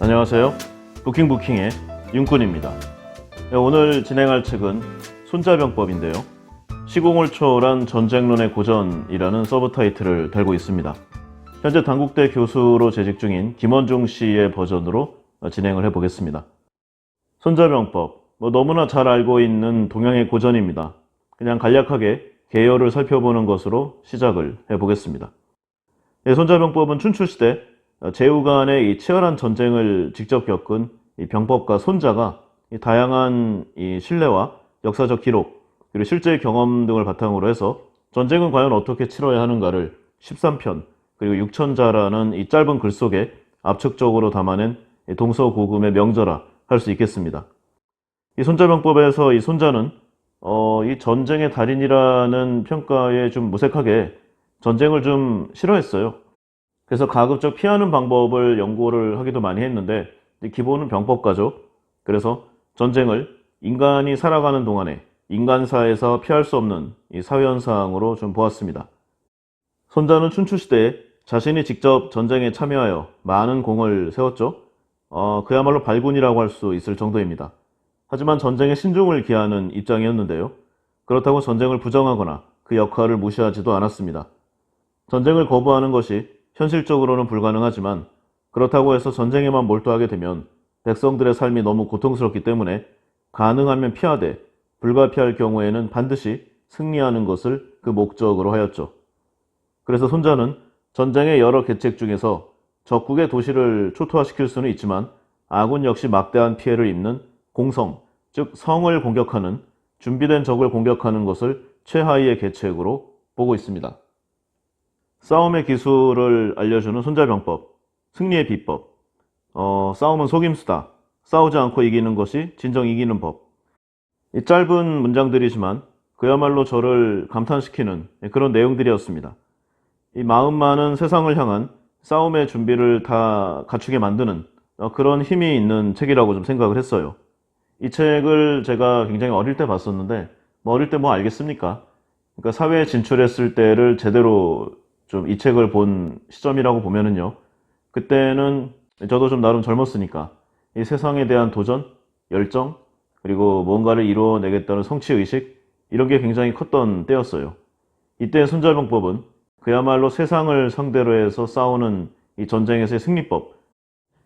안녕하세요. 부킹부킹의 윤꾼입니다. 오늘 진행할 책은 손자병법인데요. 시공을 초월한 전쟁론의 고전이라는 서브 타이틀을 달고 있습니다. 현재 단국대 교수로 재직 중인 김원중 씨의 버전으로 진행을 해보겠습니다. 손자병법, 너무나 잘 알고 있는 동양의 고전입니다. 그냥 간략하게 개요를 살펴보는 것으로 시작을 해보겠습니다. 손자병법은 춘추시대 제후 간의 이 치열한 전쟁을 직접 겪은 이 병법가 손자가 이 다양한 이 신뢰와 역사적 기록 그리고 실제 경험 등을 바탕으로 해서 전쟁은 과연 어떻게 치러야 하는가를 13편 그리고 6천자라는 이 짧은 글 속에 압축적으로 담아낸 동서고금의 명저라 할 수 있겠습니다. 이 손자병법에서 이 손자는 이 전쟁의 달인이라는 평가에 좀 무색하게 전쟁을 좀 싫어했어요. 그래서 가급적 피하는 방법을 연구를 하기도 많이 했는데 기본은 병법가죠. 그래서 전쟁을 인간이 살아가는 동안에 인간사에서 피할 수 없는 이 사회현상으로 좀 보았습니다. 손자는 춘추시대에 자신이 직접 전쟁에 참여하여 많은 공을 세웠죠. 그야말로 발군이라고 할 수 있을 정도입니다. 하지만 전쟁에 신중을 기하는 입장이었는데요. 그렇다고 전쟁을 부정하거나 그 역할을 무시하지도 않았습니다. 전쟁을 거부하는 것이 현실적으로는 불가능하지만 그렇다고 해서 전쟁에만 몰두하게 되면 백성들의 삶이 너무 고통스럽기 때문에 가능하면 피하되 불가피할 경우에는 반드시 승리하는 것을 그 목적으로 하였죠. 그래서 손자는 전쟁의 여러 계책 중에서 적국의 도시를 초토화시킬 수는 있지만 아군 역시 막대한 피해를 입는 공성, 즉 성을 공격하는 준비된 적을 공격하는 것을 최하위의 계책으로 보고 있습니다. 싸움의 기술을 알려주는 손자병법, 승리의 비법, 싸움은 속임수다. 싸우지 않고 이기는 것이 진정 이기는 법. 이 짧은 문장들이지만 그야말로 저를 감탄시키는 그런 내용들이었습니다. 이 마음 많은 세상을 향한 싸움의 준비를 다 갖추게 만드는 그런 힘이 있는 책이라고 좀 생각을 했어요. 이 책을 제가 굉장히 어릴 때 봤었는데 어릴 때 뭐 알겠습니까? 그러니까 사회에 진출했을 때를 제대로 좀 이 책을 본 시점이라고 보면은요. 그때는 저도 좀 나름 젊었으니까 이 세상에 대한 도전, 열정, 그리고 뭔가를 이루어내겠다는 성취의식 이런 게 굉장히 컸던 때였어요. 이때의 손자병법은 그야말로 세상을 상대로 해서 싸우는 이 전쟁에서의 승리법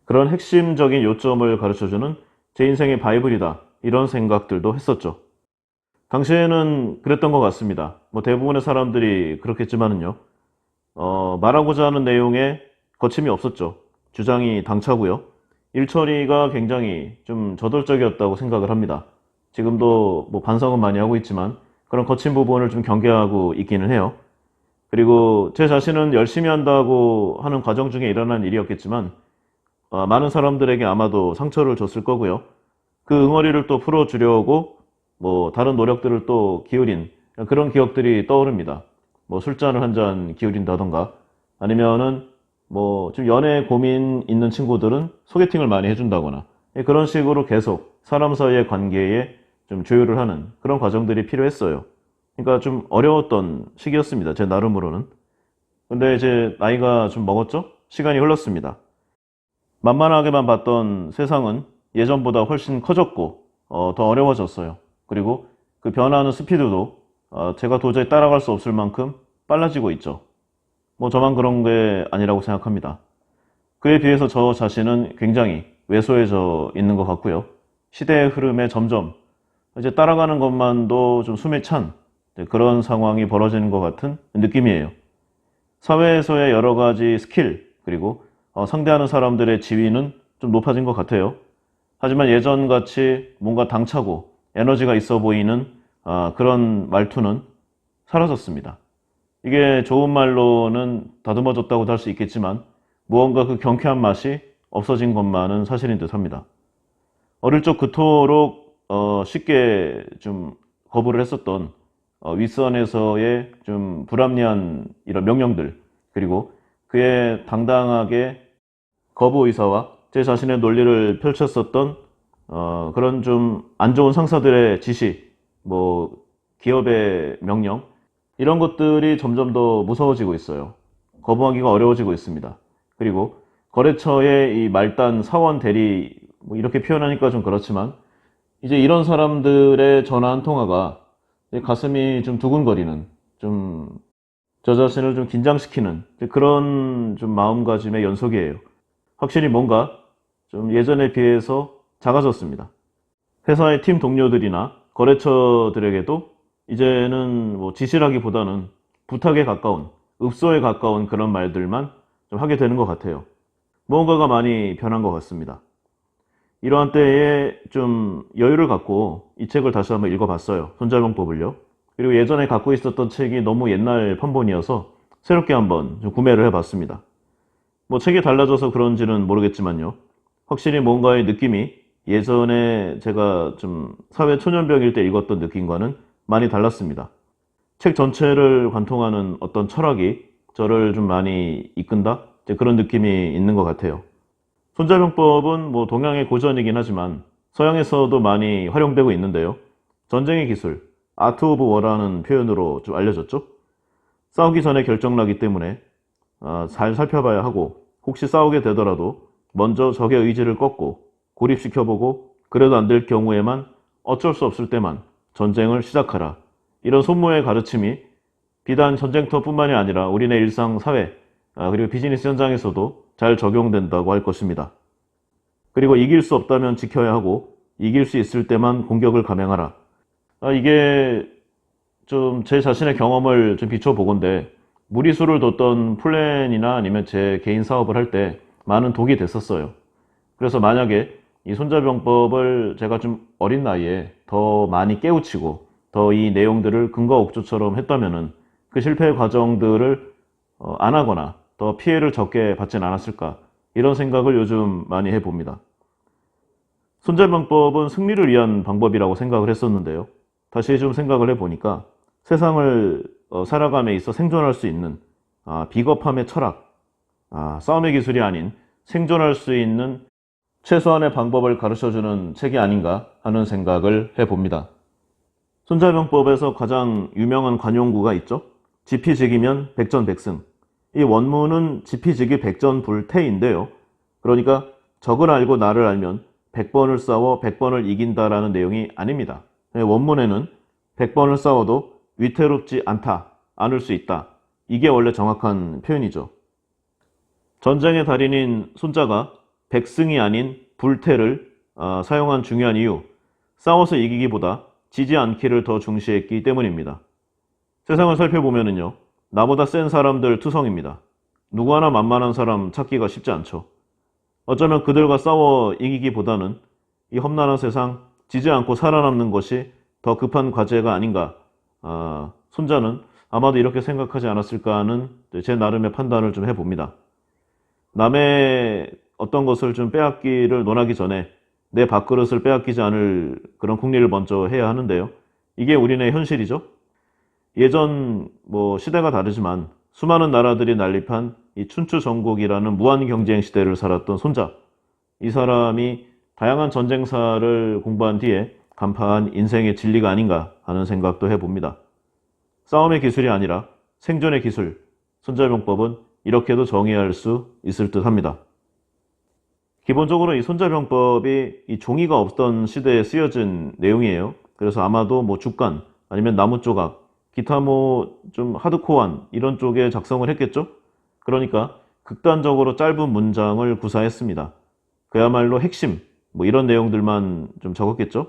그런 핵심적인 요점을 가르쳐주는 제 인생의 바이블이다 이런 생각들도 했었죠. 당시에는 그랬던 것 같습니다. 대부분의 사람들이 그렇겠지만은요. 말하고자 하는 내용에 거침이 없었죠. 주장이 당차고요. 일처리가 굉장히 좀 저돌적이었다고 생각을 합니다. 지금도 반성은 많이 하고 있지만 그런 거친 부분을 좀 경계하고 있기는 해요. 그리고 제 자신은 열심히 한다고 하는 과정 중에 일어난 일이었겠지만 많은 사람들에게 아마도 상처를 줬을 거고요. 그 응어리를 또 풀어주려고 다른 노력들을 또 기울인 그런 기억들이 떠오릅니다. 술잔을 한 잔 기울인다던가 아니면은 좀 연애 고민 있는 친구들은 소개팅을 많이 해준다거나 그런 식으로 계속 사람 사이의 관계에 좀 조율을 하는 그런 과정들이 필요했어요. 그러니까 좀 어려웠던 시기였습니다. 제 나름으로는. 근데 이제 나이가 좀 먹었죠? 시간이 흘렀습니다. 만만하게만 봤던 세상은 예전보다 훨씬 커졌고 더 어려워졌어요. 그리고 그 변화하는 스피드도 제가 도저히 따라갈 수 없을 만큼 빨라지고 있죠. 저만 그런 게 아니라고 생각합니다. 그에 비해서 저 자신은 굉장히 왜소해져 있는 것 같고요. 시대의 흐름에 점점 이제 따라가는 것만도 좀 숨이 찬 그런 상황이 벌어지는 것 같은 느낌이에요. 사회에서의 여러 가지 스킬 그리고 상대하는 사람들의 지위는 좀 높아진 것 같아요. 하지만 예전같이 뭔가 당차고 에너지가 있어 보이는 그런 말투는 사라졌습니다. 이게 좋은 말로는 다듬어졌다고도 할 수 있겠지만 무언가 그 경쾌한 맛이 없어진 것만은 사실인 듯 합니다. 어릴 적 그토록 쉽게 좀 거부를 했었던 윗선에서의 좀 불합리한 이런 명령들 그리고 그의 당당하게 거부 의사와 제 자신의 논리를 펼쳤었던 그런 좀 안 좋은 상사들의 지시, 기업의 명령 이런 것들이 점점 더 무서워지고 있어요. 거부하기가 어려워지고 있습니다. 그리고 거래처의 이 말단, 사원, 대리 뭐 이렇게 표현하니까 좀 그렇지만 이제 이런 사람들의 전화 한 통화가 가슴이 좀 두근거리는, 좀 저 자신을 좀 긴장시키는 그런 좀 마음가짐의 연속이에요. 확실히 뭔가 좀 예전에 비해서 작아졌습니다. 회사의 팀 동료들이나 거래처들에게도 이제는 뭐 지시라기보다는 부탁에 가까운, 읍소에 가까운 그런 말들만 좀 하게 되는 것 같아요. 무언가가 많이 변한 것 같습니다. 이러한 때에 좀 여유를 갖고 이 책을 다시 한번 읽어봤어요. 손자병법을요. 그리고 예전에 갖고 있었던 책이 너무 옛날 판본이어서 새롭게 한번 좀 구매를 해봤습니다. 뭐 책이 달라져서 그런지는 모르겠지만요. 확실히 뭔가의 느낌이 예전에 제가 좀 사회 초년병일 때 읽었던 느낌과는 많이 달랐습니다. 책 전체를 관통하는 어떤 철학이 저를 좀 많이 이끈다? 이제 그런 느낌이 있는 것 같아요. 손자병법은 뭐 동양의 고전이긴 하지만 서양에서도 많이 활용되고 있는데요. 전쟁의 기술, 아트 오브 워라는 표현으로 좀 알려졌죠. 싸우기 전에 결정나기 때문에 잘 살펴봐야 하고, 혹시 싸우게 되더라도 먼저 적의 의지를 꺾고 고립시켜보고, 그래도 안 될 경우에만 어쩔 수 없을 때만 전쟁을 시작하라. 이런 손모의 가르침이 비단 전쟁터뿐만이 아니라 우리네 일상 사회, 그리고 비즈니스 현장에서도 잘 적용된다고 할 것입니다. 그리고 이길 수 없다면 지켜야 하고 이길 수 있을 때만 공격을 감행하라. 이게 좀 제 자신의 경험을 좀 비춰보건대 무리수를 뒀던 플랜이나 아니면 제 개인 사업을 할 때 많은 독이 됐었어요. 그래서 만약에 이 손자병법을 제가 좀 어린 나이에 더 많이 깨우치고 더 이 내용들을 근거 옥조처럼 했다면은 그 실패 과정들을 안 하거나 더 피해를 적게 받진 않았을까, 이런 생각을 요즘 많이 해봅니다. 손자병법은 승리를 위한 방법이라고 생각을 했었는데요. 다시 좀 생각을 해보니까 세상을 살아감에 있어 생존할 수 있는 비겁함의 철학, 싸움의 기술이 아닌 생존할 수 있는 최소한의 방법을 가르쳐주는 책이 아닌가 하는 생각을 해봅니다. 손자병법에서 가장 유명한 관용구가 있죠. 지피지기면 백전백승. 이 원문은 지피지기 백전불태인데요. 그러니까 적을 알고 나를 알면 100번을 싸워 100번을 이긴다라는 내용이 아닙니다. 원문에는 100번을 싸워도 위태롭지 않다, 않을 수 있다. 이게 원래 정확한 표현이죠. 전쟁의 달인인 손자가 백승이 아닌 불태를 사용한 중요한 이유, 싸워서 이기기보다 지지 않기를 더 중시했기 때문입니다. 세상을 살펴보면요, 나보다 센 사람들 투성입니다. 누구 하나 만만한 사람 찾기가 쉽지 않죠. 어쩌면 그들과 싸워 이기기보다는 이 험난한 세상 지지 않고 살아남는 것이 더 급한 과제가 아닌가. 손자는 아마도 이렇게 생각하지 않았을까 하는 제 나름의 판단을 좀 해봅니다. 남의 어떤 것을 좀 빼앗기를 논하기 전에 내 밥그릇을 빼앗기지 않을 그런 궁리를 먼저 해야 하는데요. 이게 우리네 현실이죠. 예전 시대가 다르지만 수많은 나라들이 난립한 이 춘추 전국이라는 무한 경쟁 시대를 살았던 손자. 이 사람이 다양한 전쟁사를 공부한 뒤에 간파한 인생의 진리가 아닌가 하는 생각도 해봅니다. 싸움의 기술이 아니라 생존의 기술, 손자병법은 이렇게도 정의할 수 있을 듯 합니다. 기본적으로 이 손자병법이 이 종이가 없던 시대에 쓰여진 내용이에요. 그래서 아마도 죽간 아니면 나무 조각, 기타 좀 하드코어한 이런 쪽에 작성을 했겠죠? 그러니까 극단적으로 짧은 문장을 구사했습니다. 그야말로 핵심, 이런 내용들만 좀 적었겠죠?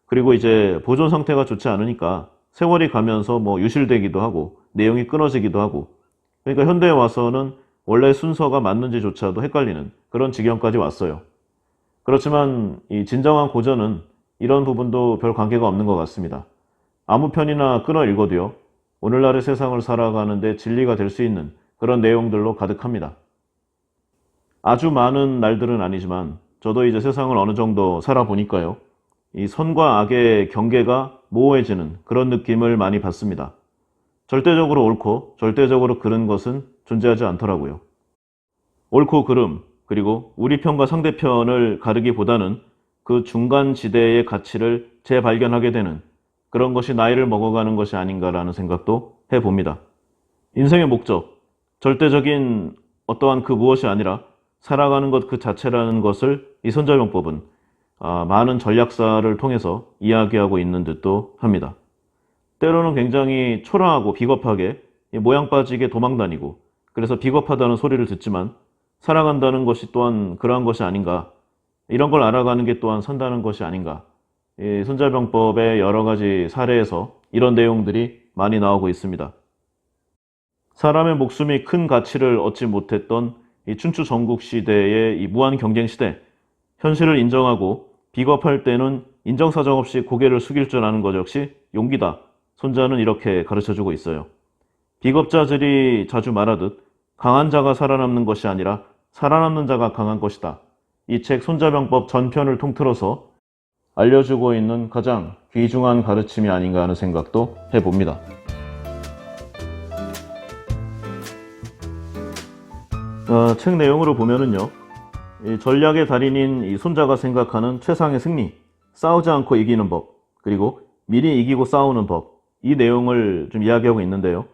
그리고 이제 보존 상태가 좋지 않으니까 세월이 가면서 유실되기도 하고 내용이 끊어지기도 하고, 그러니까 현대에 와서는 원래 순서가 맞는지조차도 헷갈리는 그런 지경까지 왔어요. 그렇지만 이 진정한 고전은 이런 부분도 별 관계가 없는 것 같습니다. 아무 편이나 끊어 읽어도요, 오늘날의 세상을 살아가는데 진리가 될 수 있는 그런 내용들로 가득합니다. 아주 많은 날들은 아니지만 저도 이제 세상을 어느 정도 살아보니까요, 이 선과 악의 경계가 모호해지는 그런 느낌을 많이 받습니다. 절대적으로 옳고 절대적으로 그른 것은 존재하지 않더라고요. 옳고 그름, 그리고 우리 편과 상대편을 가르기보다는 그 중간 지대의 가치를 재발견하게 되는 그런 것이 나이를 먹어가는 것이 아닌가라는 생각도 해봅니다. 인생의 목적, 절대적인 어떠한 그 무엇이 아니라 살아가는 것 그 자체라는 것을 이 손자병법은 많은 전략사를 통해서 이야기하고 있는 듯도 합니다. 때로는 굉장히 초라하고 비겁하게 모양 빠지게 도망다니고 그래서 비겁하다는 소리를 듣지만 살아간다는 것이 또한 그러한 것이 아닌가, 이런 걸 알아가는 게 또한 산다는 것이 아닌가. 이 손자병법의 여러 가지 사례에서 이런 내용들이 많이 나오고 있습니다. 사람의 목숨이 큰 가치를 얻지 못했던 이 춘추 전국 시대의 이 무한 경쟁 시대, 현실을 인정하고 비겁할 때는 인정사정 없이 고개를 숙일 줄 아는 것 역시 용기다. 손자는 이렇게 가르쳐주고 있어요. 비겁자들이 자주 말하듯 강한 자가 살아남는 것이 아니라 살아남는 자가 강한 것이다. 이 책 손자병법 전편을 통틀어서 알려주고 있는 가장 귀중한 가르침이 아닌가 하는 생각도 해봅니다. 책 내용으로 보면은요, 이 전략의 달인인 이 손자가 생각하는 최상의 승리, 싸우지 않고 이기는 법, 그리고 미리 이기고 싸우는 법, 이 내용을 좀 이야기하고 있는데요.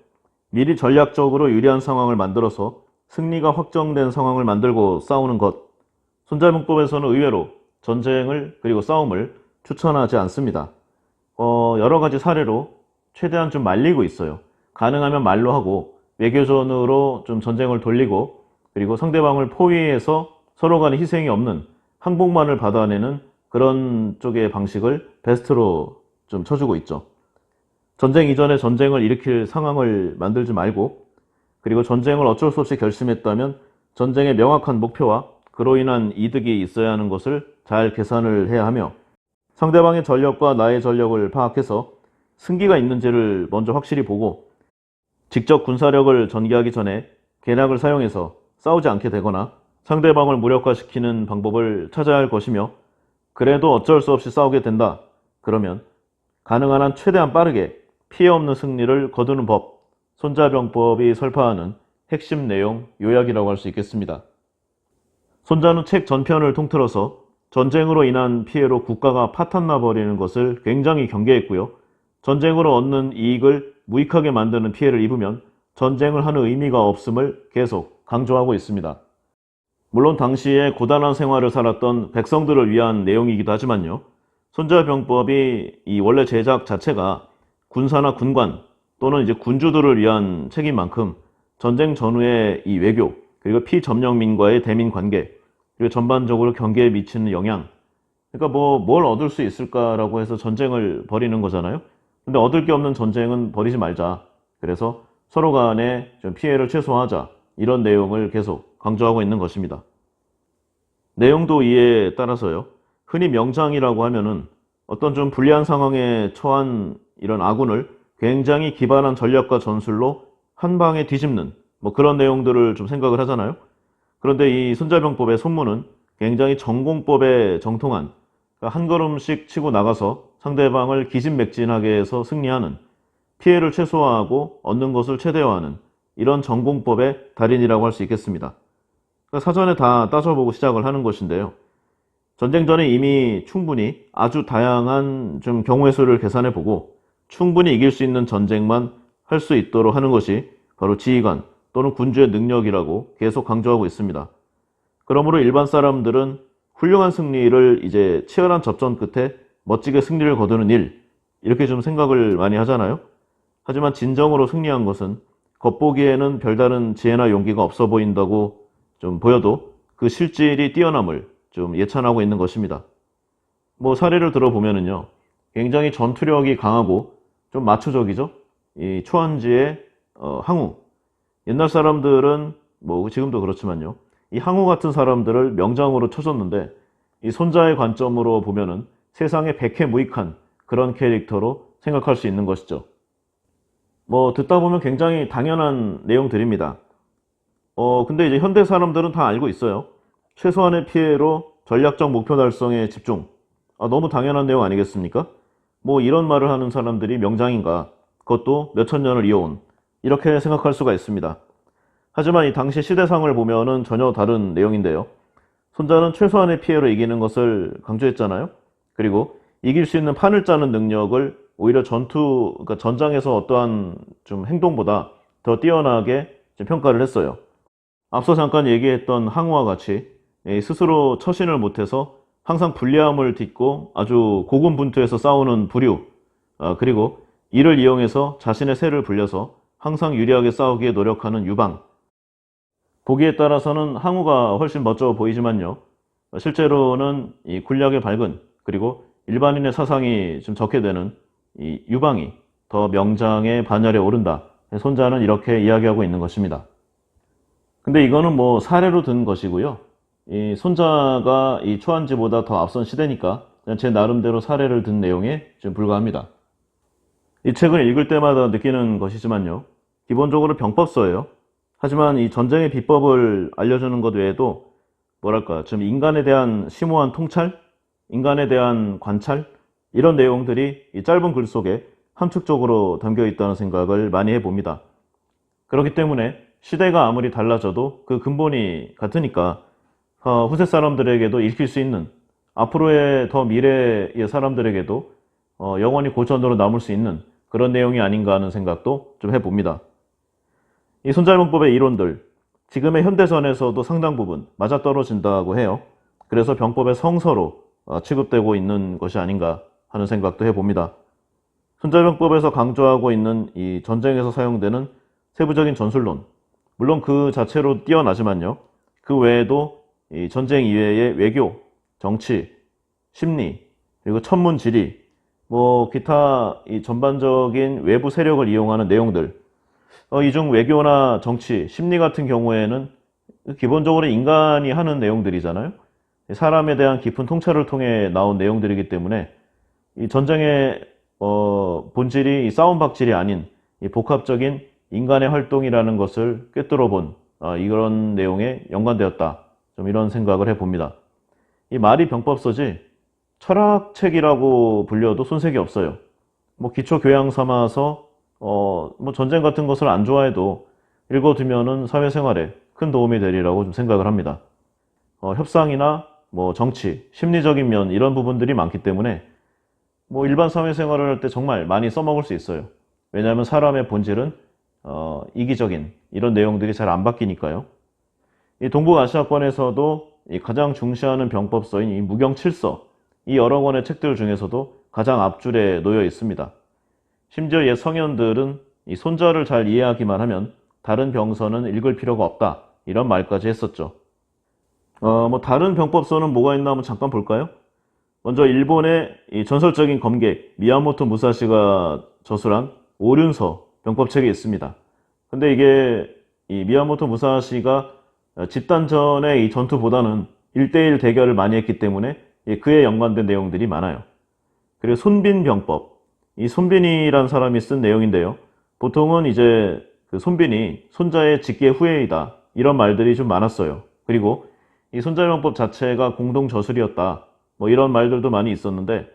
미리 전략적으로 유리한 상황을 만들어서 승리가 확정된 상황을 만들고 싸우는 것. 손자병법에서는 의외로 전쟁을 그리고 싸움을 추천하지 않습니다. 여러 가지 사례로 최대한 좀 말리고 있어요. 가능하면 말로 하고 외교전으로 좀 전쟁을 돌리고 그리고 상대방을 포위해서 서로 간에 희생이 없는 항복만을 받아내는 그런 쪽의 방식을 베스트로 좀 쳐주고 있죠. 전쟁 이전에 전쟁을 일으킬 상황을 만들지 말고, 그리고 전쟁을 어쩔 수 없이 결심했다면 전쟁의 명확한 목표와 그로 인한 이득이 있어야 하는 것을 잘 계산을 해야 하며, 상대방의 전력과 나의 전력을 파악해서 승기가 있는지를 먼저 확실히 보고 직접 군사력을 전개하기 전에 계략을 사용해서 싸우지 않게 되거나 상대방을 무력화시키는 방법을 찾아야 할 것이며, 그래도 어쩔 수 없이 싸우게 된다. 그러면 가능한 한 최대한 빠르게 피해 없는 승리를 거두는 법, 손자병법이 설파하는 핵심 내용 요약이라고 할 수 있겠습니다. 손자는 책 전편을 통틀어서 전쟁으로 인한 피해로 국가가 파탄나 버리는 것을 굉장히 경계했고요. 전쟁으로 얻는 이익을 무익하게 만드는 피해를 입으면 전쟁을 하는 의미가 없음을 계속 강조하고 있습니다. 물론 당시에 고단한 생활을 살았던 백성들을 위한 내용이기도 하지만요. 손자병법이 이 원래 제작 자체가 군사나 군관 또는 이제 군주들을 위한 책인 만큼 전쟁 전후의 이 외교, 그리고 피점령민과의 대민 관계, 그리고 전반적으로 경계에 미치는 영향, 그러니까 뭘 얻을 수 있을까라고 해서 전쟁을 벌이는 거잖아요. 근데 얻을 게 없는 전쟁은 벌이지 말자. 그래서 서로 간에 좀 피해를 최소화하자. 이런 내용을 계속 강조하고 있는 것입니다. 내용도 이에 따라서요. 흔히 명장이라고 하면은 어떤 좀 불리한 상황에 처한 이런 아군을 굉장히 기발한 전략과 전술로 한 방에 뒤집는 그런 내용들을 좀 생각을 하잖아요. 그런데 이 손자병법의 손문은 굉장히 전공법에 정통한, 그러니까 한 걸음씩 치고 나가서 상대방을 기진맥진하게 해서 승리하는, 피해를 최소화하고 얻는 것을 최대화하는 이런 전공법의 달인이라고 할 수 있겠습니다. 그러니까 사전에 다 따져보고 시작을 하는 것인데요. 전쟁 전에 이미 충분히 아주 다양한 좀 경우의 수를 계산해보고 충분히 이길 수 있는 전쟁만 할 수 있도록 하는 것이 바로 지휘관 또는 군주의 능력이라고 계속 강조하고 있습니다. 그러므로 일반 사람들은 훌륭한 승리를 이제 치열한 접전 끝에 멋지게 승리를 거두는 일, 이렇게 좀 생각을 많이 하잖아요. 하지만 진정으로 승리한 것은 겉보기에는 별다른 지혜나 용기가 없어 보인다고 좀 보여도 그 실질이 뛰어남을 좀 예찬하고 있는 것입니다. 사례를 들어보면은요, 굉장히 전투력이 강하고 좀 마초적이죠. 이 초안지의 항우. 옛날 사람들은 지금도 그렇지만요, 이 항우 같은 사람들을 명장으로 쳐줬는데 이 손자의 관점으로 보면은 세상에 백해무익한 그런 캐릭터로 생각할 수 있는 것이죠. 듣다 보면 굉장히 당연한 내용들입니다. 근데 이제 현대 사람들은 다 알고 있어요. 최소한의 피해로 전략적 목표 달성에 집중. 너무 당연한 내용 아니겠습니까? 이런 말을 하는 사람들이 명장인가? 그것도 몇천 년을 이어온. 이렇게 생각할 수가 있습니다. 하지만 이 당시 시대상을 보면은 전혀 다른 내용인데요. 손자는 최소한의 피해로 이기는 것을 강조했잖아요. 그리고 이길 수 있는 판을 짜는 능력을 오히려 그러니까 전장에서 어떠한 좀 행동보다 더 뛰어나게 평가를 했어요. 앞서 잠깐 얘기했던 항우와 같이 스스로 처신을 못해서 항상 불리함을 딛고 아주 고군분투해서 싸우는 부류, 그리고 이를 이용해서 자신의 세를 불려서 항상 유리하게 싸우기에 노력하는 유방. 보기에 따라서는 항우가 훨씬 멋져 보이지만요. 실제로는 이 군략의 밝은, 그리고 일반인의 사상이 좀 적게 되는 이 유방이 더 명장의 반열에 오른다. 손자는 이렇게 이야기하고 있는 것입니다. 근데 이거는 뭐 사례로 든 것이고요. 이 손자가 이 초안지보다 더 앞선 시대니까 그냥 제 나름대로 사례를 든 내용에 좀 불과합니다. 이 책을 읽을 때마다 느끼는 것이지만요. 기본적으로 병법서예요. 하지만 이 전쟁의 비법을 알려주는 것 외에도 뭐랄까 좀 인간에 대한 심오한 통찰, 인간에 대한 관찰, 이런 내용들이 이 짧은 글 속에 함축적으로 담겨 있다는 생각을 많이 해봅니다. 그렇기 때문에 시대가 아무리 달라져도 그 근본이 같으니까 후세 사람들에게도 읽힐 수 있는, 앞으로의 더 미래의 사람들에게도 영원히 고전으로 남을 수 있는 그런 내용이 아닌가 하는 생각도 좀 해봅니다. 이 손자병법의 이론들, 지금의 현대전에서도 상당 부분 맞아떨어진다고 해요. 그래서 병법의 성서로 취급되고 있는 것이 아닌가 하는 생각도 해봅니다. 손자병법에서 강조하고 있는 이 전쟁에서 사용되는 세부적인 전술론, 물론 그 자체로 뛰어나지만요. 그 외에도 이 전쟁 이외의 외교, 정치, 심리, 그리고 천문 지리, 뭐 기타 이 전반적인 외부 세력을 이용하는 내용들, 이 중 외교나 정치, 심리 같은 경우에는 기본적으로 인간이 하는 내용들이잖아요. 사람에 대한 깊은 통찰을 통해 나온 내용들이기 때문에 이 전쟁의 본질이 이 싸움 박질이 아닌 이 복합적인 인간의 활동이라는 것을 꿰뚫어 본 이런 내용에 연관되었다. 좀 이런 생각을 해봅니다. 이 말이 병법서지 철학책이라고 불려도 손색이 없어요. 뭐 기초 교양 삼아서 뭐 전쟁 같은 것을 안 좋아해도 읽어두면은 사회생활에 큰 도움이 되리라고 좀 생각을 합니다. 협상이나 뭐 정치, 심리적인 면 이런 부분들이 많기 때문에 뭐 일반 사회생활을 할 때 정말 많이 써먹을 수 있어요. 왜냐하면 사람의 본질은 이기적인 이런 내용들이 잘 안 바뀌니까요. 이 동북아시아권에서도 이 가장 중시하는 병법서인 이 무경칠서, 이 여러 권의 책들 중에서도 가장 앞줄에 놓여 있습니다. 심지어 옛 성현들은 이 손자를 잘 이해하기만 하면 다른 병서는 읽을 필요가 없다, 이런 말까지 했었죠. 뭐 다른 병법서는 뭐가 있나 한번 잠깐 볼까요? 먼저 일본의 이 전설적인 검객 미야모토 무사시가 저술한 오륜서 병법책이 있습니다. 근데 이게 이 미야모토 무사시가 집단전의 이 전투보다는 1대1 대결을 많이 했기 때문에 그에 연관된 내용들이 많아요. 그리고 손빈병법, 이 손빈이란 사람이 쓴 내용인데요. 보통은 이제 그 손빈이 손자의 직계 후예이다, 이런 말들이 좀 많았어요. 그리고 이 손자병법 자체가 공동 저술이었다, 뭐 이런 말들도 많이 있었는데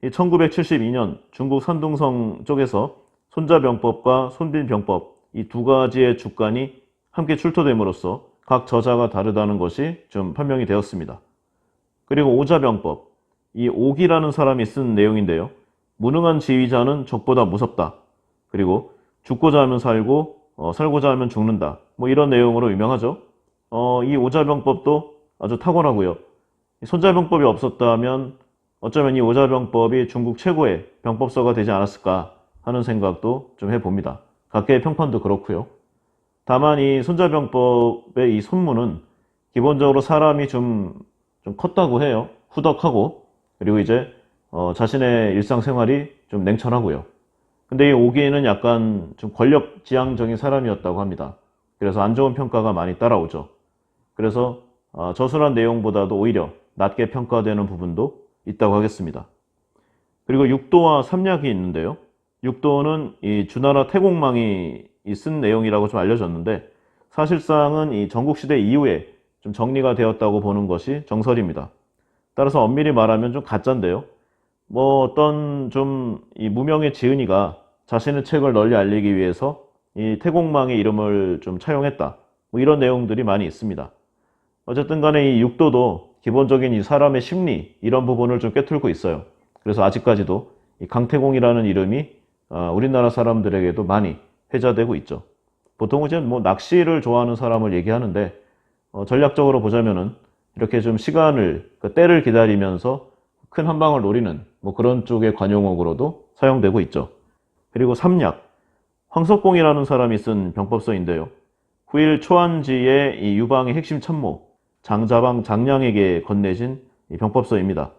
1972년 중국 산둥성 쪽에서 손자병법과 손빈병법 이 두 가지의 주간이 함께 출토됨으로써 각 저자가 다르다는 것이 좀 판명이 되었습니다. 그리고 오자병법, 이 옥이라는 사람이 쓴 내용인데요. 무능한 지휘자는 적보다 무섭다. 그리고 죽고자 하면 살고 살고자 하면 죽는다. 뭐 이런 내용으로 유명하죠. 이 오자병법도 아주 탁월하고요. 손자병법이 없었다면 어쩌면 이 오자병법이 중국 최고의 병법서가 되지 않았을까 하는 생각도 좀 해봅니다. 각계의 평판도 그렇고요. 다만 이 손자병법의 이 손문은 기본적으로 사람이 좀 컸다고 해요. 후덕하고, 그리고 이제 자신의 일상생활이 좀 냉철하고요. 근데 이 오기에는 약간 좀 권력지향적인 사람이었다고 합니다. 그래서 안 좋은 평가가 많이 따라오죠. 그래서 저술한 내용보다도 오히려 낮게 평가되는 부분도 있다고 하겠습니다. 그리고 육도와 삼략이 있는데요. 육도는 이 주나라 태공망이 쓴 내용이라고 좀 알려졌는데 사실상은 이 전국시대 이후에 좀 정리가 되었다고 보는 것이 정설입니다. 따라서 엄밀히 말하면 좀 가짜인데요. 뭐 어떤 좀 이 무명의 지은이가 자신의 책을 널리 알리기 위해서 이 태공망의 이름을 좀 차용했다, 뭐 이런 내용들이 많이 있습니다. 어쨌든 간에 이 육도도 기본적인 이 사람의 심리 이런 부분을 좀 꿰뚫고 있어요. 그래서 아직까지도 이 강태공이라는 이름이 우리나라 사람들에게도 많이 회자되고 있죠. 보통은 이제 뭐 낚시를 좋아하는 사람을 얘기하는데 전략적으로 보자면은 이렇게 좀 시간을, 그 때를 기다리면서 큰 한 방을 노리는 뭐 그런 쪽의 관용어구로도 사용되고 있죠. 그리고 삼약, 황석봉이라는 사람이 쓴 병법서인데요. 후일 초안지의 이 유방의 핵심 참모 장자방 장량에게 건네진 이 병법서입니다.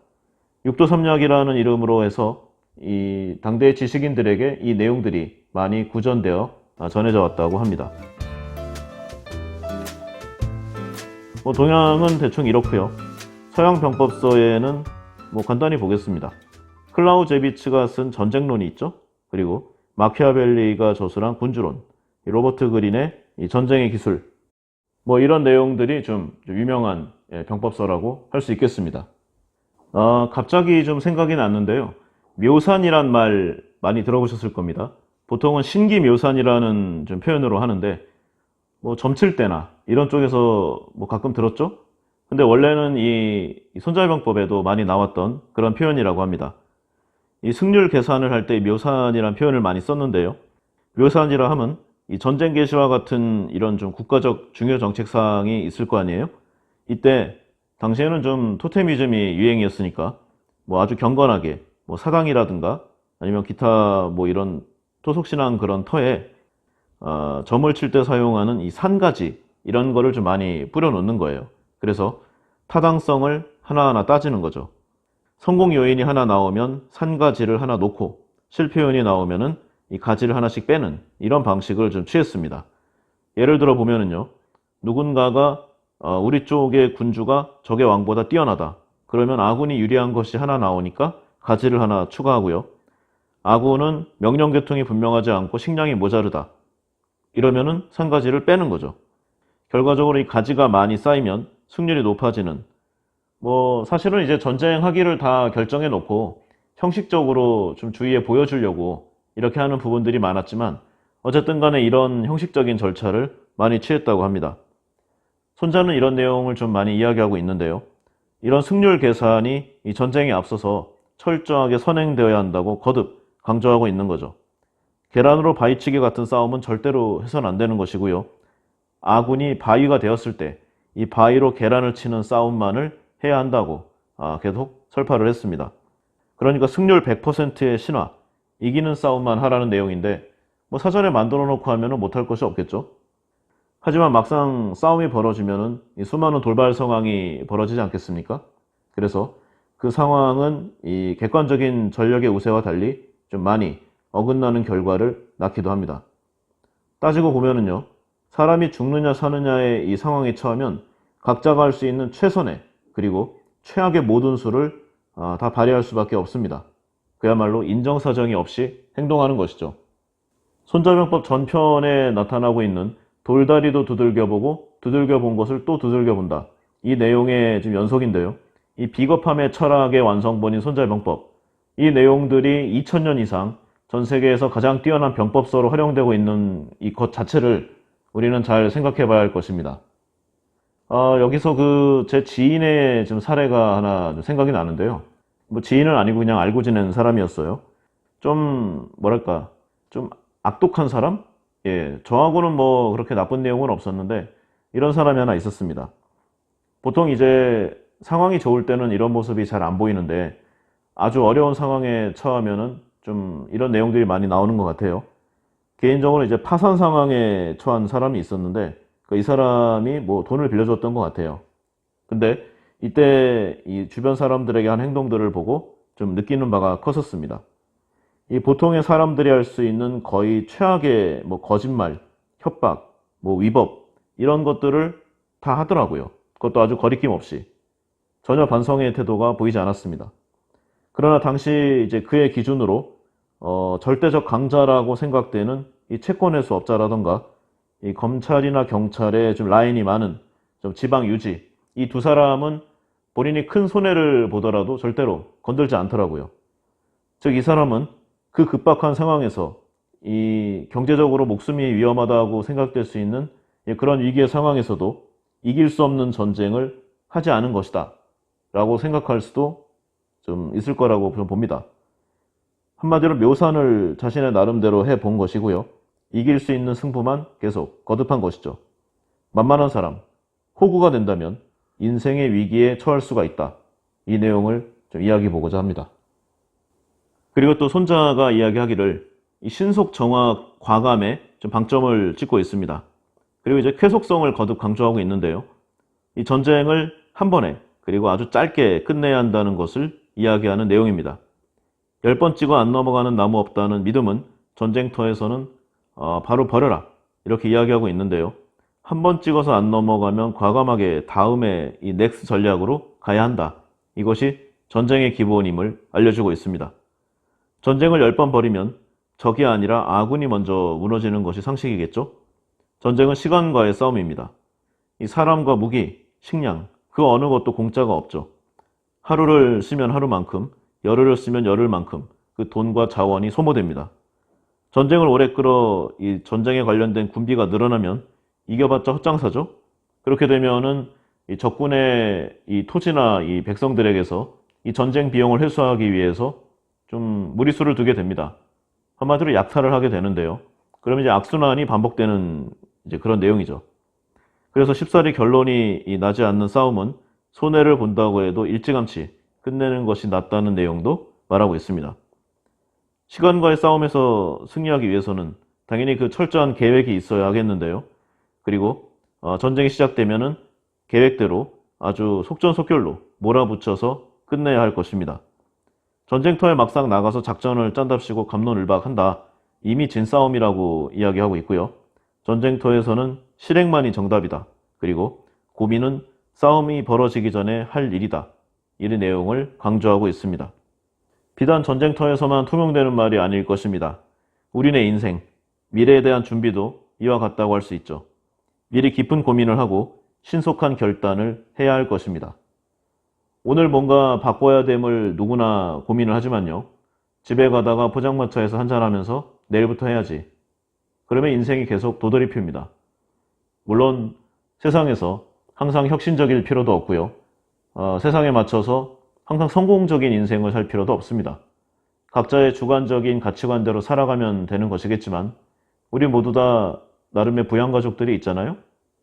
육도삼약이라는 이름으로 해서 이 당대의 지식인들에게 이 내용들이 많이 구전되어 전해져 왔다고 합니다. 동향은 대충 이렇고요. 서양 병법서에는 간단히 보겠습니다. 클라우제비츠가 쓴 전쟁론이 있죠. 그리고 마키아벨리가 저술한 군주론, 로버트 그린의 이 전쟁의 기술, 이런 내용들이 좀 유명한 병법서라고 할 수 있겠습니다. 갑자기 좀 생각이 났는데요. 묘산이란 말 많이 들어보셨을 겁니다. 보통은 신기묘산이라는 좀 표현으로 하는데 점칠 때나 이런 쪽에서 가끔 들었죠? 근데 원래는 이 손자병법에도 많이 나왔던 그런 표현이라고 합니다. 이 승률 계산을 할 때 묘산이라는 표현을 많이 썼는데요. 묘산이라 하면 이 전쟁 개시와 같은 이런 좀 국가적 중요 정책 사항이 있을 거 아니에요? 이때 당시에는 좀 토테미즘이 유행이었으니까 아주 경건하게 사당이라든가 아니면 기타 이런 토속신앙 그런 터에 점을 칠 때 사용하는 이 산가지 이런 거를 좀 많이 뿌려 놓는 거예요. 그래서 타당성을 하나하나 따지는 거죠. 성공 요인이 하나 나오면 산가지를 하나 놓고 실패 요인이 나오면은 이 가지를 하나씩 빼는 이런 방식을 좀 취했습니다. 예를 들어 보면은요. 누군가가 우리 쪽의 군주가 적의 왕보다 뛰어나다. 그러면 아군이 유리한 것이 하나 나오니까 가지를 하나 추가하고요. 아군은 명령계통이 분명하지 않고 식량이 모자르다. 이러면은 산가지를 빼는 거죠. 결과적으로 이 가지가 많이 쌓이면 승률이 높아지는, 사실은 이제 전쟁하기를 다 결정해 놓고 형식적으로 좀 주위에 보여주려고 이렇게 하는 부분들이 많았지만 어쨌든 간에 이런 형식적인 절차를 많이 취했다고 합니다. 손자는 이런 내용을 좀 많이 이야기하고 있는데요. 이런 승률 계산이 이 전쟁에 앞서서 철저하게 선행되어야 한다고 거듭 강조하고 있는 거죠. 계란으로 바위치기 같은 싸움은 절대로 해서는 안 되는 것이고요. 아군이 바위가 되었을 때 이 바위로 계란을 치는 싸움만을 해야 한다고 계속 설파를 했습니다. 그러니까 승률 100%의 신화, 이기는 싸움만 하라는 내용인데 사전에 만들어 놓고 하면 못할 것이 없겠죠. 하지만 막상 싸움이 벌어지면 수많은 돌발 상황이 벌어지지 않겠습니까? 그래서 그 상황은 이 객관적인 전력의 우세와 달리 좀 많이 어긋나는 결과를 낳기도 합니다. 따지고 보면은요, 사람이 죽느냐 사느냐의 이 상황에 처하면 각자가 할 수 있는 최선의 그리고 최악의 모든 수를 다 발휘할 수밖에 없습니다. 그야말로 인정사정이 없이 행동하는 것이죠. 손자병법 전편에 나타나고 있는 돌다리도 두들겨보고 두들겨본 것을 또 두들겨본다. 이 내용의 지금 연속인데요. 이 비겁함의 철학의 완성본인 손자병법. 이 내용들이 2000년 이상 전 세계에서 가장 뛰어난 병법서로 활용되고 있는 이 것 자체를 우리는 잘 생각해 봐야 할 것입니다. 여기서 제 지인의 지금 사례가 하나 생각이 나는데요. 지인은 아니고 그냥 알고 지낸 사람이었어요. 좀, 좀 악독한 사람? 예, 저하고는 그렇게 나쁜 내용은 없었는데, 이런 사람이 하나 있었습니다. 보통 이제 상황이 좋을 때는 이런 모습이 잘 안 보이는데, 아주 어려운 상황에 처하면은 좀 이런 내용들이 많이 나오는 것 같아요. 개인적으로 이제 파산 상황에 처한 사람이 있었는데 이 사람이 돈을 빌려줬던 것 같아요. 근데 이때 이 주변 사람들에게 한 행동들을 보고 좀 느끼는 바가 컸었습니다. 이 보통의 사람들이 할 수 있는 거의 최악의 거짓말, 협박, 위법 이런 것들을 다 하더라고요. 그것도 아주 거리낌 없이. 전혀 반성의 태도가 보이지 않았습니다. 그러나 당시 이제 그의 기준으로 절대적 강자라고 생각되는 이 채권의 수업자라던가 이 검찰이나 경찰에 좀 라인이 많은 좀 지방 유지 이 두 사람은 본인이 큰 손해를 보더라도 절대로 건들지 않더라고요. 즉 이 사람은 그 급박한 상황에서 이 경제적으로 목숨이 위험하다고 생각될 수 있는 그런 위기의 상황에서도 이길 수 없는 전쟁을 하지 않은 것이다 라고 생각할 수도 좀 있을 거라고 봅니다. 한마디로 묘산을 자신의 나름대로 해본 것이고요. 이길 수 있는 승부만 계속 거듭한 것이죠. 만만한 사람, 호구가 된다면 인생의 위기에 처할 수가 있다. 이 내용을 좀 이야기해 보고자 합니다. 그리고 또 손자가 이야기하기를 이 신속 정확 과감에 좀 방점을 찍고 있습니다. 그리고 이제 쾌속성을 거듭 강조하고 있는데요. 이 전쟁을 한 번에 그리고 아주 짧게 끝내야 한다는 것을 이야기하는 내용입니다. 10번 찍어 안 넘어가는 나무 없다는 믿음은 전쟁터에서는 바로 버려라 이렇게 이야기하고 있는데요. 한 번 찍어서 안 넘어가면 과감하게 다음에 이 넥스 전략으로 가야 한다. 이것이 전쟁의 기본임을 알려주고 있습니다. 전쟁을 10번 벌이면 적이 아니라 아군이 먼저 무너지는 것이 상식이겠죠? 전쟁은 시간과의 싸움입니다. 이 사람과 무기, 식량, 그 어느 것도 공짜가 없죠. 하루를 쓰면 하루만큼, 열흘을 쓰면 열흘만큼 그 돈과 자원이 소모됩니다. 전쟁을 오래 끌어 이 전쟁에 관련된 군비가 늘어나면 이겨봤자 헛장사죠. 그렇게 되면은 이 적군의 이 토지나 이 백성들에게서 이 전쟁 비용을 회수하기 위해서 좀 무리수를 두게 됩니다. 한마디로 약탈을 하게 되는데요. 그러면 이제 악순환이 반복되는 이제 그런 내용이죠. 그래서 쉽사리 결론이 나지 않는 싸움은 손해를 본다고 해도 일찌감치 끝내는 것이 낫다는 내용도 말하고 있습니다. 시간과의 싸움에서 승리하기 위해서는 당연히 그 철저한 계획이 있어야 하겠는데요. 그리고 전쟁이 시작되면은 계획대로 아주 속전속결로 몰아붙여서 끝내야 할 것입니다. 전쟁터에 막상 나가서 작전을 짠답시고 갑론을박한다. 이미 진 싸움이라고 이야기하고 있고요. 전쟁터에서는 실행만이 정답이다. 그리고 고민은 싸움이 벌어지기 전에 할 일이다. 이런 내용을 강조하고 있습니다. 비단 전쟁터에서만 통용되는 말이 아닐 것입니다. 우리네 인생, 미래에 대한 준비도 이와 같다고 할 수 있죠. 미리 깊은 고민을 하고 신속한 결단을 해야 할 것입니다. 오늘 뭔가 바꿔야 됨을 누구나 고민을 하지만요. 집에 가다가 포장마차에서 한잔하면서 내일부터 해야지. 그러면 인생이 계속 도돌이표입니다. 물론 세상에서 항상 혁신적일 필요도 없고요. 세상에 맞춰서 항상 성공적인 인생을 살 필요도 없습니다. 각자의 주관적인 가치관대로 살아가면 되는 것이겠지만 우리 모두 다 나름의 부양가족들이 있잖아요.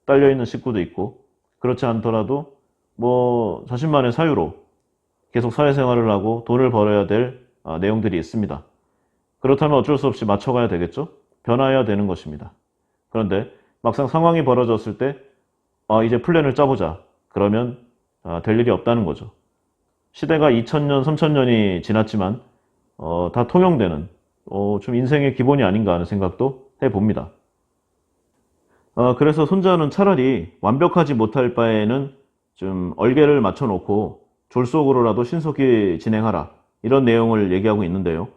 딸려있는 식구도 있고 그렇지 않더라도 뭐 자신만의 사유로 계속 사회생활을 하고 돈을 벌어야 될 내용들이 있습니다. 그렇다면 어쩔 수 없이 맞춰가야 되겠죠? 변화해야 되는 것입니다. 그런데 막상 상황이 벌어졌을 때 이제 플랜을 짜보자. 그러면 될 일이 없다는 거죠. 시대가 2000년, 3000년이 지났지만 다 통용되는 좀 인생의 기본이 아닌가 하는 생각도 해봅니다. 그래서 손자는 차라리 완벽하지 못할 바에는 좀 얼개를 맞춰놓고 졸속으로라도 신속히 진행하라. 이런 내용을 얘기하고 있는데요.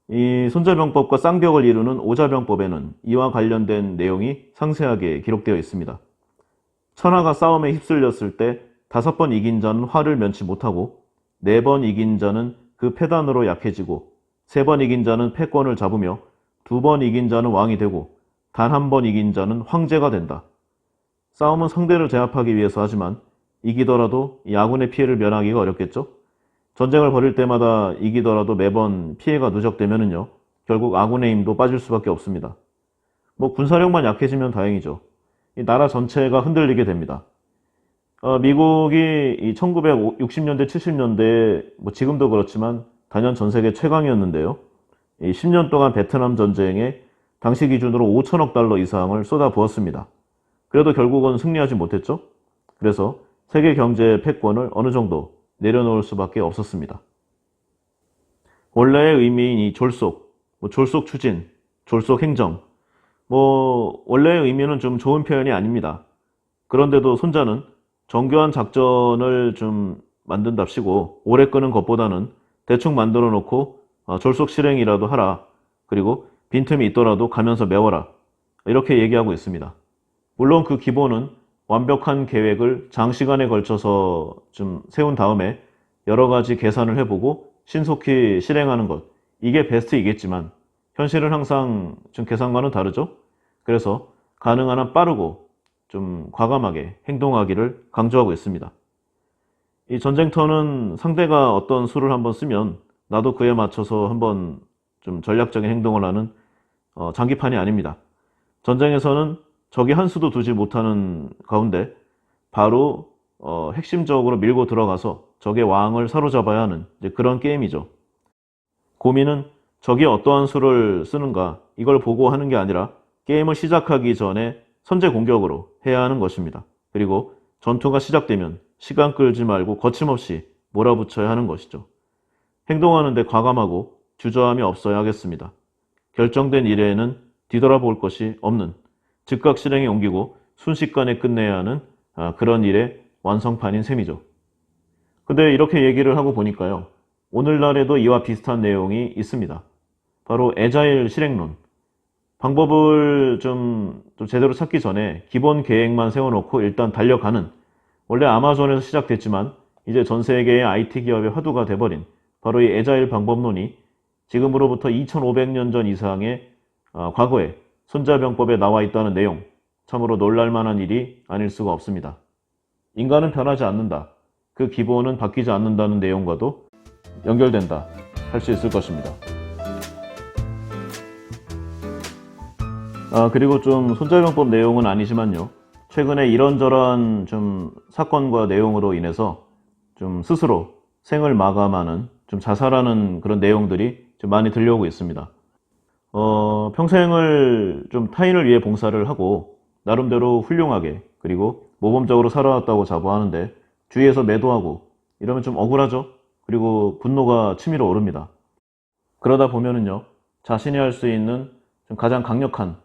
이 손자병법과 쌍벽을 이루는 오자병법에는 이와 관련된 내용이 상세하게 기록되어 있습니다. 천하가 싸움에 휩쓸렸을 때 5번 이긴 자는 화를 면치 못하고 4번 이긴 자는 그 패단으로 약해지고 3번 이긴 자는 패권을 잡으며 2번 이긴 자는 왕이 되고 단 1번 이긴 자는 황제가 된다. 싸움은 상대를 제압하기 위해서 하지만 이기더라도 이 아군의 피해를 면하기가 어렵겠죠? 전쟁을 벌일 때마다 이기더라도 매번 피해가 누적되면은요, 결국 아군의 힘도 빠질 수밖에 없습니다. 뭐 군사력만 약해지면 다행이죠. 이 나라 전체가 흔들리게 됩니다. 미국이 이 1960년대, 70년대에 뭐 지금도 그렇지만 단연 전 세계 최강이었는데요. 이 10년 동안 베트남 전쟁에 당시 기준으로 5천억 달러 이상을 쏟아부었습니다. 그래도 결국은 승리하지 못했죠. 그래서 세계 경제의 패권을 어느 정도 내려놓을 수밖에 없었습니다. 원래의 의미인 이 졸속, 졸속 추진, 졸속 행정, 원래의 의미는 좀 좋은 표현이 아닙니다. 그런데도 손자는 정교한 작전을 좀 만든답시고 오래 끄는 것보다는 대충 만들어 놓고 졸속 실행이라도 하라. 그리고 빈틈이 있더라도 가면서 메워라. 이렇게 얘기하고 있습니다. 물론 그 기본은 완벽한 계획을 장시간에 걸쳐서 좀 세운 다음에 여러 가지 계산을 해보고 신속히 실행하는 것. 이게 베스트이겠지만 현실은 항상 좀 계산과는 다르죠. 그래서 가능한 한 빠르고 좀 과감하게 행동하기를 강조하고 있습니다. 이 전쟁터는 상대가 어떤 수를 한번 쓰면 나도 그에 맞춰서 한번 좀 전략적인 행동을 하는 장기판이 아닙니다. 전쟁에서는 적이 한 수도 두지 못하는 가운데 바로 핵심적으로 밀고 들어가서 적의 왕을 사로잡아야 하는 이제 그런 게임이죠. 고민은 적이 어떠한 수를 쓰는가 이걸 보고 하는 게 아니라 게임을 시작하기 전에 선제 공격으로 해야 하는 것입니다. 그리고 전투가 시작되면 시간 끌지 말고 거침없이 몰아붙여야 하는 것이죠. 행동하는데 과감하고 주저함이 없어야 하겠습니다. 결정된 일에는 뒤돌아볼 것이 없는 즉각 실행에 옮기고 순식간에 끝내야 하는 그런 일의 완성판인 셈이죠. 근데 이렇게 얘기를 하고 보니까요. 오늘날에도 이와 비슷한 내용이 있습니다. 바로 애자일 실행론. 방법을 좀 제대로 찾기 전에 기본 계획만 세워놓고 일단 달려가는, 원래 아마존에서 시작됐지만 이제 전 세계의 IT 기업의 화두가 돼버린 바로 이 애자일 방법론이 지금으로부터 2500년 전 이상의 과거에 손자병법에 나와 있다는 내용, 참으로 놀랄만한 일이 아닐 수가 없습니다. 인간은 변하지 않는다. 그 기본은 바뀌지 않는다는 내용과도 연결된다 할 수 있을 것입니다. 그리고 좀 손자병법 내용은 아니지만요. 최근에 이런저런 좀 사건과 내용으로 인해서 좀 스스로 생을 마감하는, 좀 자살하는 그런 내용들이 좀 많이 들려오고 있습니다. 평생을 좀 타인을 위해 봉사를 하고 나름대로 훌륭하게 그리고 모범적으로 살아왔다고 자부하는데 주위에서 매도하고 이러면 좀 억울하죠. 그리고 분노가 치밀어 오릅니다. 그러다 보면은요, 자신이 할 수 있는 좀 가장 강력한,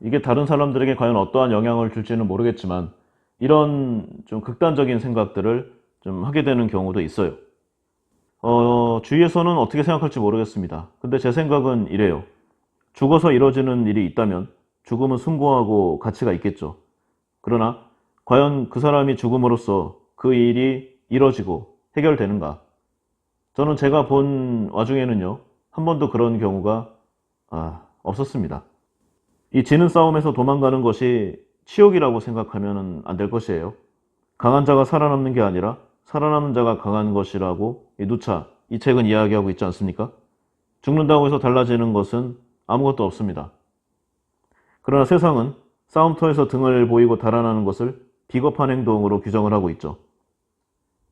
이게 다른 사람들에게 과연 어떠한 영향을 줄지는 모르겠지만 이런 좀 극단적인 생각들을 좀 하게 되는 경우도 있어요. 주위에서는 어떻게 생각할지 모르겠습니다. 근데 제 생각은 이래요. 죽어서 이뤄지는 일이 있다면 죽음은 숭고하고 가치가 있겠죠. 그러나 과연 그 사람이 죽음으로써 그 일이 이뤄지고 해결되는가? 저는 제가 본 와중에는요, 한 번도 그런 경우가 없었습니다. 이 지는 싸움에서 도망가는 것이 치욕이라고 생각하면 안 될 것이에요. 강한 자가 살아남는 게 아니라 살아남는 자가 강한 것이라고 누차 이 책은 이야기하고 있지 않습니까? 죽는다고 해서 달라지는 것은 아무것도 없습니다. 그러나 세상은 싸움터에서 등을 보이고 달아나는 것을 비겁한 행동으로 규정을 하고 있죠.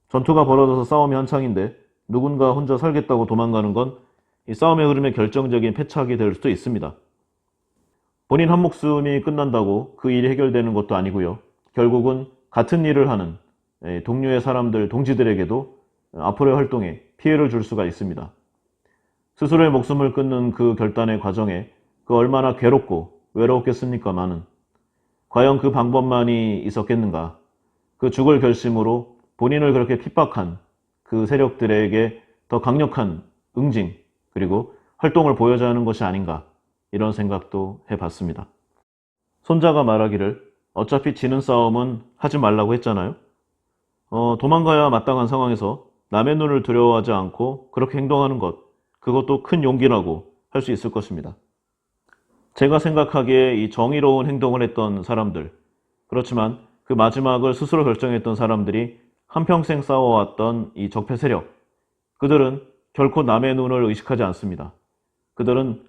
전투가 벌어져서 싸움이 한창인데 누군가 혼자 살겠다고 도망가는 건 이 싸움의 흐름의 결정적인 패착이 될 수도 있습니다. 본인 한 목숨이 끝난다고 그 일이 해결되는 것도 아니고요. 결국은 같은 일을 하는 동료의 사람들, 동지들에게도 앞으로의 활동에 피해를 줄 수가 있습니다. 스스로의 목숨을 끊는 그 결단의 과정에 그 얼마나 괴롭고 외로웠겠습니까마는 과연 그 방법만이 있었겠는가? 그 죽을 결심으로 본인을 그렇게 핍박한 그 세력들에게 더 강력한 응징 그리고 활동을 보여줘야 하는 것이 아닌가, 이런 생각도 해봤습니다. 손자가 말하기를 어차피 지는 싸움은 하지 말라고 했잖아요. 도망가야 마땅한 상황에서 남의 눈을 두려워하지 않고 그렇게 행동하는 것, 그것도 큰 용기라고 할 수 있을 것입니다. 제가 생각하기에 이 정의로운 행동을 했던 사람들, 그렇지만 그 마지막을 스스로 결정했던 사람들이 한평생 싸워왔던 이 적폐 세력, 그들은 결코 남의 눈을 의식하지 않습니다. 그들은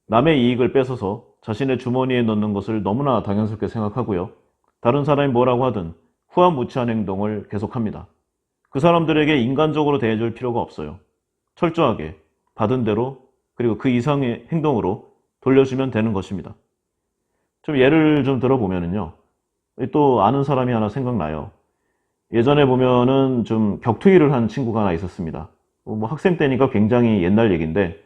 남의 이익을 뺏어서 자신의 주머니에 넣는 것을 너무나 당연스럽게 생각하고요. 다른 사람이 뭐라고 하든 후한무치한 행동을 계속합니다. 그 사람들에게 인간적으로 대해줄 필요가 없어요. 철저하게 받은 대로 그리고 그 이상의 행동으로 돌려주면 되는 것입니다. 좀 예를 좀 들어보면은요. 또 아는 사람이 하나 생각나요. 예전에 보면은 좀 격투기를 한 친구가 하나 있었습니다. 뭐 학생 때니까 굉장히 옛날 얘기인데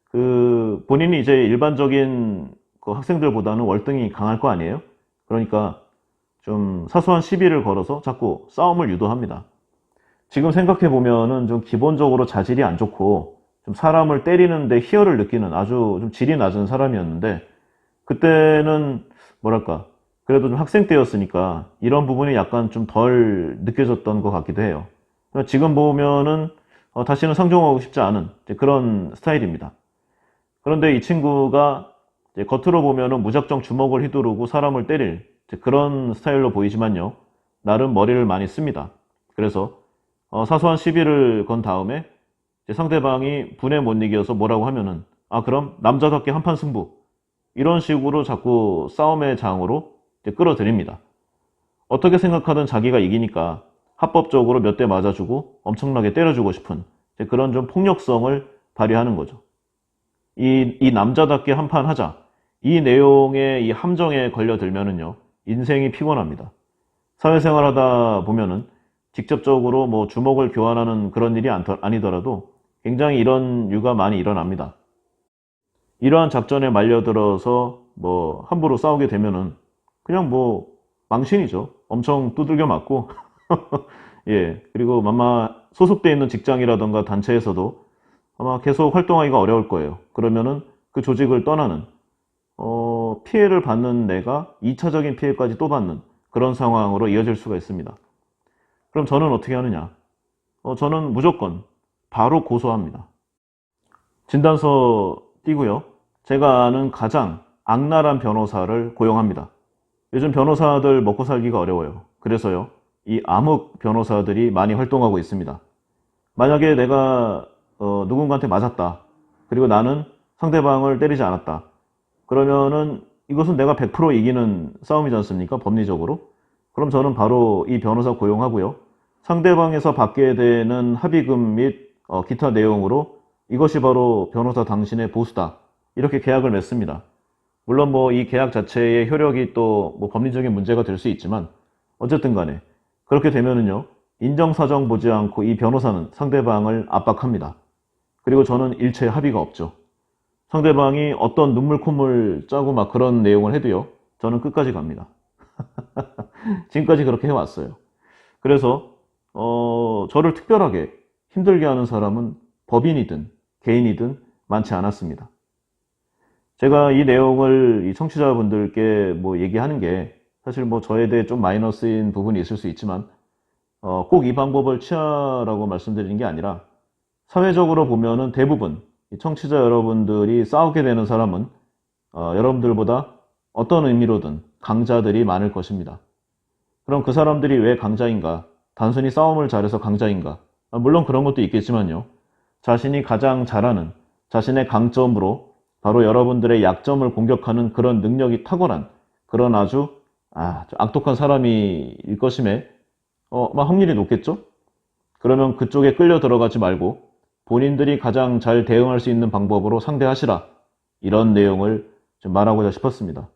그 본인이 이제 일반적인 그 학생들보다는 월등히 강할 거 아니에요? 그러니까 좀 사소한 시비를 걸어서 자꾸 싸움을 유도합니다. 지금 생각해 보면은 좀 기본적으로 자질이 안 좋고 좀 사람을 때리는데 희열을 느끼는 아주 좀 질이 낮은 사람이었는데, 그때는 뭐랄까 그래도 좀 학생 때였으니까 이런 부분이 약간 좀 덜 느껴졌던 것 같기도 해요. 지금 보면은 다시는 상종하고 싶지 않은 그런 스타일입니다. 그런데 이 친구가 겉으로 보면은 무작정 주먹을 휘두르고 사람을 때릴 그런 스타일로 보이지만요, 나름 머리를 많이 씁니다. 그래서 사소한 시비를 건 다음에 상대방이 분에 못 이겨서 뭐라고 하면은 그럼 남자답게 한판 승부, 이런 식으로 자꾸 싸움의 장으로 끌어들입니다. 어떻게 생각하든 자기가 이기니까 합법적으로 몇 대 맞아주고 엄청나게 때려주고 싶은 그런 좀 폭력성을 발휘하는 거죠. 이 남자답게 한판 하자. 이 내용의 이 함정에 걸려들면은요, 인생이 피곤합니다. 사회생활 하다 보면은 직접적으로 뭐 주먹을 교환하는 그런 일이 아니더라도 굉장히 이런 유가 많이 일어납니다. 이러한 작전에 말려들어서 뭐 함부로 싸우게 되면은 그냥 뭐 망신이죠. 엄청 두들겨 맞고 예, 그리고 아마 소속돼 있는 직장이라던가 단체에서도 아마 계속 활동하기가 어려울 거예요. 그러면은 그 조직을 떠나는 피해를 받는 내가 2차적인 피해까지 또 받는 그런 상황으로 이어질 수가 있습니다. 그럼 저는 어떻게 하느냐? 저는 무조건 바로 고소합니다. 진단서 띄고요. 제가 아는 가장 악랄한 변호사를 고용합니다. 요즘 변호사들 먹고 살기가 어려워요. 그래서요, 이 암흑 변호사들이 많이 활동하고 있습니다. 만약에 내가 누군가한테 맞았다. 그리고 나는 상대방을 때리지 않았다. 그러면은 이것은 내가 100% 이기는 싸움이지 않습니까? 법리적으로. 그럼 저는 바로 이 변호사 고용하고요. 상대방에서 받게 되는 합의금 및 기타 내용으로 이것이 바로 변호사 당신의 보수다. 이렇게 계약을 맺습니다. 물론 뭐 이 계약 자체의 효력이 또 뭐 법리적인 문제가 될 수 있지만 어쨌든 간에 그렇게 되면은요. 인정사정 보지 않고 이 변호사는 상대방을 압박합니다. 그리고 저는 일체 합의가 없죠. 상대방이 어떤 눈물 콧물 짜고 막 그런 내용을 해도요. 저는 끝까지 갑니다. 지금까지 그렇게 해왔어요. 그래서 저를 특별하게 힘들게 하는 사람은 법인이든 개인이든 많지 않았습니다. 제가 이 내용을 이 청취자분들께 뭐 얘기하는 게 사실 뭐 저에 대해 좀 마이너스인 부분이 있을 수 있지만 꼭 이 방법을 취하라고 말씀드리는 게 아니라 사회적으로 보면은 대부분 이 청취자 여러분들이 싸우게 되는 사람은 여러분들보다 어떤 의미로든 강자들이 많을 것입니다. 그럼 그 사람들이 왜 강자인가? 단순히 싸움을 잘해서 강자인가? 물론 그런 것도 있겠지만요. 자신이 가장 잘하는 자신의 강점으로 바로 여러분들의 약점을 공격하는 그런 능력이 탁월한 그런 아주 악독한 사람일 것임에 확률이 높겠죠? 그러면 그쪽에 끌려 들어가지 말고 본인들이 가장 잘 대응할 수 있는 방법으로 상대하시라. 이런 내용을 좀 말하고자 싶었습니다.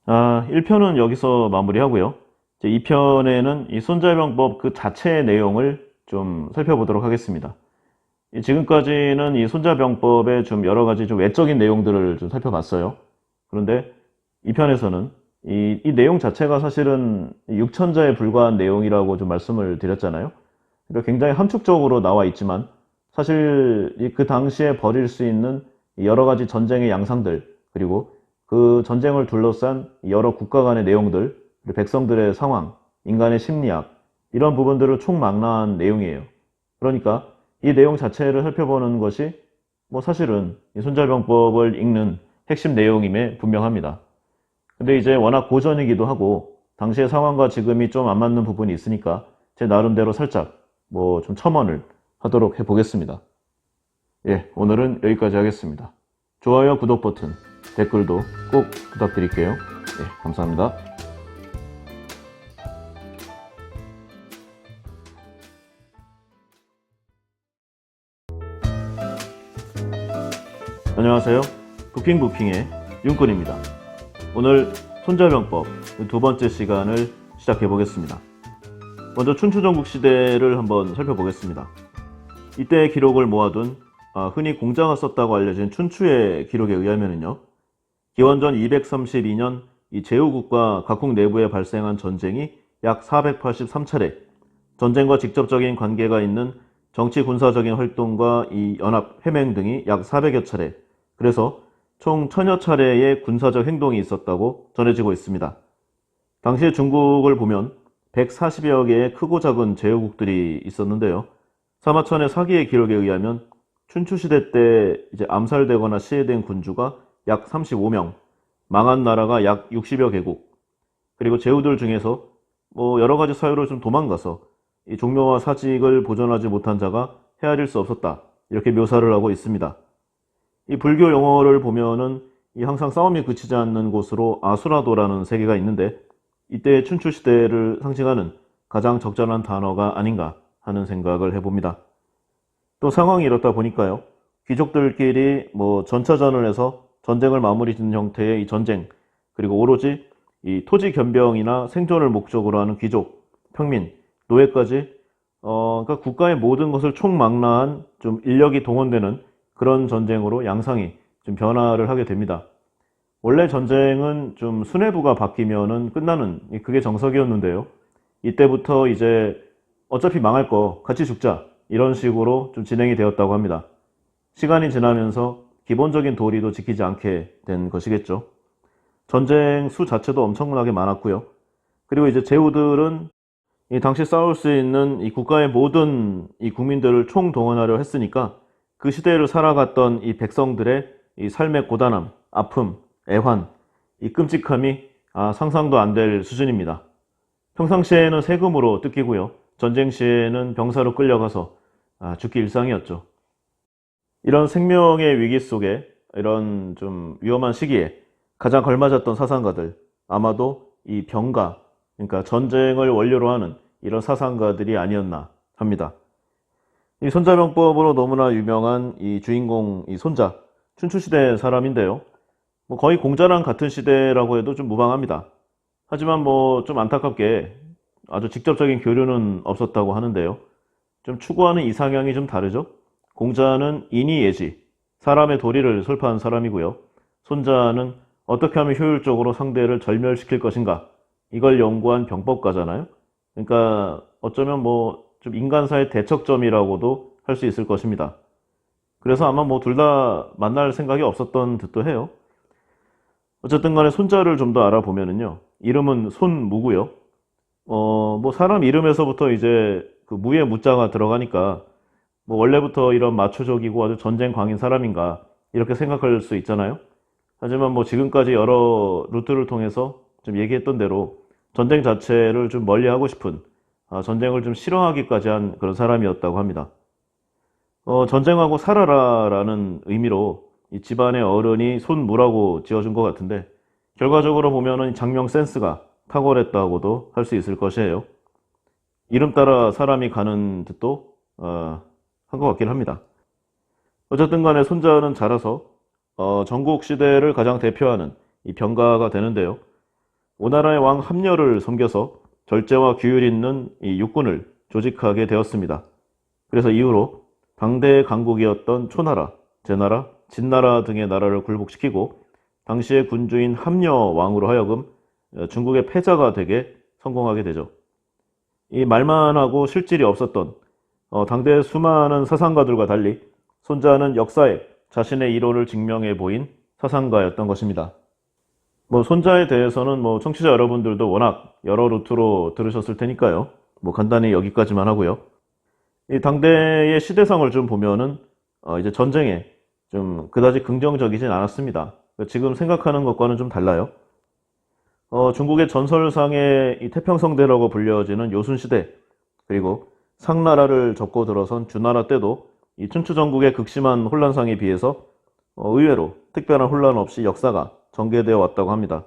1편은 여기서 마무리하고요. 2편에는 이 손자병법 그 자체의 내용을 좀 살펴보도록 하겠습니다. 지금까지는 이 손자병법의 좀 여러 가지 좀 외적인 내용들을 좀 살펴봤어요. 그런데 2편에서는 이 내용 자체가 사실은 육천자에 불과한 내용이라고 좀 말씀을 드렸잖아요. 그러니까 굉장히 함축적으로 나와 있지만 사실 그 당시에 벌일 수 있는 여러 가지 전쟁의 양상들 그리고 그 전쟁을 둘러싼 여러 국가 간의 내용들 그리고 백성들의 상황, 인간의 심리학 이런 부분들을 총망라한 내용이에요. 그러니까 이 내용 자체를 살펴보는 것이 뭐 사실은 이 손자병법을 읽는 핵심 내용임에 분명합니다. 근데 이제 워낙 고전이기도 하고 당시의 상황과 지금이 좀 안 맞는 부분이 있으니까 제 나름대로 살짝 뭐 좀 첨언을 하도록 해보겠습니다. 예, 오늘은 여기까지 하겠습니다. 좋아요, 구독 버튼, 댓글도 꼭 부탁드릴게요. 예, 감사합니다. 안녕하세요. 부킹부킹의 윤권입니다. 오늘 손자병법 두 번째 시간을 시작해 보겠습니다. 먼저 춘추전국 시대를 한번 살펴보겠습니다. 이때의 기록을 모아둔 흔히 공자가 썼다고 알려진 춘추의 기록에 의하면요. 기원전 232년 이 제후국과 각국 내부에 발생한 전쟁이 약 483차례, 전쟁과 직접적인 관계가 있는 정치 군사적인 활동과 이 연합, 해맹 등이 약 400여 차례, 그래서 총 1000여 차례의 군사적 행동이 있었다고 전해지고 있습니다. 당시의 중국을 보면 140여 개의 크고 작은 제후국들이 있었는데요. 사마천의 사기의 기록에 의하면 춘추시대 때 이제 암살되거나 시해된 군주가 약 35명, 망한 나라가 약 60여 개국, 그리고 제후들 중에서 뭐 여러 가지 사유로 좀 도망가서 이 종묘와 사직을 보존하지 못한 자가 헤아릴 수 없었다. 이렇게 묘사를 하고 있습니다. 이 불교 용어를 보면은 이 항상 싸움이 그치지 않는 곳으로 아수라도라는 세계가 있는데 이때의 춘추 시대를 상징하는 가장 적절한 단어가 아닌가 하는 생각을 해봅니다. 또 상황이 이렇다 보니까요. 귀족들끼리 전차전을 해서 전쟁을 마무리 짓는 형태의 이 전쟁, 그리고 오로지 이 토지 겸병이나 생존을 목적으로 하는 귀족, 평민, 노예까지 그러니까 국가의 모든 것을 총망라한 좀 인력이 동원되는 그런 전쟁으로 양상이 좀 변화를 하게 됩니다. 원래 전쟁은 좀 수뇌부가 바뀌면은 끝나는 그게 정석이었는데요. 이때부터 이제 어차피 망할 거 같이 죽자 이런 식으로 좀 진행이 되었다고 합니다. 시간이 지나면서 기본적인 도리도 지키지 않게 된 것이겠죠. 전쟁 수 자체도 엄청나게 많았고요. 그리고 이제 제후들은 이 당시 싸울 수 있는 이 국가의 모든 이 국민들을 총동원하려 했으니까 그 시대를 살아갔던 이 백성들의 이 삶의 고단함, 아픔, 애환, 이 끔찍함이 상상도 안 될 수준입니다. 평상시에는 세금으로 뜯기고요. 전쟁 시에는 병사로 끌려가서 죽기 일상이었죠. 이런 생명의 위기 속에 이런 좀 위험한 시기에 가장 걸맞았던 사상가들, 아마도 이 병가, 그러니까 전쟁을 원료로 하는 이런 사상가들이 아니었나 합니다. 이 손자병법으로 너무나 유명한 이 주인공 이 손자, 춘추시대 사람인데요. 거의 공자랑 같은 시대라고 해도 좀 무방합니다. 하지만 좀 안타깝게 아주 직접적인 교류는 없었다고 하는데요. 좀 추구하는 이상향이 좀 다르죠. 공자는 인의예지, 사람의 도리를 설파한 사람이고요. 손자는 어떻게 하면 효율적으로 상대를 절멸시킬 것인가, 이걸 연구한 병법가잖아요. 그러니까 어쩌면 좀 인간사의 대척점이라고도 할 수 있을 것입니다. 그래서 아마 둘 다 만날 생각이 없었던 듯도 해요. 어쨌든 간에 손자를 좀 더 알아보면은요. 이름은 손무고요. 사람 이름에서부터 이제 그 무에 무자가 들어가니까 원래부터 이런 마초적이고 아주 전쟁광인 사람인가 이렇게 생각할 수 있잖아요. 하지만 지금까지 여러 루트를 통해서 좀 얘기했던 대로 전쟁 자체를 좀 멀리하고 싶은 전쟁을 좀 싫어하기까지 한 그런 사람이었다고 합니다. 전쟁하고 살아라라는 의미로 이 집안의 어른이 손무라고 지어준 것 같은데 결과적으로 보면은 장명 센스가 탁월했다고도 할 수 있을 것이에요. 이름 따라 사람이 가는 듯도 한 것 같긴 합니다. 어쨌든 간에 손자는 자라서 전국 시대를 가장 대표하는 이 병가가 되는데요. 오나라의 왕 함려를 섬겨서 절제와 규율 있는 이 육군을 조직하게 되었습니다. 그래서 이후로 당대의 강국이었던 초나라, 제나라, 진나라 등의 나라를 굴복시키고 당시의 군주인 함려 왕으로 하여금 중국의 패자가 되게 성공하게 되죠. 이 말만 하고 실질이 없었던 당대의 수많은 사상가들과 달리 손자는 역사에 자신의 이로를 증명해 보인 사상가였던 것입니다. 손자에 대해서는 청취자 여러분들도 워낙 여러 루트로 들으셨을 테니까요. 간단히 여기까지만 하고요. 이 당대의 시대상을 좀 보면은 이제 전쟁에 좀 그다지 긍정적이진 않았습니다. 지금 생각하는 것과는 좀 달라요. 중국의 전설상의 이 태평성대라고 불려지는 요순시대, 그리고 상나라를 접고 들어선 주나라 때도 이 춘추전국의 극심한 혼란상에 비해서 의외로 특별한 혼란 없이 역사가 전개되어 왔다고 합니다.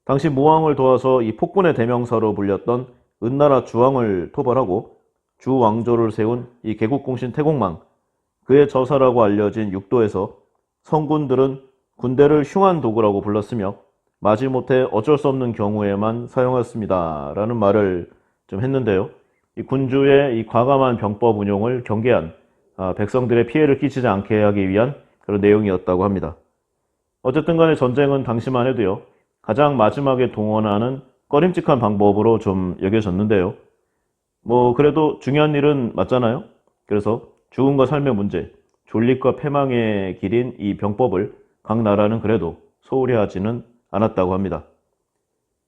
당시 무왕을 도와서 이 폭군의 대명사로 불렸던 은나라 주왕을 토벌하고 주왕조를 세운 이 개국공신 태공망, 그의 저사라고 알려진 육도에서 성군들은 군대를 흉한 도구라고 불렀으며 마지못해 어쩔 수 없는 경우에만 사용했습니다 라는 말을 좀 했는데요. 이 군주의 이 과감한 병법 운용을 경계한 백성들의 피해를 끼치지 않게 하기 위한 그런 내용이었다고 합니다. 어쨌든 간에 전쟁은 당시만 해도요, 가장 마지막에 동원하는 꺼림칙한 방법으로 좀 여겨졌는데요. 그래도 중요한 일은 맞잖아요. 그래서 죽음과 삶의 문제, 존립과 패망의 길인 이 병법을 각 나라는 그래도 소홀히 하지는 않았다고 합니다.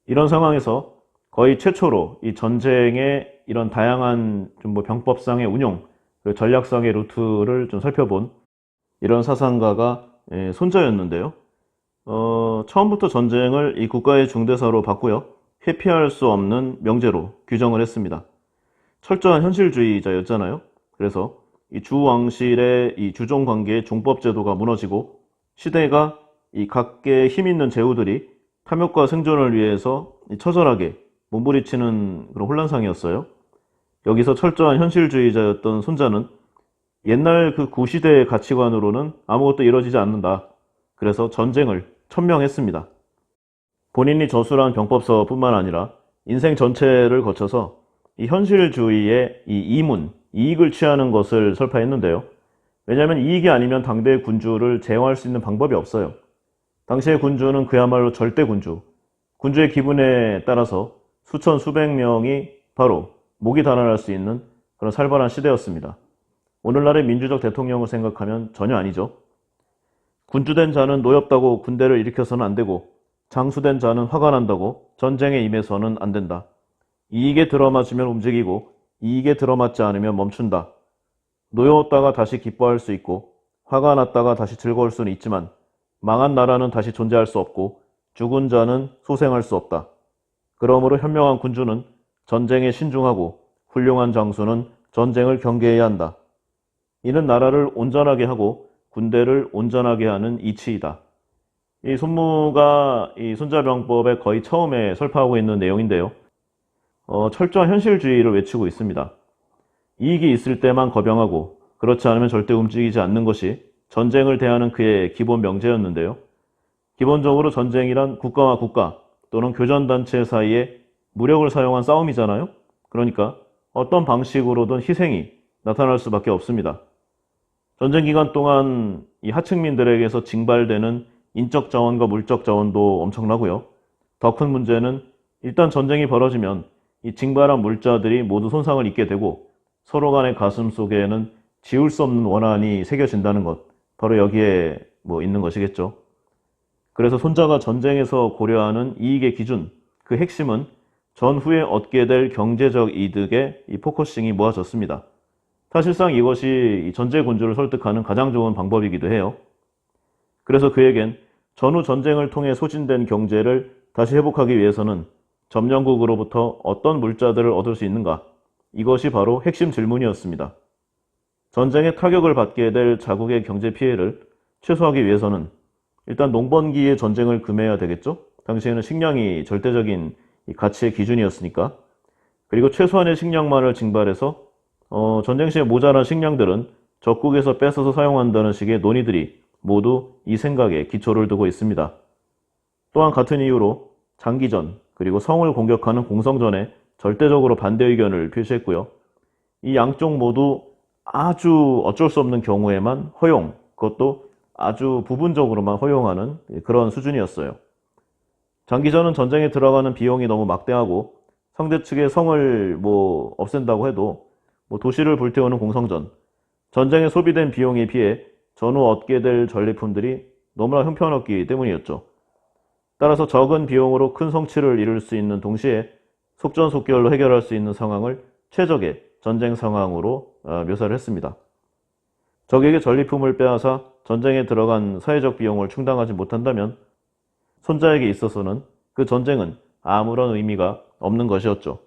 이런 상황에서 거의 최초로 이 전쟁의 이런 다양한 좀 병법상의 운용, 그리고 전략상의 루트를 좀 살펴본 이런 사상가가 손자였는데요. 처음부터 전쟁을 이 국가의 중대사로 봤고요. 회피할 수 없는 명제로 규정을 했습니다. 철저한 현실주의자였잖아요. 그래서 이 주왕실의 이 주종 관계의 종법 제도가 무너지고 시대가 이 각계의 힘 있는 제후들이 탐욕과 생존을 위해서 처절하게 몸부리치는 그런 혼란상이었어요. 여기서 철저한 현실주의자였던 손자는 옛날 그 구시대의 가치관으로는 아무것도 이루어지지 않는다. 그래서 전쟁을 천명했습니다. 본인이 저술한 병법서뿐만 아니라 인생 전체를 거쳐서 이 현실주의의 이 이문, 이익을 취하는 것을 설파했는데요. 왜냐하면 이익이 아니면 당대의 군주를 제어할 수 있는 방법이 없어요. 당시의 군주는 그야말로 절대 군주, 군주의 기분에 따라서 수천 수백 명이 바로 목이 달아날 수 있는 그런 살벌한 시대였습니다. 오늘날의 민주적 대통령을 생각하면 전혀 아니죠. 군주된 자는 노엽다고 군대를 일으켜서는 안 되고, 장수된 자는 화가 난다고 전쟁에 임해서는 안 된다. 이익에 들어맞으면 움직이고 이익에 들어맞지 않으면 멈춘다. 노여웠다가 다시 기뻐할 수 있고 화가 났다가 다시 즐거울 수는 있지만 망한 나라는 다시 존재할 수 없고 죽은 자는 소생할 수 없다. 그러므로 현명한 군주는 전쟁에 신중하고 훌륭한 장수는 전쟁을 경계해야 한다. 이는 나라를 온전하게 하고 군대를 온전하게 하는 이치이다. 이 손무가 이 손자병법의 거의 처음에 설파하고 있는 내용인데요. 철저한 현실주의를 외치고 있습니다. 이익이 있을 때만 거병하고 그렇지 않으면 절대 움직이지 않는 것이 전쟁을 대하는 그의 기본 명제였는데요. 기본적으로 전쟁이란 국가와 국가 또는 교전단체 사이에 무력을 사용한 싸움이잖아요. 그러니까 어떤 방식으로든 희생이 나타날 수밖에 없습니다. 전쟁 기간 동안 이 하층민들에게서 징발되는 인적 자원과 물적 자원도 엄청나고요. 더 큰 문제는 일단 전쟁이 벌어지면 이 징발한 물자들이 모두 손상을 입게 되고 서로 간의 가슴 속에는 지울 수 없는 원한이 새겨진다는 것, 바로 여기에 있는 것이겠죠. 그래서 손자가 전쟁에서 고려하는 이익의 기준, 그 핵심은 전후에 얻게 될 경제적 이득에 이 포커싱이 모아졌습니다. 사실상 이것이 전제 군주를 설득하는 가장 좋은 방법이기도 해요. 그래서 그에겐 전후 전쟁을 통해 소진된 경제를 다시 회복하기 위해서는 점령국으로부터 어떤 물자들을 얻을 수 있는가? 이것이 바로 핵심 질문이었습니다. 전쟁의 타격을 받게 될 자국의 경제 피해를 최소화하기 위해서는 일단 농번기에 전쟁을 금해야 되겠죠? 당시에는 식량이 절대적인 가치의 기준이었으니까. 그리고 최소한의 식량만을 징발해서 전쟁 시에 모자란 식량들은 적국에서 뺏어서 사용한다는 식의 논의들이 모두 이 생각에 기초를 두고 있습니다. 또한 같은 이유로 장기전 그리고 성을 공격하는 공성전에 절대적으로 반대 의견을 표시했고요. 이 양쪽 모두 아주 어쩔 수 없는 경우에만 허용, 그것도 아주 부분적으로만 허용하는 그런 수준이었어요. 장기전은 전쟁에 들어가는 비용이 너무 막대하고 상대 측의 성을 없앤다고 해도 도시를 불태우는 공성전, 전쟁에 소비된 비용에 비해 전후 얻게 될 전리품들이 너무나 형편없기 때문이었죠. 따라서 적은 비용으로 큰 성취를 이룰 수 있는 동시에 속전속결로 해결할 수 있는 상황을 최적의 전쟁 상황으로 묘사를 했습니다. 적에게 전리품을 빼앗아 전쟁에 들어간 사회적 비용을 충당하지 못한다면 손자에게 있어서는 그 전쟁은 아무런 의미가 없는 것이었죠.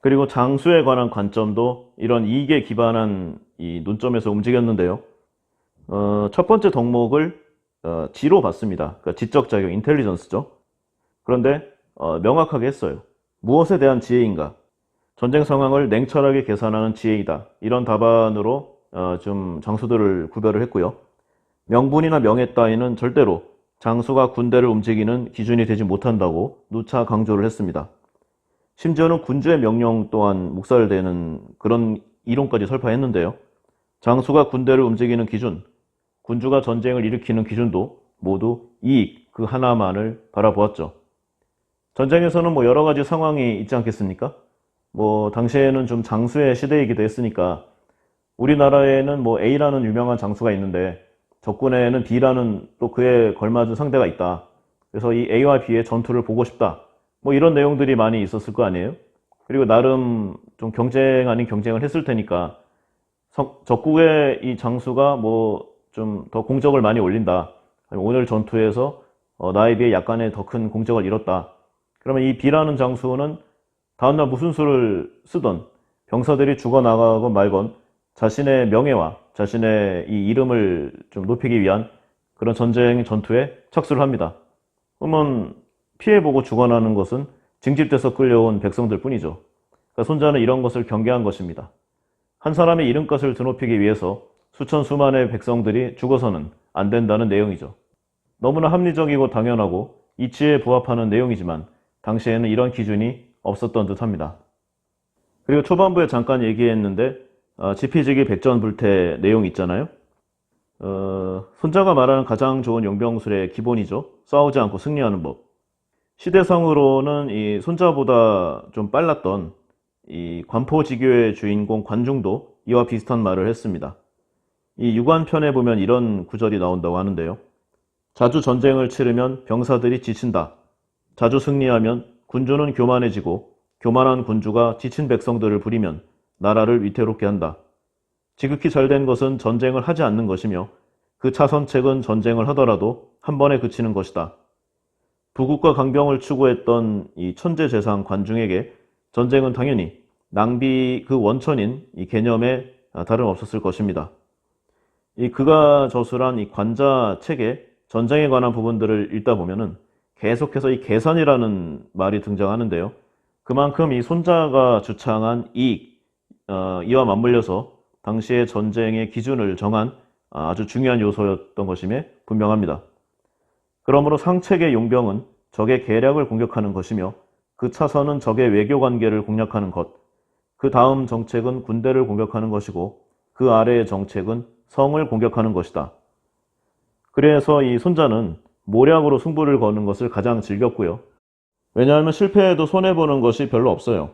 그리고 장수에 관한 관점도 이런 이익에 기반한 이 논점에서 움직였는데요. 첫 번째 덕목을 지로 봤습니다. 그러니까 지적 자격, 인텔리전스죠. 그런데 명확하게 했어요. 무엇에 대한 지혜인가? 전쟁 상황을 냉철하게 계산하는 지혜이다. 이런 답안으로 좀 장수들을 구별을 했고요. 명분이나 명예 따위는 절대로 장수가 군대를 움직이는 기준이 되지 못한다고 누차 강조를 했습니다. 심지어는 군주의 명령 또한 묵살되는 그런 이론까지 설파했는데요. 장수가 군대를 움직이는 기준, 군주가 전쟁을 일으키는 기준도 모두 이익 그 하나만을 바라보았죠. 전쟁에서는 여러 가지 상황이 있지 않겠습니까? 당시에는 좀 장수의 시대이기도 했으니까 우리나라에는 A라는 유명한 장수가 있는데 적군에는 B라는 또 그에 걸맞은 상대가 있다. 그래서 이 A와 B의 전투를 보고 싶다. 이런 내용들이 많이 있었을 거 아니에요? 그리고 나름 좀 경쟁 아닌 경쟁을 했을 테니까 적국의 이 장수가 좀 더 공적을 많이 올린다. 오늘 전투에서 나에 비해 약간의 더 큰 공적을 이뤘다. 그러면 이 B라는 장수는 다음날 무슨 수를 쓰던 병사들이 죽어나가건 말건 자신의 명예와 자신의 이 이름을 좀 높이기 위한 그런 전투에 착수를 합니다. 그러면 피해보고 죽어나는 것은 징집돼서 끌려온 백성들 뿐이죠. 그러니까 손자는 이런 것을 경계한 것입니다. 한 사람의 이름값을 드높이기 위해서 수천 수만의 백성들이 죽어서는 안 된다는 내용이죠. 너무나 합리적이고 당연하고 이치에 부합하는 내용이지만 당시에는 이런 기준이 없었던 듯합니다. 그리고 초반부에 잠깐 얘기했는데 지피지기 백전불태 내용 있잖아요. 손자가 말하는 가장 좋은 용병술의 기본이죠. 싸우지 않고 승리하는 법. 시대상으로는 이 손자보다 좀 빨랐던 이 관포지교의 주인공 관중도 이와 비슷한 말을 했습니다. 이 유관편에 보면 이런 구절이 나온다고 하는데요. 자주 전쟁을 치르면 병사들이 지친다. 자주 승리하면 군주는 교만해지고 교만한 군주가 지친 백성들을 부리면 나라를 위태롭게 한다. 지극히 잘된 것은 전쟁을 하지 않는 것이며 그 차선책은 전쟁을 하더라도 한 번에 그치는 것이다. 부국과 강병을 추구했던 이 천재재상 관중에게 전쟁은 당연히 낭비 그 원천인 이 개념에 다름없었을 것입니다. 이 그가 저술한 이 관자 책에 전쟁에 관한 부분들을 읽다 보면은 계속해서 이 계산이라는 말이 등장하는데요. 그만큼 이 손자가 주창한 이익, 이와 맞물려서 당시의 전쟁의 기준을 정한 아주 중요한 요소였던 것임에 분명합니다. 그러므로 상책의 용병은 적의 계략을 공격하는 것이며 그 차선은 적의 외교 관계를 공략하는 것, 그 다음 정책은 군대를 공격하는 것이고 그 아래의 정책은 성을 공격하는 것이다. 그래서 이 손자는 모략으로 승부를 거는 것을 가장 즐겼고요. 왜냐하면 실패해도 손해보는 것이 별로 없어요.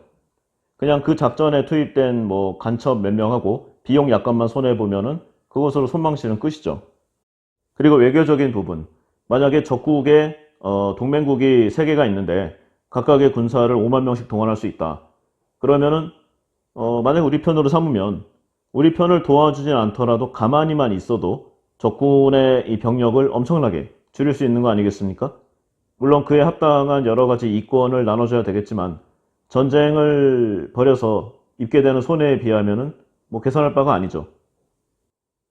그냥 그 작전에 투입된 뭐 간첩 몇 명하고 비용 약간만 손해보면은 그것으로 손망치는 끝이죠. 그리고 외교적인 부분. 만약에 적국에 동맹국이 3개가 있는데 각각의 군사를 5만 명씩 동원할 수 있다. 그러면은 만약 우리 편으로 삼으면 우리 편을 도와주진 않더라도 가만히만 있어도 적군의 이 병력을 엄청나게 줄일 수 있는 거 아니겠습니까? 물론 그에 합당한 여러 가지 이권을 나눠줘야 되겠지만 전쟁을 벌여서 입게 되는 손해에 비하면은 뭐 계산할 바가 아니죠.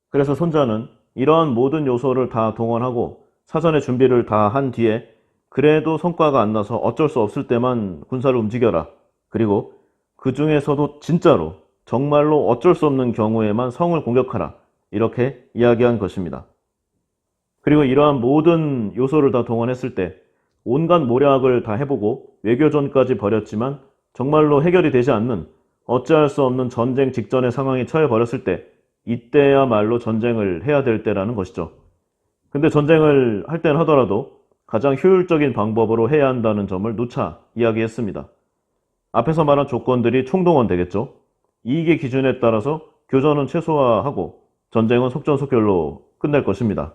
그래서 손자는 이러한 모든 요소를 다 동원하고 사전에 준비를 다 한 뒤에 그래도 성과가 안 나서 어쩔 수 없을 때만 군사를 움직여라. 그리고 그 중에서도 진짜로 정말로 어쩔 수 없는 경우에만 성을 공격하라. 이렇게 이야기한 것입니다. 그리고 이러한 모든 요소를 다 동원했을 때 온갖 모략을 다 해보고 외교전까지 벌였지만 정말로 해결이 되지 않는 어찌할 수 없는 전쟁 직전의 상황에 처해버렸을 때 이때야말로 전쟁을 해야 될 때라는 것이죠. 근데 전쟁을 할 때는 하더라도 가장 효율적인 방법으로 해야 한다는 점을 누차 이야기했습니다. 앞에서 말한 조건들이 총동원 되겠죠. 이익의 기준에 따라서 교전은 최소화하고 전쟁은 속전속결로 끝날 것입니다.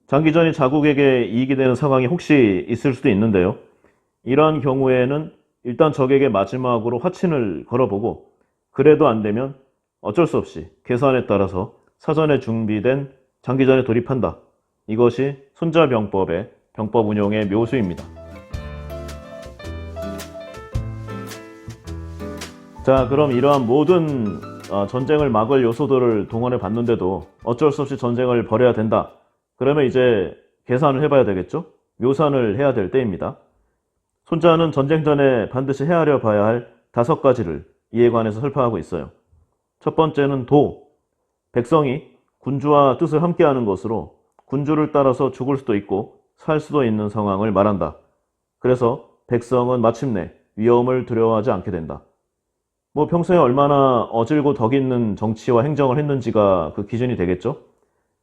장기전이 자국에게 이익이 되는 상황이 혹시 있을 수도 있는데요. 이러한 경우에는 일단 적에게 마지막으로 화친을 걸어보고 그래도 안 되면 어쩔 수 없이 계산에 따라서 사전에 준비된 장기전에 돌입한다. 이것이 손자병법의 병법 운용의 묘수입니다. 자, 그럼 이러한 모든 전쟁을 막을 요소들을 동원해 봤는데도 어쩔 수 없이 전쟁을 벌여야 된다. 그러면 이제 계산을 해봐야 되겠죠? 묘산을 해야 될 때입니다. 손자는 전쟁 전에 반드시 헤아려 봐야 할 5가지를 이에 관해서 설파하고 있어요. 첫 번째는 백성이 군주와 뜻을 함께하는 것으로 군주를 따라서 죽을 수도 있고 살 수도 있는 상황을 말한다. 그래서 백성은 마침내 위험을 두려워하지 않게 된다. 뭐 평소에 얼마나 어질고 덕 있는 정치와 행정을 했는지가 그 기준이 되겠죠?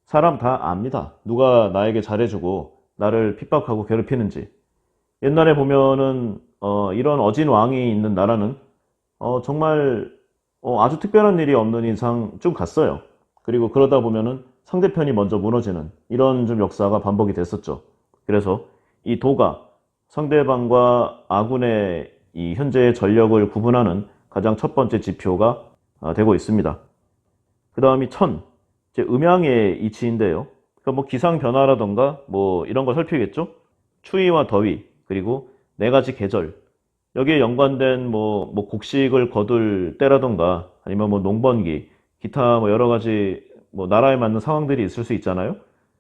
사람 다 압니다. 누가 나에게 잘해주고 나를 핍박하고 괴롭히는지. 옛날에 보면은 이런 어진 왕이 있는 나라는 정말 아주 특별한 일이 없는 이상 쭉 갔어요. 그리고 그러다 보면은 상대편이 먼저 무너지는 이런 좀 역사가 반복이 됐었죠. 그래서 이 도가 상대방과 아군의 이 현재의 전력을 구분하는 가장 첫 번째 지표가 되고 있습니다. 그 다음이 이제 음양의 이치인데요. 그러니까 뭐 기상 변화라던가 뭐 이런 걸 살피겠죠. 추위와 더위 그리고 4가지 계절 여기에 연관된 뭐 곡식을 거둘 때라던가 아니면 뭐 농번기 기타 뭐 여러 가지 뭐 나라에 맞는 상황들이 있을 수 있잖아요.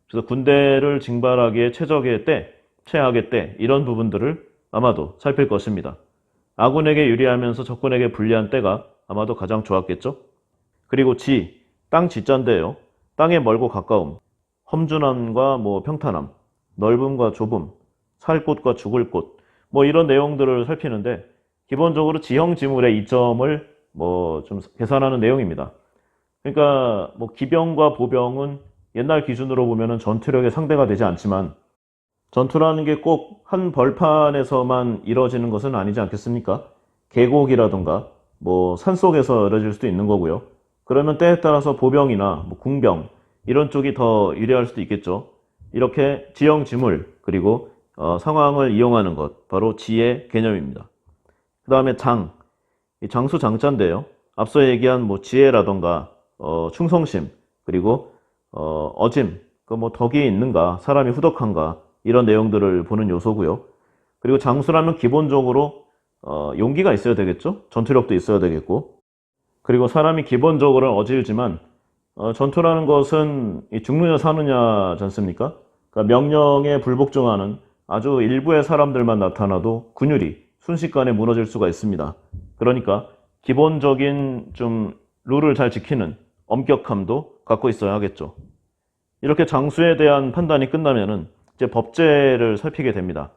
그래서 군대를 징발하기에 최적의 때 최악의 때 이런 부분들을 아마도 살필 것입니다. 아군에게 유리하면서 적군에게 불리한 때가 아마도 가장 좋았겠죠? 그리고 땅 지자인데요. 땅의 멀고 가까움, 험준함과 평탄함, 넓음과 좁음, 살 곳과 죽을 곳, 이런 내용들을 살피는데 기본적으로 지형 지물의 이점을 좀 계산하는 내용입니다. 그러니까 기병과 보병은 옛날 기준으로 보면은 전투력의 상대가 되지 않지만 전투라는 게 꼭 한 벌판에서만 이루어지는 것은 아니지 않겠습니까? 계곡이라던가 산속에서 이루어질 수도 있는 거고요. 그러면 때에 따라서 보병이나 궁병 이런 쪽이 더 유리할 수도 있겠죠. 이렇게 지형 지물 그리고 상황을 이용하는 것 바로 지의 개념입니다. 그 다음에 이 장수 장자인데요. 앞서 얘기한 지혜라던가 충성심 그리고 어짐 덕이 있는가 사람이 후덕한가 이런 내용들을 보는 요소고요. 그리고 장수라면 기본적으로 용기가 있어야 되겠죠. 전투력도 있어야 되겠고 그리고 사람이 기본적으로는 어질지만 전투라는 것은 죽느냐 사느냐지 않습니까? 그러니까 명령에 불복종하는 아주 일부의 사람들만 나타나도 군율이 순식간에 무너질 수가 있습니다. 그러니까 기본적인 좀 룰을 잘 지키는 엄격함도 갖고 있어야 하겠죠. 이렇게 장수에 대한 판단이 끝나면은 이제 법제를 살피게 됩니다.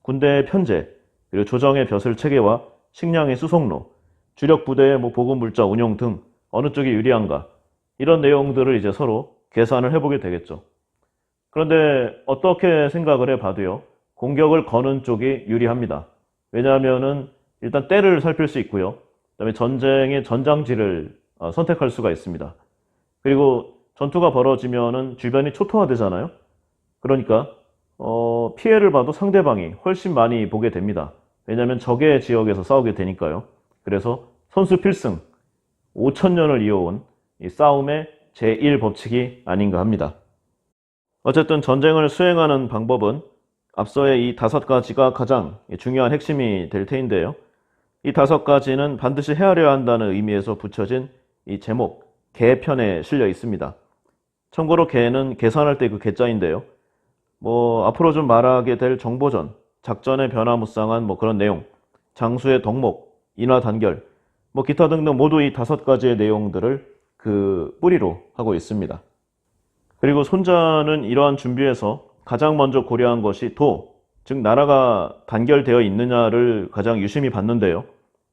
군대의 편제, 그리고 조정의 벼슬 체계와 식량의 수송로, 주력 부대의 보급 물자 운용 등 어느 쪽이 유리한가 이런 내용들을 이제 서로 계산을 해보게 되겠죠. 그런데 어떻게 생각을 해봐도요, 공격을 거는 쪽이 유리합니다. 왜냐하면은 일단 때를 살필 수 있고요. 그다음에 전쟁의 전장지를 선택할 수가 있습니다. 그리고 전투가 벌어지면은 주변이 초토화되잖아요. 그러니까 피해를 봐도 상대방이 훨씬 많이 보게 됩니다. 왜냐하면 적의 지역에서 싸우게 되니까요. 그래서 선수 필승, 5,000년을 이어온 이 싸움의 제1법칙이 아닌가 합니다. 어쨌든 전쟁을 수행하는 방법은 앞서의 이 5가지가 가장 중요한 핵심이 될 테인데요. 이 5가지는 반드시 헤아려야 한다는 의미에서 붙여진 이 제목, 계편에 실려 있습니다. 참고로 계는 계산할 때 그 계자인데요. 앞으로 좀 말하게 될 정보전, 작전의 변화무쌍한 그런 내용, 장수의 덕목, 인하 단결, 기타 등등 모두 이 5가지의 내용들을 그 뿌리로 하고 있습니다. 그리고 손자는 이러한 준비에서 가장 먼저 고려한 것이 즉 나라가 단결되어 있느냐를 가장 유심히 봤는데요.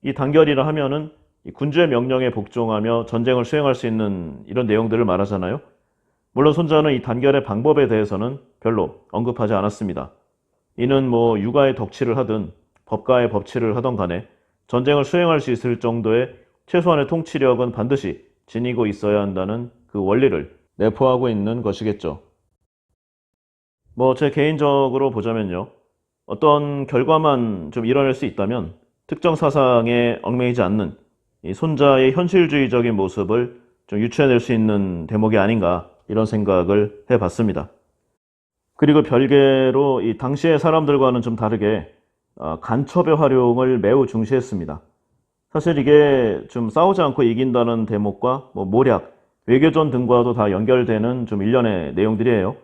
이 단결이라 하면은 이 군주의 명령에 복종하며 전쟁을 수행할 수 있는 이런 내용들을 말하잖아요. 물론 손자는 이 단결의 방법에 대해서는 별로 언급하지 않았습니다. 이는 육아의 덕치를 하든 법가의 법치를 하던 간에 전쟁을 수행할 수 있을 정도의 최소한의 통치력은 반드시 지니고 있어야 한다는 그 원리를 내포하고 있는 것이겠죠. 제 개인적으로 보자면요. 어떤 결과만 좀 이뤄낼 수 있다면 특정 사상에 얽매이지 않는 이 손자의 현실주의적인 모습을 좀 유추해낼 수 있는 대목이 아닌가 이런 생각을 해봤습니다. 그리고 별개로 이 당시의 사람들과는 좀 다르게 간첩의 활용을 매우 중시했습니다. 사실 이게 좀 싸우지 않고 이긴다는 대목과 모략, 외교전 등과도 다 연결되는 좀 일련의 내용들이에요.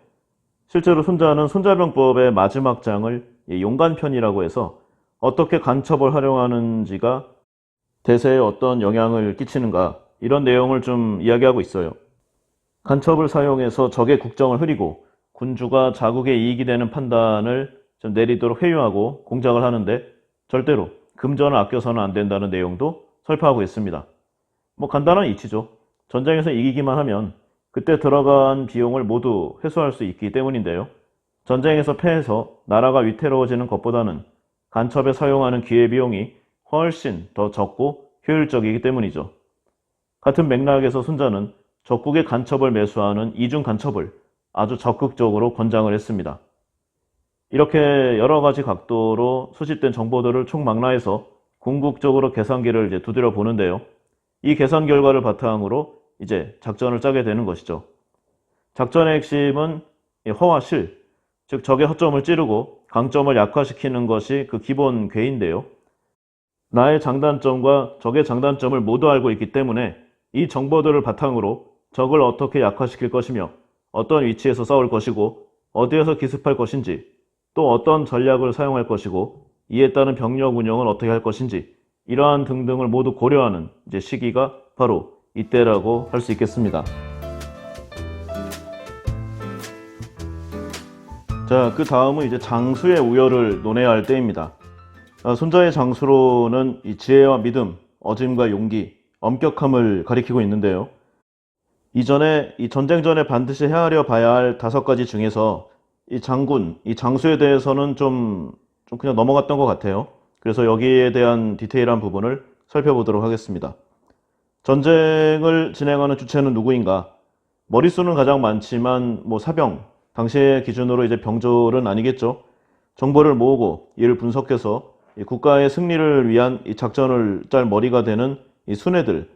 실제로 손자는 손자병법의 마지막 장을 용간편이라고 해서 어떻게 간첩을 활용하는지가 대세에 어떤 영향을 끼치는가 이런 내용을 좀 이야기하고 있어요. 간첩을 사용해서 적의 국정을 흐리고 군주가 자국의 이익이 되는 판단을 좀 내리도록 회유하고 공작을 하는데 절대로 금전을 아껴서는 안 된다는 내용도 설파하고 있습니다. 간단한 이치죠. 전쟁에서 이기기만 하면 그때 들어간 비용을 모두 회수할 수 있기 때문인데요. 전쟁에서 패해서 나라가 위태로워지는 것보다는 간첩에 사용하는 기회비용이 훨씬 더 적고 효율적이기 때문이죠. 같은 맥락에서 손자는 적국의 간첩을 매수하는 이중 간첩을 아주 적극적으로 권장을 했습니다. 이렇게 여러 가지 각도로 수집된 정보들을 총망라해서 궁극적으로 계산기를 이제 두드려 보는데요. 이 계산 결과를 바탕으로 이제 작전을 짜게 되는 것이죠. 작전의 핵심은 허와 실, 즉 적의 허점을 찌르고 강점을 약화시키는 것이 그 기본 궤인데요. 나의 장단점과 적의 장단점을 모두 알고 있기 때문에 이 정보들을 바탕으로 적을 어떻게 약화시킬 것이며 어떤 위치에서 싸울 것이고 어디에서 기습할 것인지 또 어떤 전략을 사용할 것이고 이에 따른 병력 운영은 어떻게 할 것인지 이러한 등등을 모두 고려하는 이제 시기가 바로 이때라고 할 수 있겠습니다. 자, 그 다음은 이제 장수의 우열을 논해야 할 때입니다. 손자의 장수로는 이 지혜와 믿음, 어짐과 용기, 엄격함을 가리키고 있는데요. 이전에 이 전쟁 전에 반드시 헤아려 봐야 할 5가지 중에서 이 장군, 이 장수에 대해서는 좀 그냥 넘어갔던 것 같아요. 그래서 여기에 대한 디테일한 부분을 살펴보도록 하겠습니다. 전쟁을 진행하는 주체는 누구인가? 머릿수는 가장 많지만 사병, 당시의 기준으로 이제 병졸은 아니겠죠. 정보를 모으고 이를 분석해서 이 국가의 승리를 위한 이 작전을 짤 머리가 되는 이 순애들,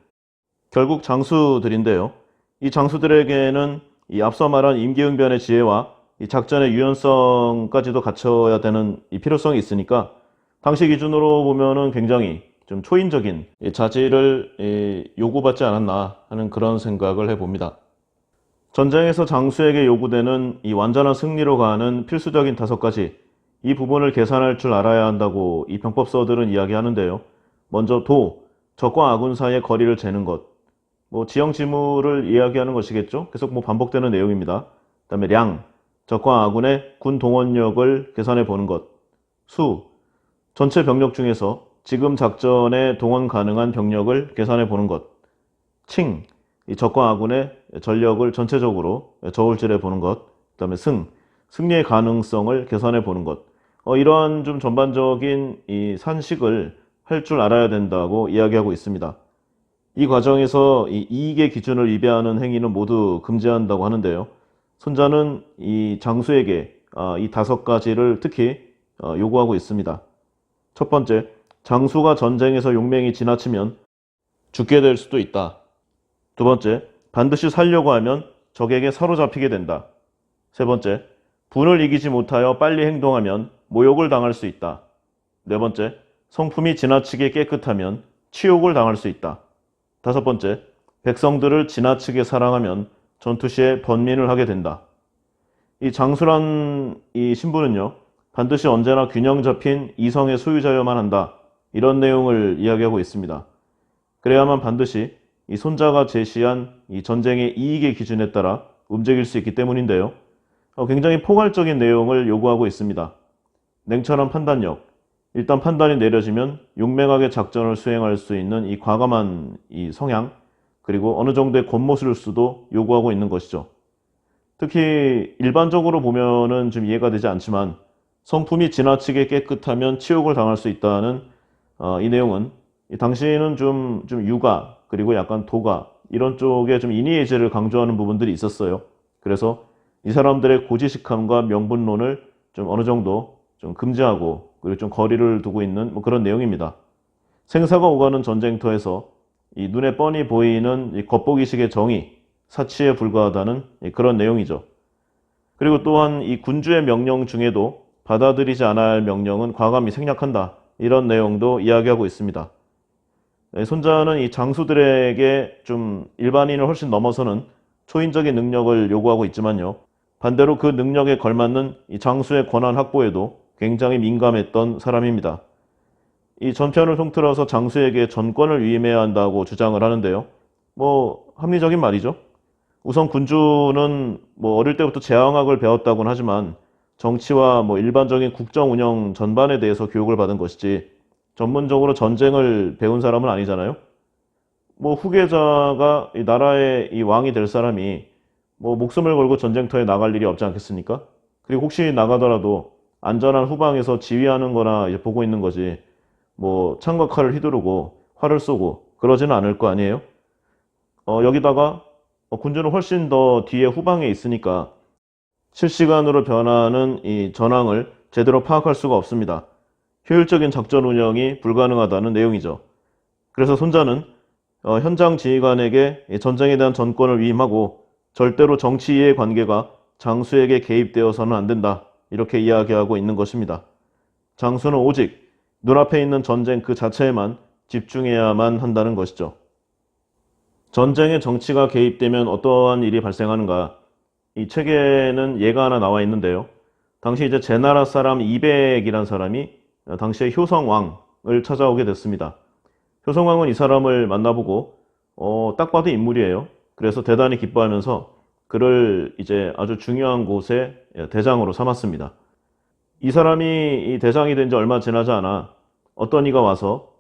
결국 장수들인데요. 이 장수들에게는 이 앞서 말한 임기응변의 지혜와 이 작전의 유연성까지도 갖춰야 되는 이 필요성이 있으니까 당시 기준으로 보면은 굉장히 좀 초인적인 자질을 요구받지 않았나 하는 그런 생각을 해봅니다. 전쟁에서 장수에게 요구되는 이 완전한 승리로 가는 필수적인 5가지, 이 부분을 계산할 줄 알아야 한다고 이 병법서들은 이야기하는데요. 먼저 적과 아군 사이의 거리를 재는 것, 지형지물을 이야기하는 것이겠죠. 계속 반복되는 내용입니다. 그 다음에 적과 아군의 군 동원력을 계산해 보는 것. 전체 병력 중에서 지금 작전에 동원 가능한 병력을 계산해 보는 것. 이 적과 아군의 전력을 전체적으로 저울질해 보는 것. 그 다음에 승리의 가능성을 계산해 보는 것. 이러한 좀 전반적인 이 산식을 할 줄 알아야 된다고 이야기하고 있습니다. 이 과정에서 이 이익의 기준을 위배하는 행위는 모두 금지한다고 하는데요. 손자는 이 장수에게 이 5가지를 특히 요구하고 있습니다. 첫 번째, 장수가 전쟁에서 용맹이 지나치면 죽게 될 수도 있다. 두 번째, 반드시 살려고 하면 적에게 사로잡히게 된다. 세 번째, 분을 이기지 못하여 빨리 행동하면 모욕을 당할 수 있다. 네 번째, 성품이 지나치게 깨끗하면 치욕을 당할 수 있다. 5번째, 백성들을 지나치게 사랑하면 전투 시에 번민을 하게 된다. 이 장수란 이 신분은요, 반드시 언제나 균형 잡힌 이성의 소유자여야만 한다. 이런 내용을 이야기하고 있습니다. 그래야만 반드시 이 손자가 제시한 이 전쟁의 이익의 기준에 따라 움직일 수 있기 때문인데요. 굉장히 포괄적인 내용을 요구하고 있습니다. 냉철한 판단력. 일단 판단이 내려지면 용맹하게 작전을 수행할 수 있는 이 과감한 이 성향, 그리고 어느 정도의 겉모술수도 요구하고 있는 것이죠. 특히 일반적으로 보면은 좀 이해가 되지 않지만 성품이 지나치게 깨끗하면 치욕을 당할 수 있다는 이 내용은 당시에는 좀 유가, 그리고 약간 도가, 이런 쪽에 좀 인의예제를 강조하는 부분들이 있었어요. 그래서 이 사람들의 고지식함과 명분론을 좀 어느 정도 좀 금지하고, 그리고 좀 거리를 두고 있는 그런 내용입니다. 생사가 오가는 전쟁터에서 이 눈에 뻔히 보이는 이 겉보기식의 정의, 사치에 불과하다는 그런 내용이죠. 그리고 또한 이 군주의 명령 중에도 받아들이지 않아야 할 명령은 과감히 생략한다. 이런 내용도 이야기하고 있습니다. 손자는 이 장수들에게 좀 일반인을 훨씬 넘어서는 초인적인 능력을 요구하고 있지만요. 반대로 그 능력에 걸맞는 이 장수의 권한 확보에도 굉장히 민감했던 사람입니다. 이 전편을 통틀어서 장수에게 전권을 위임해야 한다고 주장을 하는데요. 합리적인 말이죠. 우선 군주는 어릴 때부터 제왕학을 배웠다고는 하지만 정치와 일반적인 국정 운영 전반에 대해서 교육을 받은 것이지 전문적으로 전쟁을 배운 사람은 아니잖아요. 후계자가 이 나라의 이 왕이 될 사람이 목숨을 걸고 전쟁터에 나갈 일이 없지 않겠습니까? 그리고 혹시 나가더라도 안전한 후방에서 지휘하는 거나 이제 보고 있는 거지, 창각칼을 휘두르고 활을 쏘고 그러지는 않을 거 아니에요? 여기다가 군주는 훨씬 더 뒤에 후방에 있으니까 실시간으로 변하는 이 전황을 제대로 파악할 수가 없습니다. 효율적인 작전 운영이 불가능하다는 내용이죠. 그래서 손자는 현장 지휘관에게 전쟁에 대한 전권을 위임하고 절대로 정치의 관계가 장수에게 개입되어서는 안 된다. 이렇게 이야기하고 있는 것입니다. 장수는 오직 눈앞에 있는 전쟁 그 자체에만 집중해야만 한다는 것이죠. 전쟁에 정치가 개입되면 어떠한 일이 발생하는가? 이 책에는 예가 하나 나와 있는데요. 당시 이제 제나라 사람 이백이란 사람이 당시에 효성왕을 찾아오게 됐습니다. 효성왕은 이 사람을 만나보고 딱 봐도 인물이에요. 그래서 대단히 기뻐하면서 그를 이제 아주 중요한 곳에 대장으로 삼았습니다. 이 사람이 이 대장이 된 지 얼마 지나지 않아 어떤 이가 와서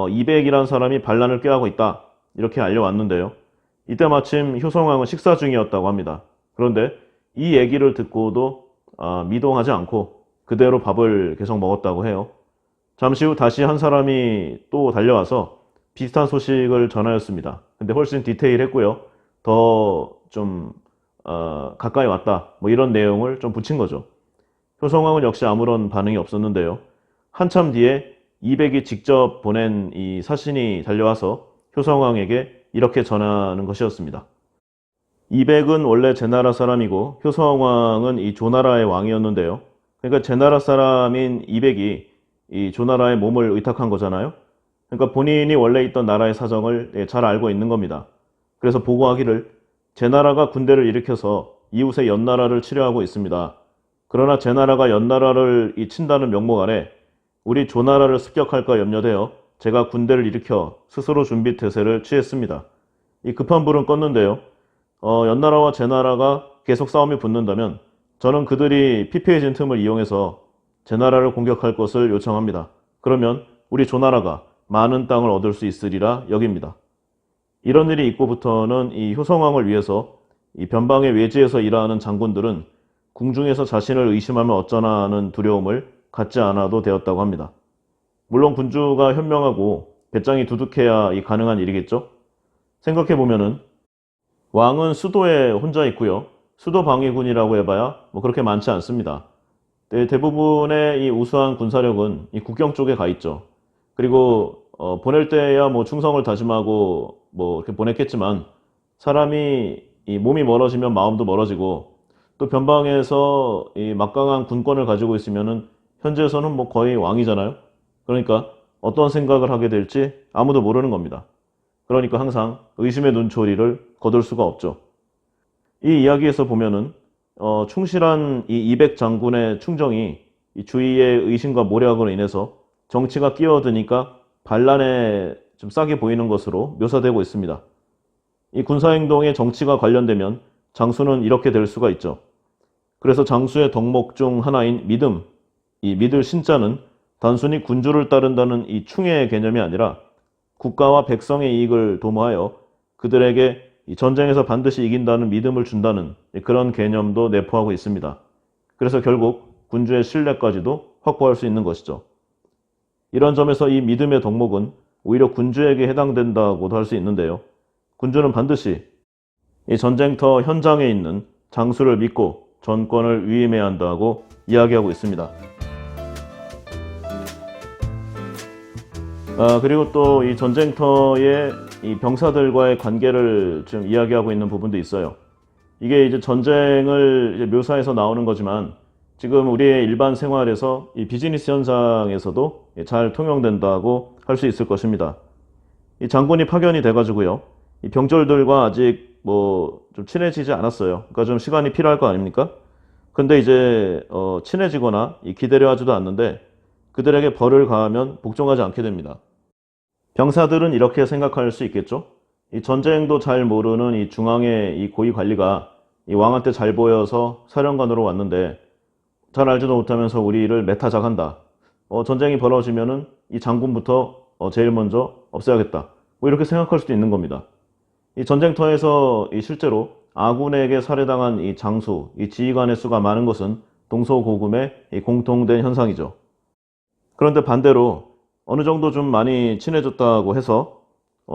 이백이란 사람이 반란을 꾀하고 있다 이렇게 알려왔는데요. 이때 마침 효성왕은 식사 중이었다고 합니다. 그런데 이 얘기를 듣고도 미동하지 않고 그대로 밥을 계속 먹었다고 해요. 잠시 후 다시 한 사람이 또 달려와서 비슷한 소식을 전하였습니다. 근데 훨씬 디테일했고요. 더 좀 가까이 왔다 뭐 이런 내용을 좀 붙인 거죠. 효성왕은 역시 아무런 반응이 없었는데요. 한참 뒤에 이백이 직접 보낸 이 사신이 달려와서 효성왕에게 이렇게 전하는 것이었습니다. 이백은 원래 제나라 사람이고 효성왕은 이 조나라의 왕이었는데요. 그러니까 제나라 사람인 이백이 이 조나라의 몸을 의탁한 거잖아요. 그러니까 본인이 원래 있던 나라의 사정을 잘 알고 있는 겁니다. 그래서 보고하기를 제나라가 군대를 일으켜서 이웃의 연나라를 치려하고 있습니다. 그러나 제나라가 연나라를 친다는 명목 아래 우리 조나라를 습격할까 염려되어 제가 군대를 일으켜 스스로 준비 태세를 취했습니다. 이 급한 불은 껐는데요. 연나라와 제나라가 계속 싸움이 붙는다면 저는 그들이 피폐해진 틈을 이용해서 제나라를 공격할 것을 요청합니다. 그러면 우리 조나라가 많은 땅을 얻을 수 있으리라 여깁니다. 이런 일이 있고부터는 이 효성왕을 위해서 이 변방의 외지에서 일하는 장군들은 궁중에서 자신을 의심하면 어쩌나 하는 두려움을 갖지 않아도 되었다고 합니다. 물론 군주가 현명하고 배짱이 두둑해야 가능한 일이겠죠? 생각해보면은 왕은 수도에 혼자 있고요. 수도 방위군이라고 해봐야 뭐 그렇게 많지 않습니다. 대부분의 이 우수한 군사력은 이 국경 쪽에 가 있죠. 그리고 보낼 때야 뭐 충성을 다짐하고 뭐 이렇게 보냈겠지만 사람이 이 몸이 멀어지면 마음도 멀어지고 또 변방에서 이 막강한 군권을 가지고 있으면은 현지에서는 뭐 거의 왕이잖아요. 그러니까 어떤 생각을 하게 될지 아무도 모르는 겁니다. 그러니까 항상 의심의 눈초리를 거둘 수가 없죠. 이 이야기에서 보면은 충실한 이 이백 장군의 충정이 이 주위의 의심과 모략으로 인해서 정치가 끼어드니까 반란에 좀 싹이 보이는 것으로 묘사되고 있습니다. 이 군사행동에 정치가 관련되면 장수는 이렇게 될 수가 있죠. 그래서 장수의 덕목 중 하나인 믿음, 이 믿을 신자는 단순히 군주를 따른다는 이 충의 개념이 아니라 국가와 백성의 이익을 도모하여 그들에게 이 전쟁에서 반드시 이긴다는 믿음을 준다는 그런 개념도 내포하고 있습니다. 그래서 결국 군주의 신뢰까지도 확보할 수 있는 것이죠. 이런 점에서 이 믿음의 덕목은 오히려 군주에게 해당된다고도 할 수 있는데요. 군주는 반드시 이 전쟁터 현장에 있는 장수를 믿고 전권을 위임해야 한다고 이야기하고 있습니다. 그리고 또 이 전쟁터의 이 병사들과의 관계를 좀 이야기하고 있는 부분도 있어요. 이게 이제 전쟁을 이제 묘사해서 나오는 거지만 지금 우리의 일반 생활에서 이 비즈니스 현상에서도 잘 통용된다고 할 수 있을 것입니다. 이 장군이 파견이 돼가지고요. 이 병졸들과 아직 뭐 좀 친해지지 않았어요. 그러니까 좀 시간이 필요할 거 아닙니까? 근데 이제 친해지거나 기대려 하지도 않는데 그들에게 벌을 가하면 복종하지 않게 됩니다. 병사들은 이렇게 생각할 수 있겠죠? 이 전쟁도 잘 모르는 이 중앙의 이 고위 관리가 이 왕한테 잘 보여서 사령관으로 왔는데 잘 알지도 못하면서 우리를 매타작한다. 전쟁이 벌어지면은 이 장군부터 제일 먼저 없애야겠다. 뭐 이렇게 생각할 수도 있는 겁니다. 이 전쟁터에서 이 실제로 아군에게 살해당한 이 장수, 이 지휘관의 수가 많은 것은 동서고금의 이 공통된 현상이죠. 그런데 반대로 어느 정도 좀 많이 친해졌다고 해서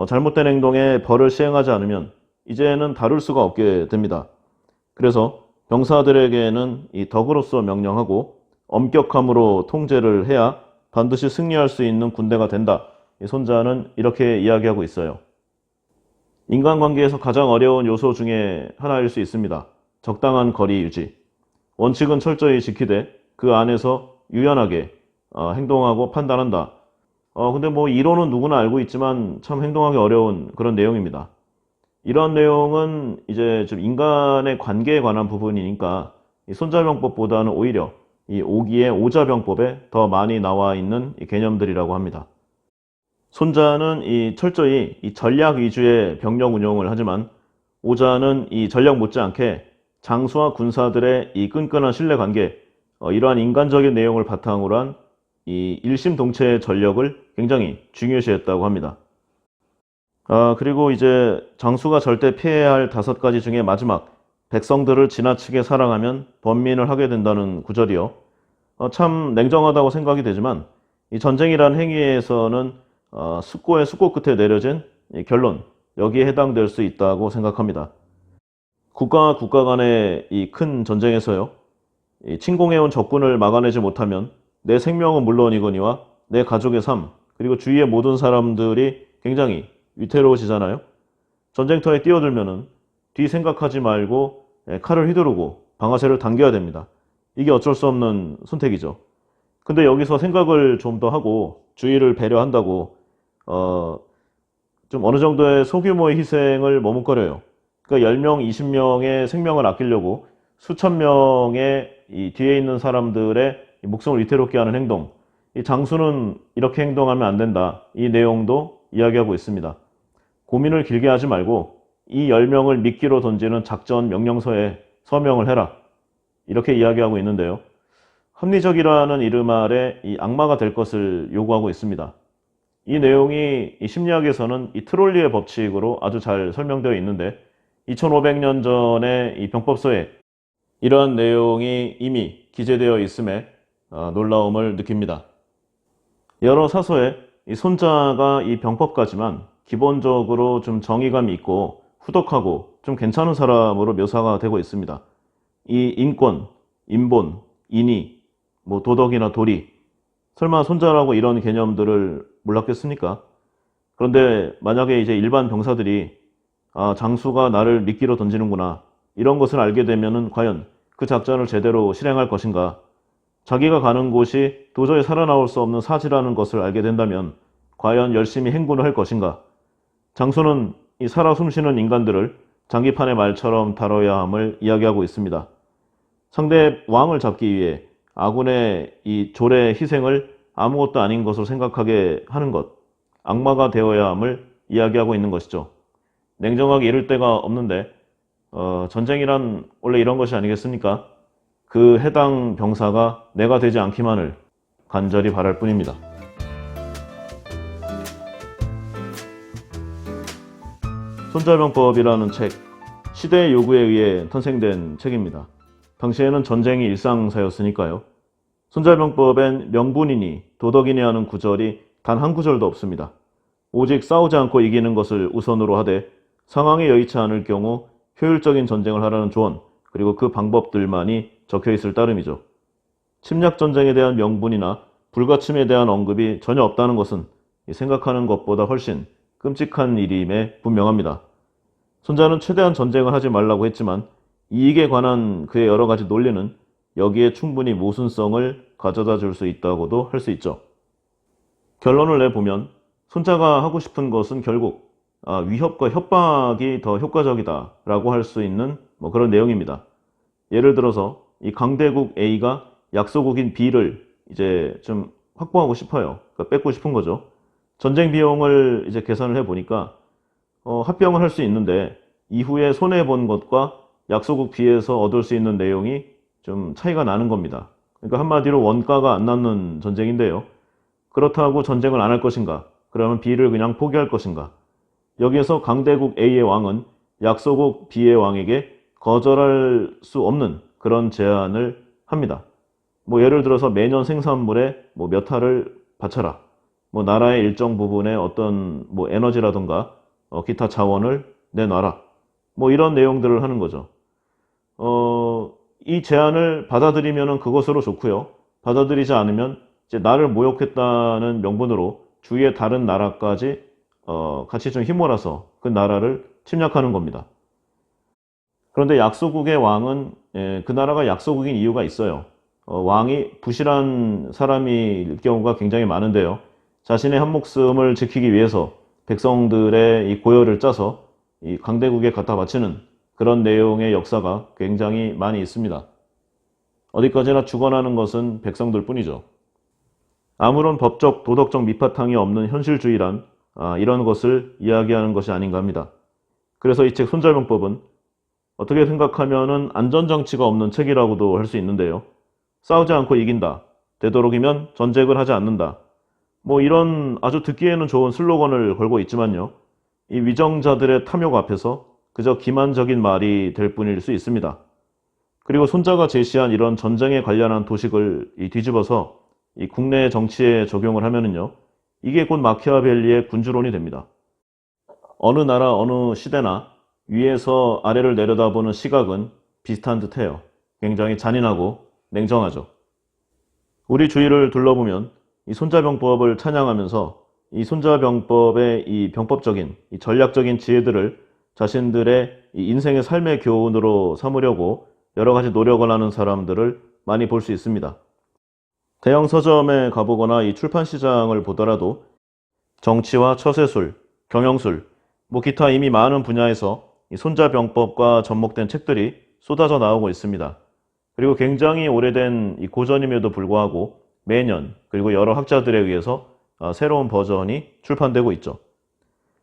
잘못된 행동에 벌을 시행하지 않으면 이제는 다룰 수가 없게 됩니다. 그래서 병사들에게는 이 덕으로서 명령하고 엄격함으로 통제를 해야 반드시 승리할 수 있는 군대가 된다. 이 손자는 이렇게 이야기하고 있어요. 인간관계에서 가장 어려운 요소 중에 하나일 수 있습니다. 적당한 거리 유지. 원칙은 철저히 지키되 그 안에서 유연하게 행동하고 판단한다. 근데 뭐 이론은 누구나 알고 있지만 참 행동하기 어려운 그런 내용입니다. 이런 내용은 이제 좀 인간의 관계에 관한 부분이니까 이 손자병법보다는 오히려 이 5기의 오자병법에 더 많이 나와 있는 이 개념들이라고 합니다. 손자는 이 철저히 이 전략 위주의 병력 운용을 하지만 오자는 이 전략 못지않게 장수와 군사들의 이 끈끈한 신뢰관계, 이러한 인간적인 내용을 바탕으로 한 이 일심동체의 전력을 굉장히 중요시했다고 합니다. 그리고 이제 장수가 절대 피해야 할 5가지 중에 마지막, 백성들을 지나치게 사랑하면 번민을 하게 된다는 구절이요. 참 냉정하다고 생각이 되지만 이 전쟁이란 행위에서는 숙고의 숙고 끝에 내려진 이 결론, 여기에 해당될 수 있다고 생각합니다. 국가와 국가 간의 이 큰 전쟁에서요, 이 침공해온 적군을 막아내지 못하면 내 생명은 물론이거니와 내 가족의 삶, 그리고 주위의 모든 사람들이 굉장히 위태로워지잖아요. 전쟁터에 뛰어들면은 뒤 생각하지 말고 칼을 휘두르고 방아쇠를 당겨야 됩니다. 이게 어쩔 수 없는 선택이죠. 근데 여기서 생각을 좀 더 하고 주위를 배려한다고 좀 어느 정도의 소규모의 희생을 머뭇거려요. 그러니까 10명, 20명의 생명을 아끼려고 수천 명의 이 뒤에 있는 사람들의 목숨을 위태롭게 하는 행동. 이 장수는 이렇게 행동하면 안 된다. 이 내용도 이야기하고 있습니다. 고민을 길게 하지 말고 이 10명을 미끼로 던지는 작전 명령서에 서명을 해라. 이렇게 이야기하고 있는데요. 합리적이라는 이름 아래 이 악마가 될 것을 요구하고 있습니다. 이 내용이 이 심리학에서는 이 트롤리의 법칙으로 아주 잘 설명되어 있는데 2500년 전의 이 병법서에 이러한 내용이 이미 기재되어 있음에 놀라움을 느낍니다. 여러 사서에 이 손자가 이 병법가지만 기본적으로 좀 정의감이 있고 후덕하고 좀 괜찮은 사람으로 묘사가 되고 있습니다. 이 인권, 인본, 인의, 뭐 도덕이나 도리, 설마 손자라고 이런 개념들을 몰랐겠습니까? 그런데 만약에 이제 일반 병사들이 장수가 나를 미끼로 던지는구나, 이런 것을 알게 되면은 과연 그 작전을 제대로 실행할 것인가, 자기가 가는 곳이 도저히 살아나올 수 없는 사지라는 것을 알게 된다면 과연 열심히 행군을 할 것인가. 장수는 이 살아 숨쉬는 인간들을 장기판의 말처럼 다뤄야 함을 이야기하고 있습니다. 상대 왕을 잡기 위해 아군의 이 졸의 희생을 아무것도 아닌 것으로 생각하게 하는 것, 악마가 되어야 함을 이야기하고 있는 것이죠. 냉정하게 이럴 데가 없는데 전쟁이란 원래 이런 것이 아니겠습니까? 그 해당 병사가 내가 되지 않기만을 간절히 바랄 뿐입니다. 손자병법이라는 책, 시대의 요구에 의해 탄생된 책입니다. 당시에는 전쟁이 일상사였으니까요. 손자병법엔 명분이니 도덕이니 하는 구절이 단 한 구절도 없습니다. 오직 싸우지 않고 이기는 것을 우선으로 하되 상황에 여의치 않을 경우 효율적인 전쟁을 하라는 조언, 그리고 그 방법들만이 적혀있을 따름이죠. 침략전쟁에 대한 명분이나 불가침에 대한 언급이 전혀 없다는 것은 생각하는 것보다 훨씬 끔찍한 일임에 분명합니다. 손자는 최대한 전쟁을 하지 말라고 했지만 이익에 관한 그의 여러 가지 논리는 여기에 충분히 모순성을 가져다 줄 수 있다고도 할 수 있죠. 결론을 내보면 손자가 하고 싶은 것은 결국 위협과 협박이 더 효과적이다 라고 할 수 있는 그런 내용입니다. 예를 들어서 이 강대국 A가 약소국인 B를 이제 좀 확보하고 싶어요. 그러니까 뺏고 싶은 거죠. 전쟁 비용을 이제 계산을 해보니까 합병을 할 수 있는데 이후에 손해본 것과 약소국 B에서 얻을 수 있는 내용이 좀 차이가 나는 겁니다. 그러니까 한마디로 원가가 안 남는 전쟁인데요. 그렇다고 전쟁을 안 할 것인가? 그러면 B를 그냥 포기할 것인가? 여기에서 강대국 A의 왕은 약소국 B의 왕에게 거절할 수 없는 그런 제안을 합니다. 예를 들어서 매년 생산물의 몇 할을 바쳐라. 나라의 일정 부분의 어떤 에너지라든가 기타 자원을 내놔라. 이런 내용들을 하는 거죠. 이 제안을 받아들이면 그것으로 좋고요. 받아들이지 않으면 이제 나를 모욕했다는 명분으로 주위의 다른 나라까지 같이 좀 힘몰아서 그 나라를 침략하는 겁니다. 그런데 약소국의 왕은 그 나라가 약소국인 이유가 있어요. 왕이 부실한 사람일 경우가 굉장히 많은데요. 자신의 한 목숨을 지키기 위해서 백성들의 이 고열을 짜서 이 강대국에 갖다 바치는 그런 내용의 역사가 굉장히 많이 있습니다. 어디까지나 주관하는 것은 백성들 뿐이죠. 아무런 법적, 도덕적 밑바탕이 없는 현실주의란 이런 것을 이야기하는 것이 아닌가 합니다. 그래서 이 책 손자병법은 어떻게 생각하면은 안전장치가 없는 책이라고도 할 수 있는데요. 싸우지 않고 이긴다. 되도록이면 전쟁을 하지 않는다. 뭐 이런 아주 듣기에는 좋은 슬로건을 걸고 있지만요. 이 위정자들의 탐욕 앞에서 그저 기만적인 말이 될 뿐일 수 있습니다. 그리고 손자가 제시한 이런 전쟁에 관련한 도식을 뒤집어서 이 국내 정치에 적용을 하면은요. 이게 곧 마키아벨리의 군주론이 됩니다. 어느 나라 어느 시대나 위에서 아래를 내려다보는 시각은 비슷한 듯해요. 굉장히 잔인하고 냉정하죠. 우리 주위를 둘러보면 이 손자병법을 찬양하면서 이 손자병법의 이 병법적인 이 전략적인 지혜들을 자신들의 이 인생의 삶의 교훈으로 삼으려고 여러 가지 노력을 하는 사람들을 많이 볼 수 있습니다. 대형 서점에 가보거나 이 출판 시장을 보더라도 정치와 처세술, 경영술, 뭐 기타 이미 많은 분야에서 이 손자병법과 접목된 책들이 쏟아져 나오고 있습니다. 그리고 굉장히 오래된 이 고전임에도 불구하고 매년 그리고 여러 학자들에 의해서 새로운 버전이 출판되고 있죠.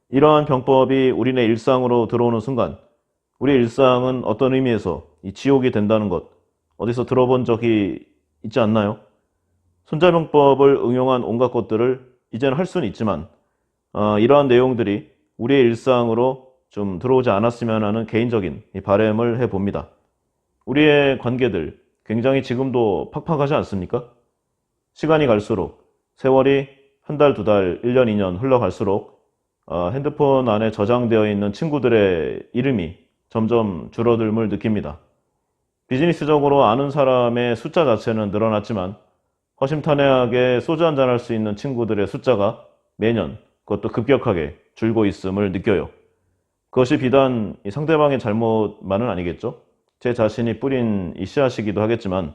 이러한 병법이 우리네 일상으로 들어오는 순간 우리의 일상은 어떤 의미에서 이 지옥이 된다는 것 어디서 들어본 적이 있지 않나요? 손자병법을 응용한 온갖 것들을 이제는 할 수는 있지만 이러한 내용들이 우리의 일상으로 좀 들어오지 않았으면 하는 개인적인 바람을 해봅니다. 우리의 관계들 굉장히 지금도 팍팍하지 않습니까? 시간이 갈수록 세월이 한 달, 두 달, 1년, 2년 흘러갈수록 핸드폰 안에 저장되어 있는 친구들의 이름이 점점 줄어들음을 느낍니다. 비즈니스적으로 아는 사람의 숫자 자체는 늘어났지만 허심탄회하게 소주 한잔 할 수 있는 친구들의 숫자가 매년 그것도 급격하게 줄고 있음을 느껴요. 그것이 비단 이 상대방의 잘못만은 아니겠죠. 제 자신이 뿌린 이 씨앗이기도 하겠지만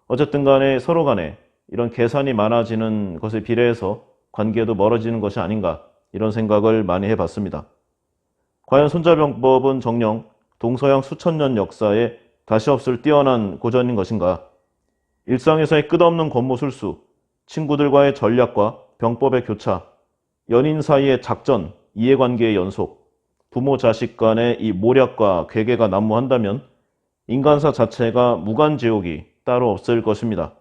어쨌든 간에 서로 간에 이런 계산이 많아지는 것에 비례해서 관계도 멀어지는 것이 아닌가 이런 생각을 많이 해봤습니다. 과연 손자병법은 정녕 동서양 수천 년 역사에 다시 없을 뛰어난 고전인 것인가? 일상에서의 끝없는 권모술수, 친구들과의 전략과 병법의 교차, 연인 사이의 작전, 이해관계의 연속, 부모 자식 간의 이 모략과 괴계가 난무한다면 인간사 자체가 무간지옥이 따로 없을 것입니다.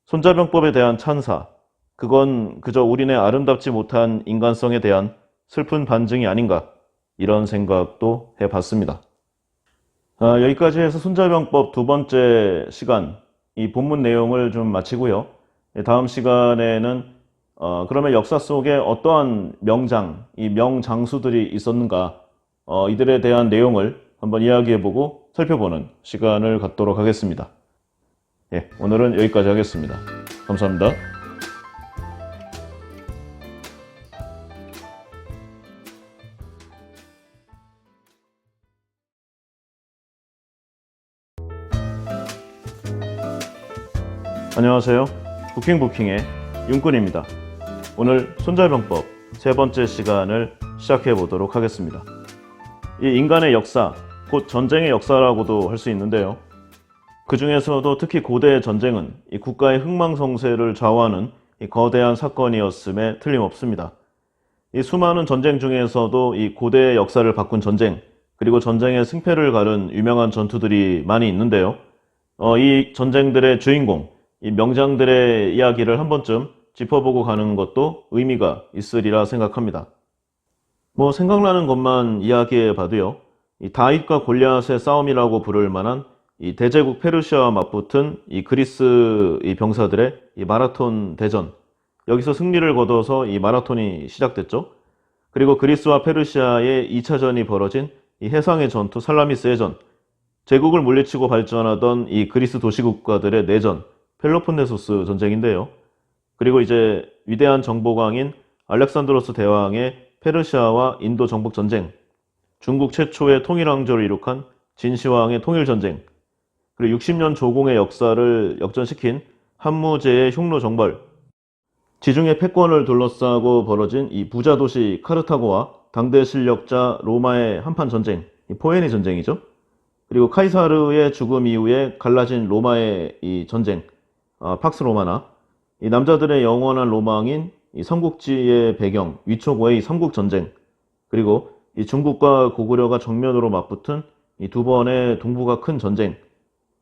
손자병법에 대한 찬사, 그건 그저 우리네 아름답지 못한 인간성에 대한 슬픈 반증이 아닌가 이런 생각도 해봤습니다. 여기까지 해서 손자병법 두 번째 시간 이 본문 내용을 좀 마치고요. 다음 시간에는 그러면 역사 속에 어떠한 명장, 이 명장수들이 있었는가 이들에 대한 내용을 한번 이야기해보고 살펴보는 시간을 갖도록 하겠습니다. 예, 오늘은 여기까지 하겠습니다. 감사합니다. 안녕하세요. 부킹부킹의 윤꾼입니다. 오늘 손자병법 세 번째 시간을 시작해 보도록 하겠습니다. 이 인간의 역사, 곧 전쟁의 역사라고도 할 수 있는데요. 그 중에서도 특히 고대의 전쟁은 이 국가의 흥망성쇠를 좌우하는 이 거대한 사건이었음에 틀림없습니다. 이 수많은 전쟁 중에서도 이 고대의 역사를 바꾼 전쟁, 그리고 전쟁의 승패를 가른 유명한 전투들이 많이 있는데요. 이 전쟁들의 주인공, 이 명장들의 이야기를 한 번쯤 짚어보고 가는 것도 의미가 있으리라 생각합니다. 뭐 생각나는 것만 이야기해 봐도요. 이 다윗과 골리앗의 싸움이라고 부를 만한 이 대제국 페르시아와 맞붙은 이 그리스 이 병사들의 이 마라톤 대전, 여기서 승리를 거둬서 이 마라톤이 시작됐죠. 그리고 그리스와 페르시아의 2차전이 벌어진 이 해상의 전투 살라미스의 전, 제국을 물리치고 발전하던 이 그리스 도시국가들의 내전 펠로폰네소스 전쟁인데요. 그리고 이제 위대한 정보광인 알렉산드로스 대왕의 페르시아와 인도 정복 전쟁, 중국 최초의 통일왕조를 이룩한 진시황의 통일전쟁, 그리고 60년 조공의 역사를 역전시킨 한무제의 흉노 정벌, 지중해 패권을 둘러싸고 벌어진 이 부자 도시 카르타고와 당대 실력자 로마의 한판 전쟁, 이 포에니 전쟁이죠. 그리고 카이사르의 죽음 이후에 갈라진 로마의 이 전쟁, 팍스 로마나 이 남자들의 영원한 로망인 이 삼국지의 배경, 위촉의 삼국 전쟁, 그리고 이 중국과 고구려가 정면으로 맞붙은 이 두 번의 동북아 큰 전쟁,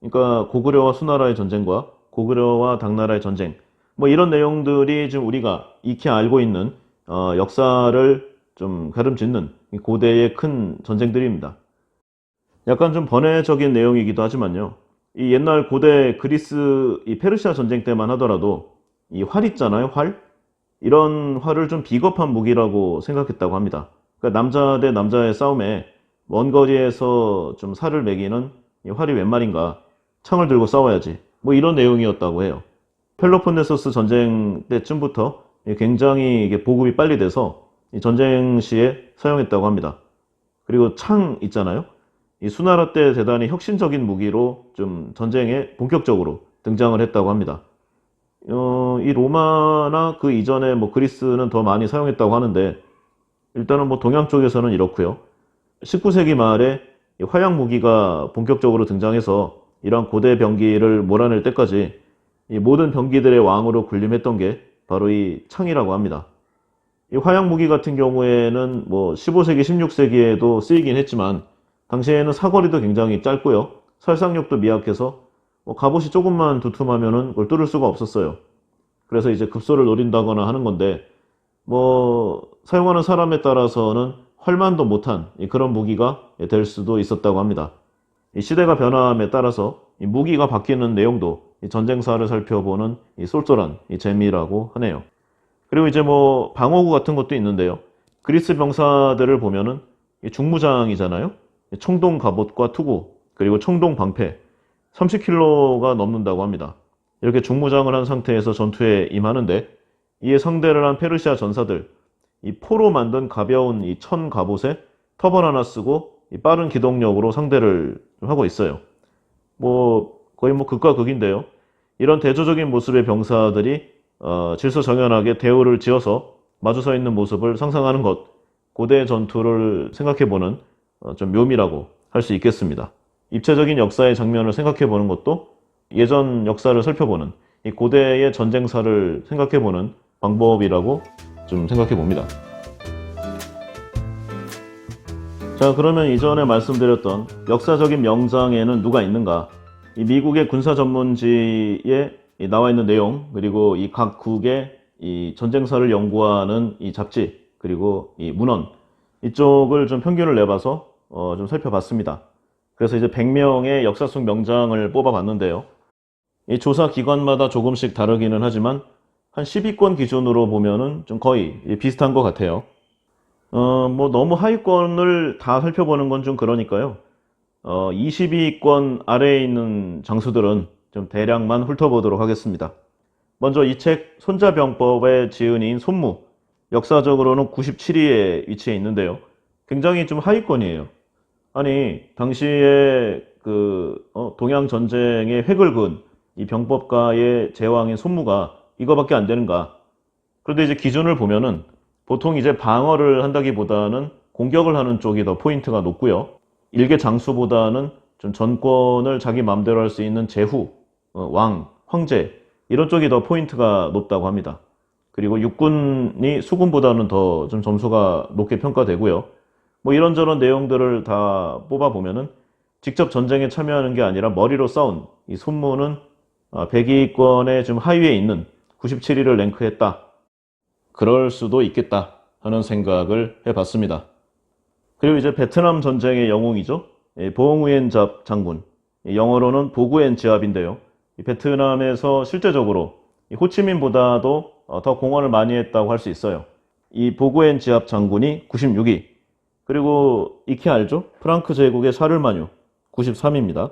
그러니까 고구려와 수나라의 전쟁과 고구려와 당나라의 전쟁, 뭐 이런 내용들이 지금 우리가 익히 알고 있는 역사를 좀 가름짓는 이 고대의 큰 전쟁들입니다. 약간 좀 번외적인 내용이기도 하지만요. 이 옛날 고대 그리스 이 페르시아 전쟁 때만 하더라도 이 활 있잖아요, 활. 이런 활을 좀 비겁한 무기라고 생각했다고 합니다. 그러니까 남자 대 남자의 싸움에 먼 거리에서 좀 살을 매기는 이 활이 웬 말인가? 창을 들고 싸워야지. 뭐 이런 내용이었다고 해요. 펠로폰네소스 전쟁 때쯤부터 굉장히 이게 보급이 빨리 돼서 이 전쟁 시에 사용했다고 합니다. 그리고 창 있잖아요. 이 수나라 때 대단히 혁신적인 무기로 좀 전쟁에 본격적으로 등장을 했다고 합니다. 이 로마나 그 이전에 뭐 그리스는 더 많이 사용했다고 하는데 일단은 뭐 동양 쪽에서는 이렇고요. 19세기 말에 이 화약 무기가 본격적으로 등장해서 이러한 고대 병기를 몰아낼 때까지 이 모든 병기들의 왕으로 군림했던 게 바로 이 창이라고 합니다. 이 화약 무기 같은 경우에는 뭐 15세기, 16세기에도 쓰이긴 했지만 당시에는 사거리도 굉장히 짧고요. 살상력도 미약해서 뭐 갑옷이 조금만 두툼하면은 그걸 뚫을 수가 없었어요. 그래서 이제 급소를 노린다거나 하는 건데 뭐 사용하는 사람에 따라서는 활만도 못한 그런 무기가 될 수도 있었다고 합니다. 이 시대가 변함에 따라서 이 무기가 바뀌는 내용도 이 전쟁사를 살펴보는 이 쏠쏠한 이 재미라고 하네요. 그리고 이제 뭐 방어구 같은 것도 있는데요. 그리스 병사들을 보면은 이 중무장이잖아요. 청동 갑옷과 투구 그리고 청동 방패 30kg가 넘는다고 합니다. 이렇게 중무장을 한 상태에서 전투에 임하는데 이에 상대를 한 페르시아 전사들 이 포로 만든 가벼운 이 천 갑옷에 터번 하나 쓰고 이 빠른 기동력으로 상대를 하고 있어요. 뭐 거의 뭐 극과 극인데요. 이런 대조적인 모습의 병사들이 질서정연하게 대우를 지어서 마주서 있는 모습을 상상하는 것, 고대 전투를 생각해보는 좀 묘미라고 할 수 있겠습니다. 입체적인 역사의 장면을 생각해보는 것도 예전 역사를 살펴보는 이 고대의 전쟁사를 생각해보는 방법이라고 좀 생각해봅니다. 자, 그러면 이전에 말씀드렸던 역사적인 명장에는 누가 있는가? 이 미국의 군사 전문지에 나와 있는 내용, 그리고 이 각 국의 이 전쟁사를 연구하는 이 잡지, 그리고 이 문헌, 이쪽을 좀 평균을 내봐서 좀 살펴봤습니다. 그래서 이제 100명의 역사 속 명장을 뽑아봤는데요. 이 조사 기관마다 조금씩 다르기는 하지만 한 10위권 기준으로 보면은 좀 거의 비슷한 것 같아요. 뭐 너무 하위권을 다 살펴보는 건 좀 그러니까요. 20위권 아래에 있는 장수들은 좀 대략만 훑어보도록 하겠습니다. 먼저 이 책 손자병법의 지은이인 손무, 역사적으로는 97위에 위치해 있는데요. 굉장히 좀 하위권이에요. 아니 당시에 그 동양 전쟁의 획을 그은 이 병법가의 제왕인 손무가 이거밖에 안 되는가? 그런데 이제 기준을 보면은 보통 이제 방어를 한다기보다는 공격을 하는 쪽이 더 포인트가 높고요. 일개 장수보다는 좀 전권을 자기 마음대로 할 수 있는 제후, 왕, 황제 이런 쪽이 더 포인트가 높다고 합니다. 그리고 육군이 수군보다는 더 좀 점수가 높게 평가되고요. 뭐 이런저런 내용들을 다 뽑아보면은 직접 전쟁에 참여하는 게 아니라 머리로 싸운 이 손무는 100위권의 좀 하위에 있는 97위를 랭크했다. 그럴 수도 있겠다 하는 생각을 해봤습니다. 그리고 이제 베트남 전쟁의 영웅이죠. 보응우엔 잡 장군. 영어로는 보구엔 지압인데요. 베트남에서 실제적으로 호치민보다도 더 공헌을 많이 했다고 할 수 있어요. 이 보구엔 지압 장군이 96위. 그리고 익히 알죠? 프랑크 제국의 샤를마뉴 93위입니다.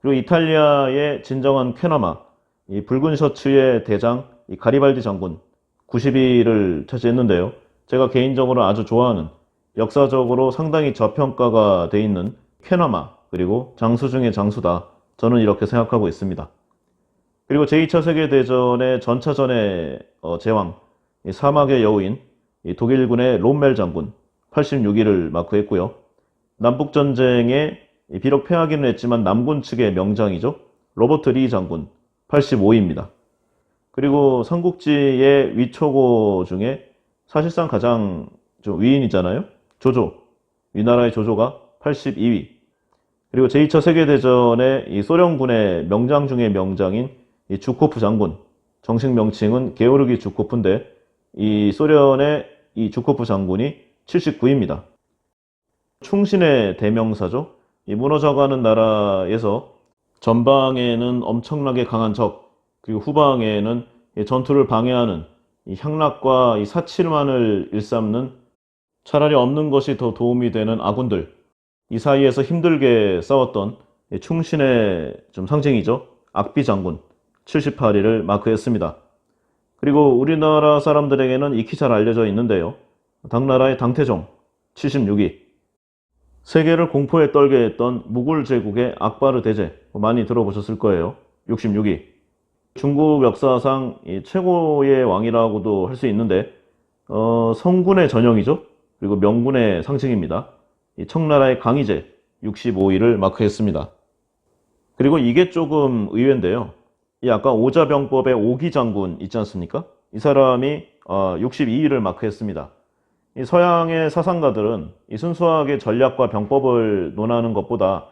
그리고 이탈리아의 진정한 쾌나마, 이 붉은 셔츠의 대장 이 가리발디 장군 90위를 차지했는데요. 제가 개인적으로 아주 좋아하는 역사적으로 상당히 저평가가 돼 있는 쾌나마 그리고 장수 중의 장수다. 저는 이렇게 생각하고 있습니다. 그리고 제2차 세계대전의 전차전의 제왕, 이 사막의 여우인 이 독일군의 롬멜 장군 86위를 마크했고요. 남북전쟁의 비록 패하기는 했지만 남군 측의 명장이죠. 로버트 리 장군 85위입니다. 그리고 삼국지의 위초고 중에 사실상 가장 좀 위인이잖아요. 조조, 위나라의 조조가 82위. 그리고 제2차 세계대전의 이 소련군의 명장 중의 명장인 이 주코프 장군, 정식 명칭은 게오르기 주코프인데 이 소련의 이 주코프 장군이 79위입니다. 충신의 대명사죠. 이 무너져가는 나라에서 전방에는 엄청나게 강한 적, 그리고 후방에는 전투를 방해하는 이 향락과 이 사칠만을 일삼는 차라리 없는 것이 더 도움이 되는 아군들, 이 사이에서 힘들게 싸웠던 충신의 좀 상징이죠. 악비 장군 78위를 마크했습니다. 그리고 우리나라 사람들에게는 익히 잘 알려져 있는데요. 당나라의 당태종 76위. 세계를 공포에 떨게 했던 무굴 제국의 악바르 대제 많이 들어보셨을 거예요. 66위. 중국 역사상 최고의 왕이라고도 할 수 있는데 성군의 전형이죠. 그리고 명군의 상징입니다. 청나라의 강희제 65위를 마크했습니다. 그리고 이게 조금 의외인데요. 이 아까 오자병법의 오기 장군 있지 않습니까? 이 사람이 62위를 마크했습니다. 이 서양의 사상가들은 이 순수하게 전략과 병법을 논하는 것보다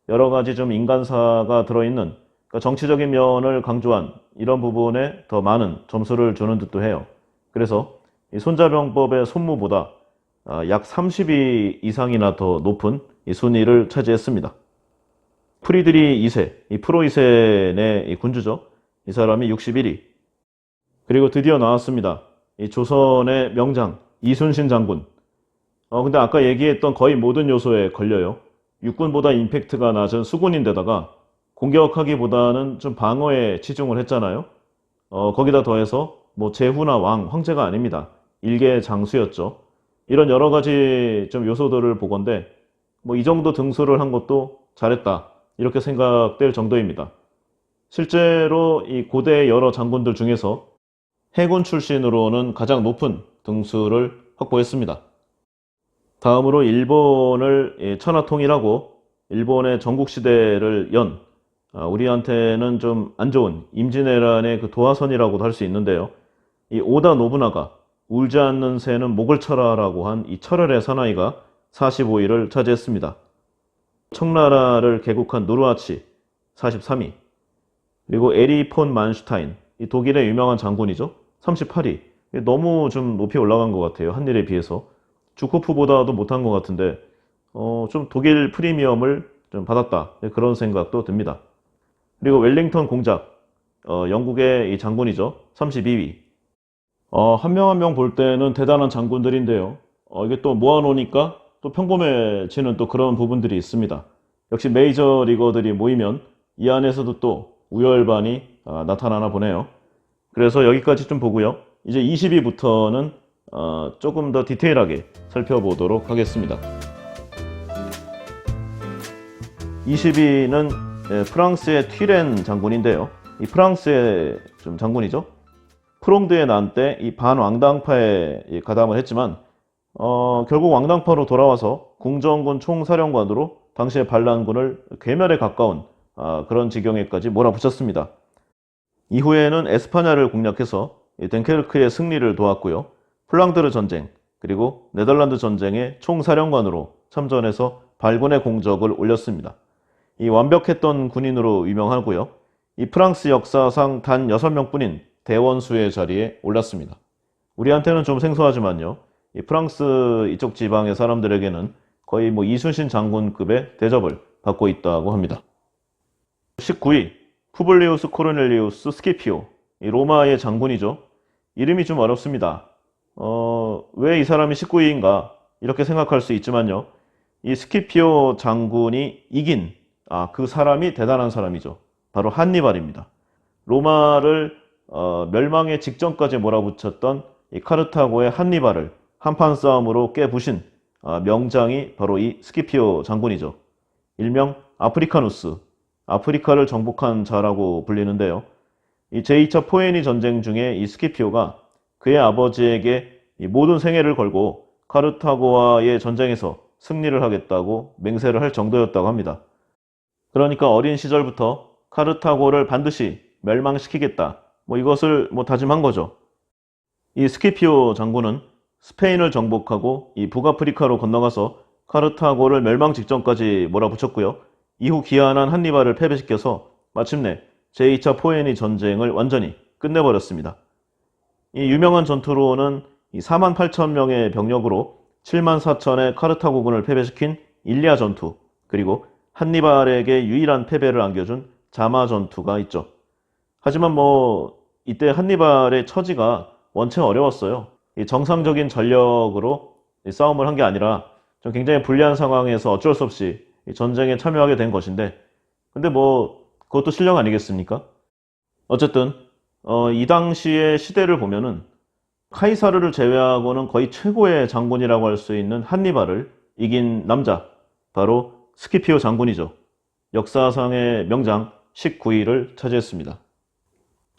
여러 가지 좀 인간사가 들어있는, 그러니까 정치적인 면을 강조한 이런 부분에 더 많은 점수를 주는 듯도 해요. 그래서 이 손자병법의 손무보다 약 30위 이상이나 더 높은 이 순위를 차지했습니다. 프리드리 2세, 이 프로 2세의 이 군주죠. 이 사람이 61위. 그리고 드디어 나왔습니다. 이 조선의 명장 이순신 장군. 근데 아까 얘기했던 거의 모든 요소에 걸려요. 육군보다 임팩트가 낮은 수군인데다가 공격하기보다는 좀 방어에 치중을 했잖아요. 거기다 더해서 뭐 제후나 왕, 황제가 아닙니다. 일개 장수였죠. 이런 여러 가지 좀 요소들을 보건대 뭐 이 정도 등수를 한 것도 잘했다. 이렇게 생각될 정도입니다. 실제로 이 고대 여러 장군들 중에서 해군 출신으로는 가장 높은 등수를 확보했습니다. 다음으로 일본을 천하통일하고 일본의 전국시대를 연 우리한테는 좀 안 좋은 임진왜란의 그 도화선이라고도 할 수 있는데요. 이 오다 노부나가 울지 않는 새는 목을 쳐라라고 한 이 철혈의 사나이가 45위를 차지했습니다. 청나라를 개국한 누르하치 43위. 그리고 에리 폰 만슈타인, 이 독일의 유명한 장군이죠. 38위. 너무 좀 높이 올라간 것 같아요. 한일에 비해서. 주코프보다도 못한 것 같은데 좀 독일 프리미엄을 좀 받았다. 그런 생각도 듭니다. 그리고 웰링턴 공작, 영국의 이 장군이죠. 32위. 한 명 한 명 볼 때는 대단한 장군들인데요. 이게 또 모아놓으니까 또 평범해지는 또 그런 부분들이 있습니다. 역시 메이저 리거들이 모이면 이 안에서도 또 우열반이 나타나나 보네요. 그래서 여기까지 좀 보고요. 이제 20위부터는 조금 더 디테일하게 살펴보도록 하겠습니다. 20위는 프랑스의 튀렌 장군인데요. 이 프랑스의 좀 장군이죠. 프롱드의 난 때 이 반왕당파에 가담을 했지만 결국 왕당파로 돌아와서 궁정군 총사령관으로 당시의 반란군을 괴멸에 가까운 그런 지경에까지 몰아붙였습니다. 이후에는 에스파냐를 공략해서 덴케르크의 승리를 도왔고요. 플랑드르 전쟁 그리고 네덜란드 전쟁의 총사령관으로 참전해서 발군의 공적을 올렸습니다. 이 완벽했던 군인으로 유명하고요. 이 프랑스 역사상 단 6명뿐인 대원수의 자리에 올랐습니다. 우리한테는 좀 생소하지만요. 이 프랑스 이쪽 지방의 사람들에게는 거의 뭐 이순신 장군급의 대접을 받고 있다고 합니다. 19위 푸블리우스 코르넬리우스 스키피오, 이 로마의 장군이죠. 이름이 좀 어렵습니다. 왜 이 사람이 19위인가 이렇게 생각할 수 있지만요. 이 스키피오 장군이 이긴 그 사람이 대단한 사람이죠. 바로 한니발입니다. 로마를 멸망의 직전까지 몰아붙였던 이 카르타고의 한니발을 한판 싸움으로 깨부신 명장이 바로 이 스키피오 장군이죠. 일명 아프리카누스, 아프리카를 정복한 자라고 불리는데요. 이 제2차 포에니 전쟁 중에 이 스키피오가 그의 아버지에게 이 모든 생애를 걸고 카르타고와의 전쟁에서 승리를 하겠다고 맹세를 할 정도였다고 합니다. 그러니까 어린 시절부터 카르타고를 반드시 멸망시키겠다. 이것을 다짐한 거죠. 이 스키피오 장군은 스페인을 정복하고 이 북아프리카로 건너가서 카르타고를 멸망 직전까지 몰아붙였고요. 이후 기한한 한니발을 패배시켜서 마침내 제2차 포에니 전쟁을 완전히 끝내버렸습니다. 이 유명한 전투로는 4만 8천 명의 병력으로 7만 4천의 카르타고군을 패배시킨 일리아 전투, 그리고 한니발에게 유일한 패배를 안겨준 자마 전투가 있죠. 하지만 이때 한니발의 처지가 원체 어려웠어요. 이 정상적인 전력으로 싸움을 한 게 아니라 좀 굉장히 불리한 상황에서 어쩔 수 없이 이 전쟁에 참여하게 된 것인데, 근데 그것도 실력 아니겠습니까? 어쨌든 이 당시의 시대를 보면은 카이사르를 제외하고는 거의 최고의 장군이라고 할 수 있는 한니발을 이긴 남자, 바로 스키피오 장군이죠. 역사상의 명장 19위를 차지했습니다.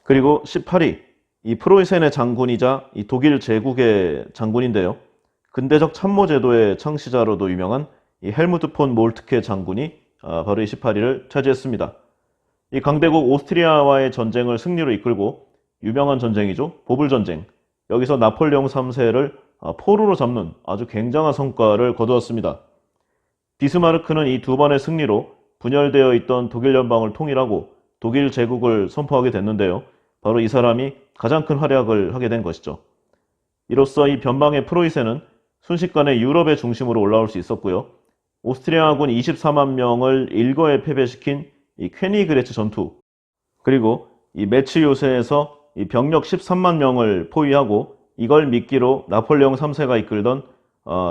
그리고 18위, 이 프로이센의 장군이자 이 독일 제국의 장군인데요. 근대적 참모제도의 창시자로도 유명한 이 헬무트 폰 몰트케 장군이 바로 이 18위를 차지했습니다. 이 강대국 오스트리아와의 전쟁을 승리로 이끌고 유명한 전쟁이죠. 보불전쟁. 여기서 나폴레옹 3세를 포로로 잡는 아주 굉장한 성과를 거두었습니다. 비스마르크는 이 두 번의 승리로 분열되어 있던 독일 연방을 통일하고 독일 제국을 선포하게 됐는데요. 바로 이 사람이 가장 큰 활약을 하게 된 것이죠. 이로써 이 변방의 프로이센은 순식간에 유럽의 중심으로 올라올 수 있었고요. 오스트리아군 24만 명을 일거에 패배시킨 이 퀘니그레츠 전투, 그리고 이 매치 요새에서 이 병력 13만 명을 포위하고 이걸 미끼로 나폴레옹 3세가 이끌던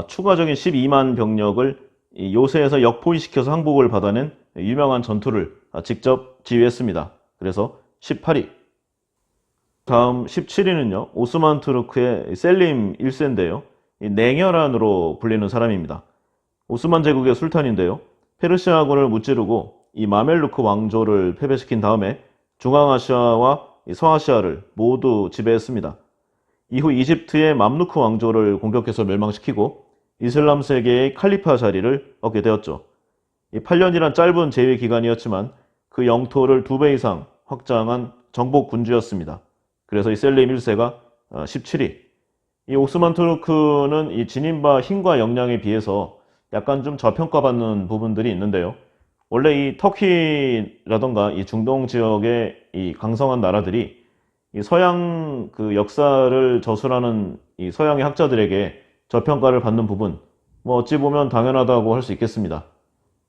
추가적인 12만 병력을 이 요새에서 역포위시켜서 항복을 받아낸 유명한 전투를 직접 지휘했습니다. 그래서 18위. 다음 17위는요. 오스만 투르크의 셀림 1세인데요. 이 냉혈한으로 불리는 사람입니다. 오스만 제국의 술탄인데요. 페르시아군을 무찌르고 이 마멜루크 왕조를 패배시킨 다음에 중앙아시아와 서아시아를 모두 지배했습니다. 이후 이집트의 맘루크 왕조를 공격해서 멸망시키고 이슬람 세계의 칼리파 자리를 얻게 되었죠. 이 8년이란 짧은 재위 기간이었지만 그 영토를 2배 이상 확장한 정복 군주였습니다. 그래서 이 셀림 1세가 17위. 이 오스만 투르크는 이 지닌바 힘과 역량에 비해서 약간 좀 저평가받는 부분들이 있는데요. 원래 이 터키라던가 이 중동 지역의 이 강성한 나라들이 이 서양 그 역사를 저술하는 이 서양의 학자들에게 저평가를 받는 부분, 어찌 보면 당연하다고 할 수 있겠습니다.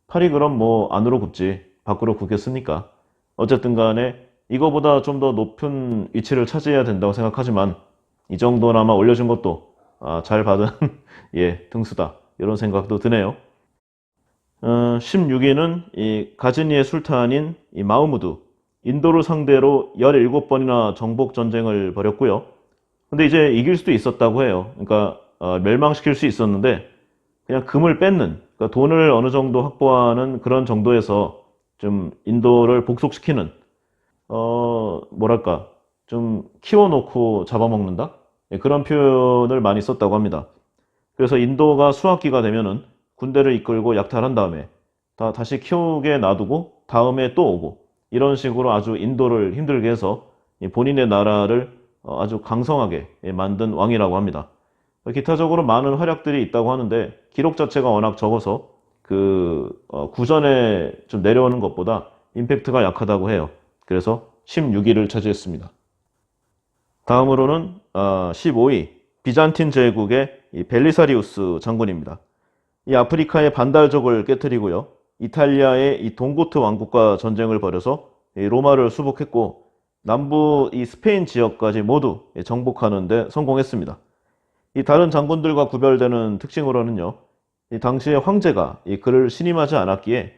팔이 그럼 안으로 굽지 밖으로 굽겠습니까? 어쨌든 간에 이거보다 좀 더 높은 위치를 차지해야 된다고 생각하지만 이 정도나마 올려준 것도 잘 받은 예, 등수다. 이런 생각도 드네요. 16위는 이 가즈니의 술탄인 이 마흐무드, 인도를 상대로 17번이나 정복 전쟁을 벌였고요. 근데 이제 이길 수도 있었다고 해요. 그러니까 멸망시킬 수 있었는데 그냥 금을 뺏는, 그러니까 돈을 어느 정도 확보하는 그런 정도에서 좀 인도를 복속시키는, 뭐랄까, 좀 키워놓고 잡아먹는다? 예, 그런 표현을 많이 썼다고 합니다. 그래서 인도가 수학기가 되면은 군대를 이끌고 약탈한 다음에 다시 키우게 놔두고 다음에 또 오고, 이런 식으로 아주 인도를 힘들게 해서 본인의 나라를 아주 강성하게 만든 왕이라고 합니다. 기타적으로 많은 활약들이 있다고 하는데 기록 자체가 워낙 적어서 구전에 좀 내려오는 것보다 임팩트가 약하다고 해요. 그래서 16위를 차지했습니다. 다음으로는 15위 비잔틴 제국의 이 벨리사리우스 장군입니다. 이 아프리카의 반달족을 깨뜨리고요. 이탈리아의 이 동고트 왕국과 전쟁을 벌여서 이 로마를 수복했고 남부 이 스페인 지역까지 모두 정복하는 데 성공했습니다. 이 다른 장군들과 구별되는 특징으로는요. 이 당시의 황제가 그를 신임하지 않았기에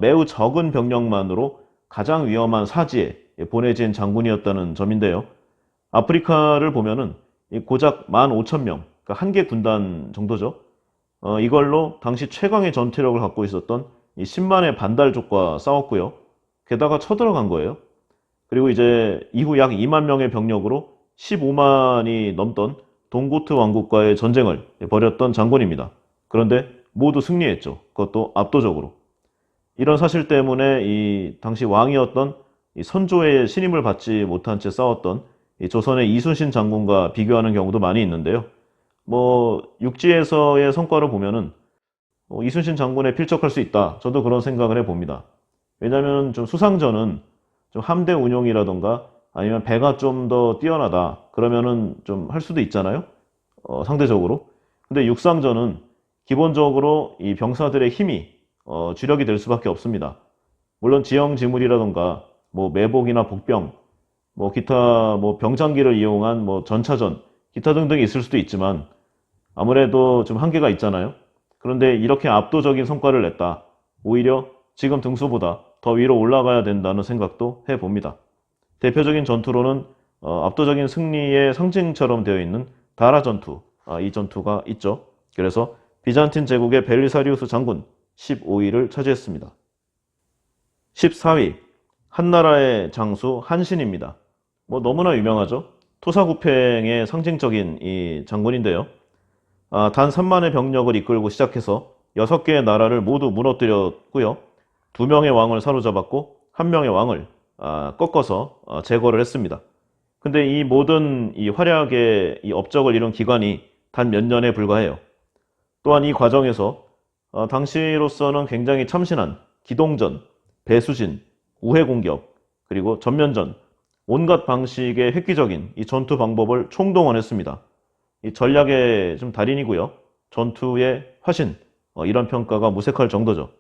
매우 적은 병력만으로 가장 위험한 사지에 보내진 장군이었다는 점인데요. 아프리카를 보면은 고작 15,000명, 그러니까 한 개 군단 정도죠. 이걸로 당시 최강의 전투력을 갖고 있었던 이 10만의 반달족과 싸웠고요. 게다가 쳐들어간 거예요. 그리고 이제 이후 약 2만 명의 병력으로 15만이 넘던 동고트 왕국과의 전쟁을 벌였던 장군입니다. 그런데 모두 승리했죠. 그것도 압도적으로. 이런 사실 때문에 이 당시 왕이었던 이 선조의 신임을 받지 못한 채 싸웠던 이 조선의 이순신 장군과 비교하는 경우도 많이 있는데요. 뭐 육지에서의 성과를 보면은 이순신 장군에 필적할 수 있다. 저도 그런 생각을 해봅니다. 왜냐하면 좀 수상전은 좀 함대 운용이라던가 아니면 배가 좀 더 뛰어나다. 그러면은 좀 할 수도 있잖아요. 상대적으로. 근데 육상전은 기본적으로 이 병사들의 힘이 주력이 될 수밖에 없습니다. 물론 지형지물이라던가 뭐 매복이나 복병, 뭐 기타 뭐 병장기를 이용한 뭐 전차전, 기타 등등이 있을 수도 있지만 아무래도 좀 한계가 있잖아요. 그런데 이렇게 압도적인 성과를 냈다. 오히려 지금 등수보다 더 위로 올라가야 된다는 생각도 해봅니다. 대표적인 전투로는 압도적인 승리의 상징처럼 되어 있는 다라 전투, 이 전투가 있죠. 그래서 비잔틴 제국의 벨리사리우스 장군 15위를 차지했습니다. 14위, 한나라의 장수 한신입니다. 뭐 너무나 유명하죠. 토사구팽의 상징적인 이 장군인데요. 단 3만의 병력을 이끌고 시작해서 6개의 나라를 모두 무너뜨렸고요. 2명의 왕을 사로잡았고 1명의 왕을 꺾어서 제거를 했습니다. 근데 이 모든 이 활약의 이 업적을 이룬 기간이 단 몇 년에 불과해요. 또한 이 과정에서 당시로서는 굉장히 참신한 기동전, 배수진, 우회공격, 그리고 전면전, 온갖 방식의 획기적인 이 전투 방법을 총동원했습니다. 이 전략의 좀 달인이고요. 전투의 화신, 이런 평가가 무색할 정도죠.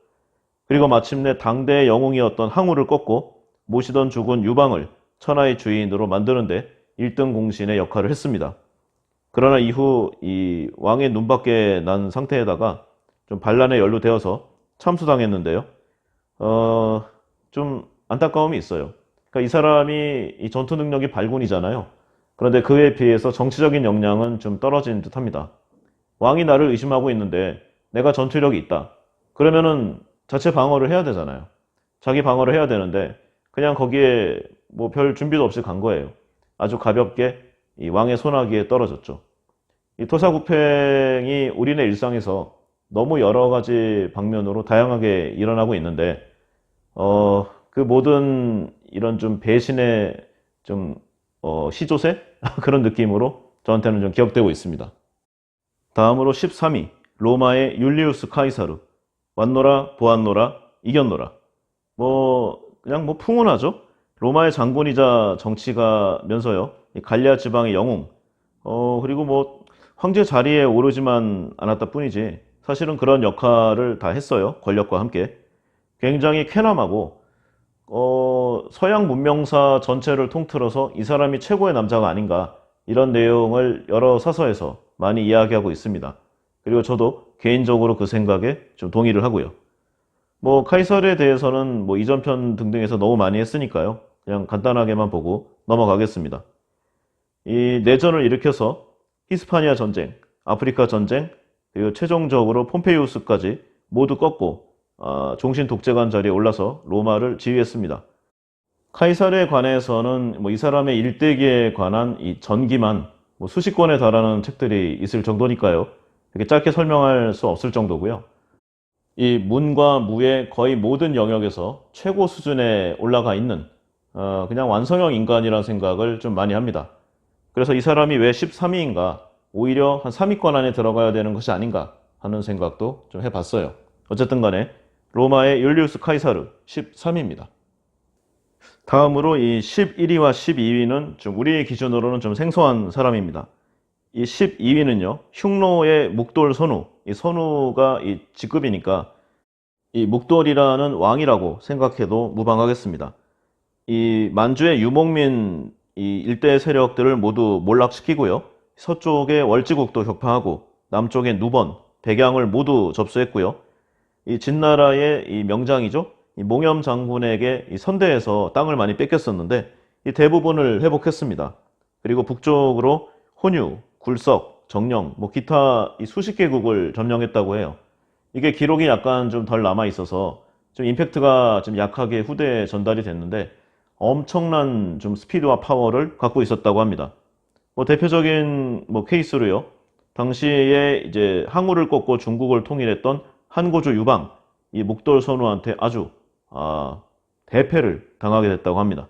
그리고 마침내 당대의 영웅이었던 항우를 꺾고 모시던 죽은 유방을 천하의 주인으로 만드는데 1등 공신의 역할을 했습니다. 그러나 이후 이 왕의 눈밖에 난 상태에다가 좀 반란에 연루되어서 참수당했는데요. 좀 안타까움이 있어요. 그러니까 이 사람이 이 전투 능력이 발군이잖아요. 그런데 그에 비해서 정치적인 역량은 좀 떨어진 듯합니다. 왕이 나를 의심하고 있는데 내가 전투력이 있다. 그러면은 자체 방어를 해야 되잖아요. 자기 방어를 해야 되는데 그냥 거기에 뭐 별 준비도 없이 간 거예요. 아주 가볍게 이 왕의 손아귀에 떨어졌죠. 이 토사구팽이 우리네 일상에서 너무 여러 가지 방면으로 다양하게 일어나고 있는데 그 모든 이런 좀 배신의 좀 시조새? 그런 느낌으로 저한테는 좀 기억되고 있습니다. 다음으로 13위 로마의 율리우스 카이사르. 왔노라 보았노라 이겼노라. 뭐 그냥 뭐 풍운하죠. 로마의 장군이자 정치가면서요. 이 갈리아 지방의 영웅. 그리고 뭐 황제 자리에 오르지만 않았다 뿐이지 사실은 그런 역할을 다 했어요. 권력과 함께. 굉장히 쾌남하고 서양 문명사 전체를 통틀어서 이 사람이 최고의 남자가 아닌가 이런 내용을 여러 사서에서 많이 이야기하고 있습니다. 그리고 저도 개인적으로 그 생각에 좀 동의를 하고요. 뭐 카이사르에 대해서는 뭐 이전 편 등등에서 너무 많이 했으니까요. 그냥 간단하게만 보고 넘어가겠습니다. 이 내전을 일으켜서 히스파니아 전쟁, 아프리카 전쟁, 그리고 최종적으로 폼페이우스까지 모두 꺾고 종신 독재관 자리에 올라서 로마를 지휘했습니다. 카이사르에 관해서는 뭐 이 사람의 일대기에 관한 이 전기만 뭐 수십 권에 달하는 책들이 있을 정도니까요. 이렇게 짧게 설명할 수 없을 정도고요. 이 문과 무의 거의 모든 영역에서 최고 수준에 올라가 있는 그냥 완성형 인간이라는 생각을 좀 많이 합니다. 그래서 이 사람이 왜 13위인가 오히려 한 3위권 안에 들어가야 되는 것이 아닌가 하는 생각도 좀 해봤어요. 어쨌든 간에 로마의 율리우스 카이사르 13위입니다. 다음으로 이 11위와 12위는 좀 우리의 기준으로는 좀 생소한 사람입니다. 이 12위는요, 흉노의 묵돌 선우. 이 선우가 이 직급이니까 이 묵돌이라는 왕이라고 생각해도 무방하겠습니다. 이 만주의 유목민 이 일대 세력들을 모두 몰락시키고요. 서쪽의 월지국도 격파하고 남쪽의 누번, 백양을 모두 접수했고요. 이 진나라의 이 명장이죠. 이 몽염 장군에게 이 선대에서 땅을 많이 뺏겼었는데 이 대부분을 회복했습니다. 그리고 북쪽으로 혼유, 굴석, 정령, 뭐 기타 이 수십 개국을 점령했다고 해요. 이게 기록이 약간 좀 덜 남아 있어서 좀 임팩트가 좀 약하게 후대에 전달이 됐는데 엄청난 좀 스피드와 파워를 갖고 있었다고 합니다. 뭐 대표적인 뭐 케이스로요. 당시에 이제 항우를 꺾고 중국을 통일했던 한고조 유방, 이 묵돌 선우한테 아주 대패를 당하게 됐다고 합니다.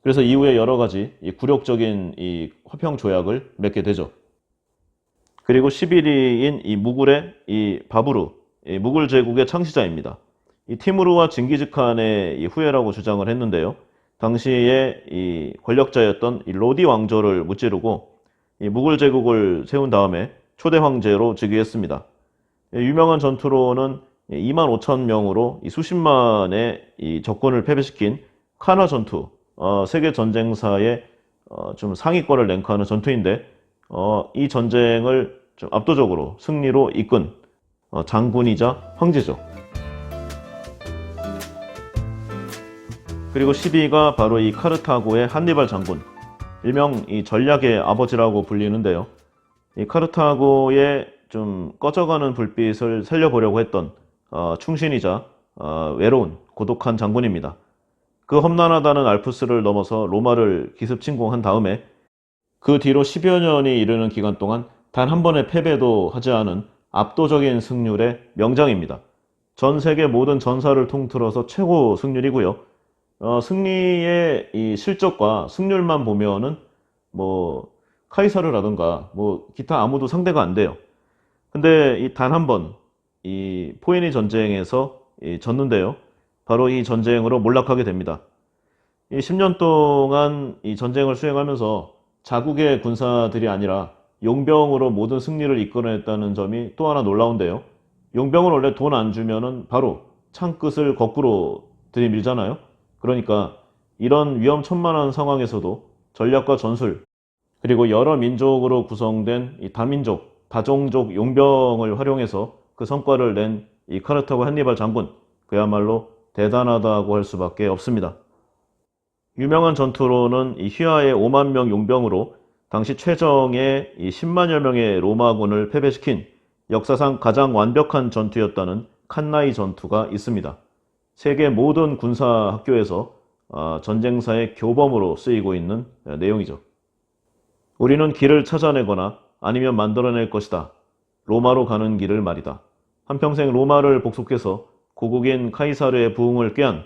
그래서 이후에 여러 가지 이 굴욕적인 이 화평 조약을 맺게 되죠. 그리고 11위인 이 무굴의 이 바부르, 이 무굴 제국의 창시자입니다. 이 티무르와 징기즈칸의 이 후예라고 주장을 했는데요. 당시에 이 권력자였던 이 로디 왕조를 무찌르고 이 무굴 제국을 세운 다음에 초대 황제로 즉위했습니다. 유명한 전투로는 2만 5천 명으로 이 수십만의 이 적군을 패배시킨 카나 전투, 세계 전쟁사의 좀 상위권을 랭크하는 전투인데 이 전쟁을 좀 압도적으로 승리로 이끈 장군이자 황제죠. 그리고 12위가 바로 이 카르타고의 한니발 장군, 일명 이 전략의 아버지라고 불리는데요. 이 카르타고의 좀 꺼져가는 불빛을 살려보려고 했던 충신이자 외로운 고독한 장군입니다. 그 험난하다는 알프스를 넘어서 로마를 기습 침공한 다음에 그 뒤로 10여 년이 이르는 기간 동안 단 한 번의 패배도 하지 않은 압도적인 승률의 명장입니다. 전 세계 모든 전사를 통틀어서 최고 승률이고요. 승리의 이 실적과 승률만 보면은 뭐 카이사르라든가 뭐 기타 아무도 상대가 안 돼요. 근데 이 단 한 번 이 포에니 전쟁에서 졌는데요. 바로 이 전쟁으로 몰락하게 됩니다. 이 10년 동안 이 전쟁을 수행하면서 자국의 군사들이 아니라 용병으로 모든 승리를 이끌어냈다는 점이 또 하나 놀라운데요. 용병은 원래 돈 안 주면은 바로 창끝을 거꾸로 들이밀잖아요. 그러니까 이런 위험천만한 상황에서도 전략과 전술, 그리고 여러 민족으로 구성된 이 다민족, 다종족 용병을 활용해서 그 성과를 낸 이 카르타고 한니발 장군, 그야말로 대단하다고 할 수밖에 없습니다. 유명한 전투로는 이 휘하의 5만 명 용병으로 당시 최정의 이 10만여 명의 로마군을 패배시킨 역사상 가장 완벽한 전투였다는 칸나이 전투가 있습니다. 세계 모든 군사 학교에서 전쟁사의 교범으로 쓰이고 있는 내용이죠. 우리는 길을 찾아내거나 아니면 만들어낼 것이다. 로마로 가는 길을 말이다. 한평생 로마를 복속해서 고국인 카이사르의 부흥을 꾀한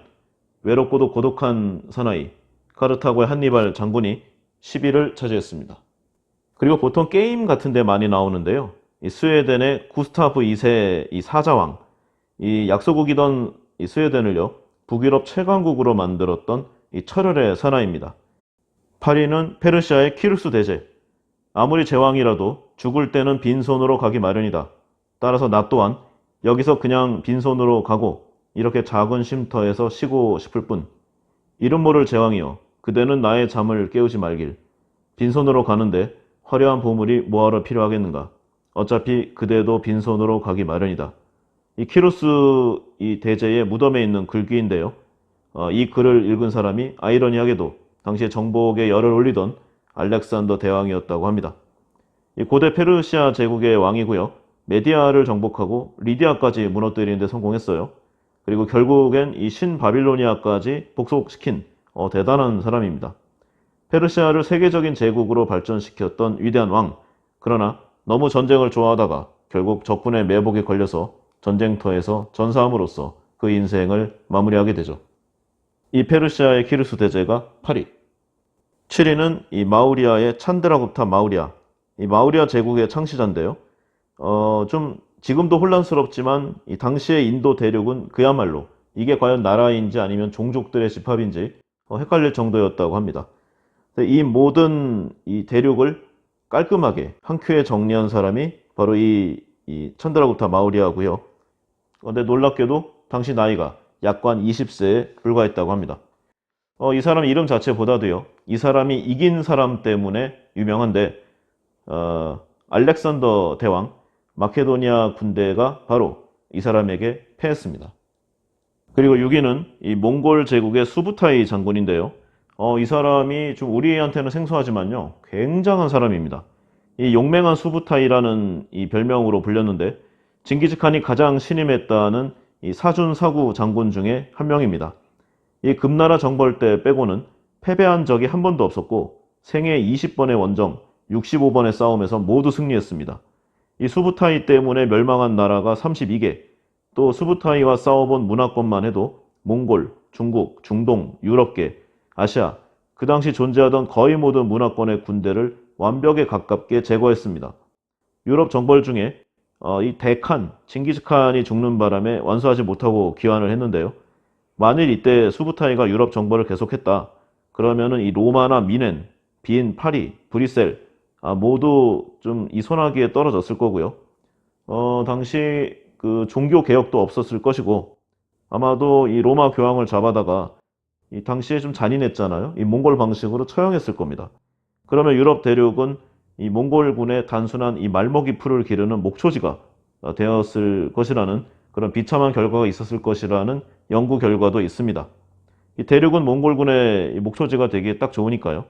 외롭고도 고독한 사나이 카르타고의 한니발 장군이 10위를 차지했습니다. 그리고 보통 게임 같은 데 많이 나오는데요. 이 스웨덴의 구스타프 2세 이 사자왕, 이 약소국이던 이 스웨덴을요, 북유럽 최강국으로 만들었던 이 철혈의 사나이입니다. 8위는 페르시아의 키루스 대제. 아무리 제왕이라도 죽을 때는 빈손으로 가기 마련이다. 따라서 나 또한 여기서 그냥 빈손으로 가고 이렇게 작은 쉼터에서 쉬고 싶을 뿐. 이름 모를 제왕이여, 그대는 나의 잠을 깨우지 말길. 빈손으로 가는데 화려한 보물이 뭐하러 필요하겠는가. 어차피 그대도 빈손으로 가기 마련이다. 이 키루스 이 대제의 무덤에 있는 글귀인데요. 이 글을 읽은 사람이 아이러니하게도 당시에 정복에 열을 올리던 알렉산더 대왕이었다고 합니다. 이 고대 페르시아 제국의 왕이고요. 메디아를 정복하고 리디아까지 무너뜨리는 데 성공했어요. 그리고 결국엔 이 신바빌로니아까지 복속시킨 대단한 사람입니다. 페르시아를 세계적인 제국으로 발전시켰던 위대한 왕. 그러나 너무 전쟁을 좋아하다가 결국 적군의 매복에 걸려서 전쟁터에서 전사함으로써 그 인생을 마무리하게 되죠. 이 페르시아의 키루스 대제가 8위. 7위는 이 마우리아의 찬드라굽타 마우리아. 이 마우리아 제국의 창시자인데요. 좀 지금도 혼란스럽지만 이 당시의 인도 대륙은 그야말로 이게 과연 나라인지 아니면 종족들의 집합인지 헷갈릴 정도였다고 합니다. 이 모든 이 대륙을 깔끔하게 한 큐에 정리한 사람이 바로 이 찬드라구타 마우리아고요. 그런데 놀랍게도 당시 나이가 약관 20세에 불과했다고 합니다. 이 사람 이름 자체보다도요, 이 사람이 이긴 사람 때문에 유명한데 알렉산더 대왕 마케도니아 군대가 바로 이 사람에게 패했습니다. 그리고 6위는 이 몽골 제국의 수부타이 장군인데요. 이 사람이 좀 우리한테는 생소하지만요, 굉장한 사람입니다. 이 용맹한 수부타이라는 이 별명으로 불렸는데 징기즈칸이 가장 신임했다는 이 사준사구 장군 중에 한 명입니다. 이 금나라 정벌 때 빼고는 패배한 적이 한 번도 없었고 생애 20번의 원정, 65번의 싸움에서 모두 승리했습니다. 이 수부타이 때문에 멸망한 나라가 32개, 또 수부타이와 싸워본 문화권만 해도 몽골, 중국, 중동, 유럽계, 아시아, 그 당시 존재하던 거의 모든 문화권의 군대를 완벽에 가깝게 제거했습니다. 유럽 정벌 중에 이 대칸, 징기스칸이 죽는 바람에 완수하지 못하고 귀환을 했는데요. 만일 이때 수부타이가 유럽 정벌을 계속했다. 그러면은 이 로마나 미넨, 빈, 파리, 브뤼셀 모두 좀 이 소나기에 떨어졌을 거고요. 당시 그 종교 개혁도 없었을 것이고 아마도 이 로마 교황을 잡아다가 이 당시에 좀 잔인했잖아요. 이 몽골 방식으로 처형했을 겁니다. 그러면 유럽 대륙은 이 몽골군의 단순한 이 말먹이 풀을 기르는 목초지가 되었을 것이라는 그런 비참한 결과가 있었을 것이라는 연구 결과도 있습니다. 이 대륙은 몽골군의 목초지가 되기에 딱 좋으니까요.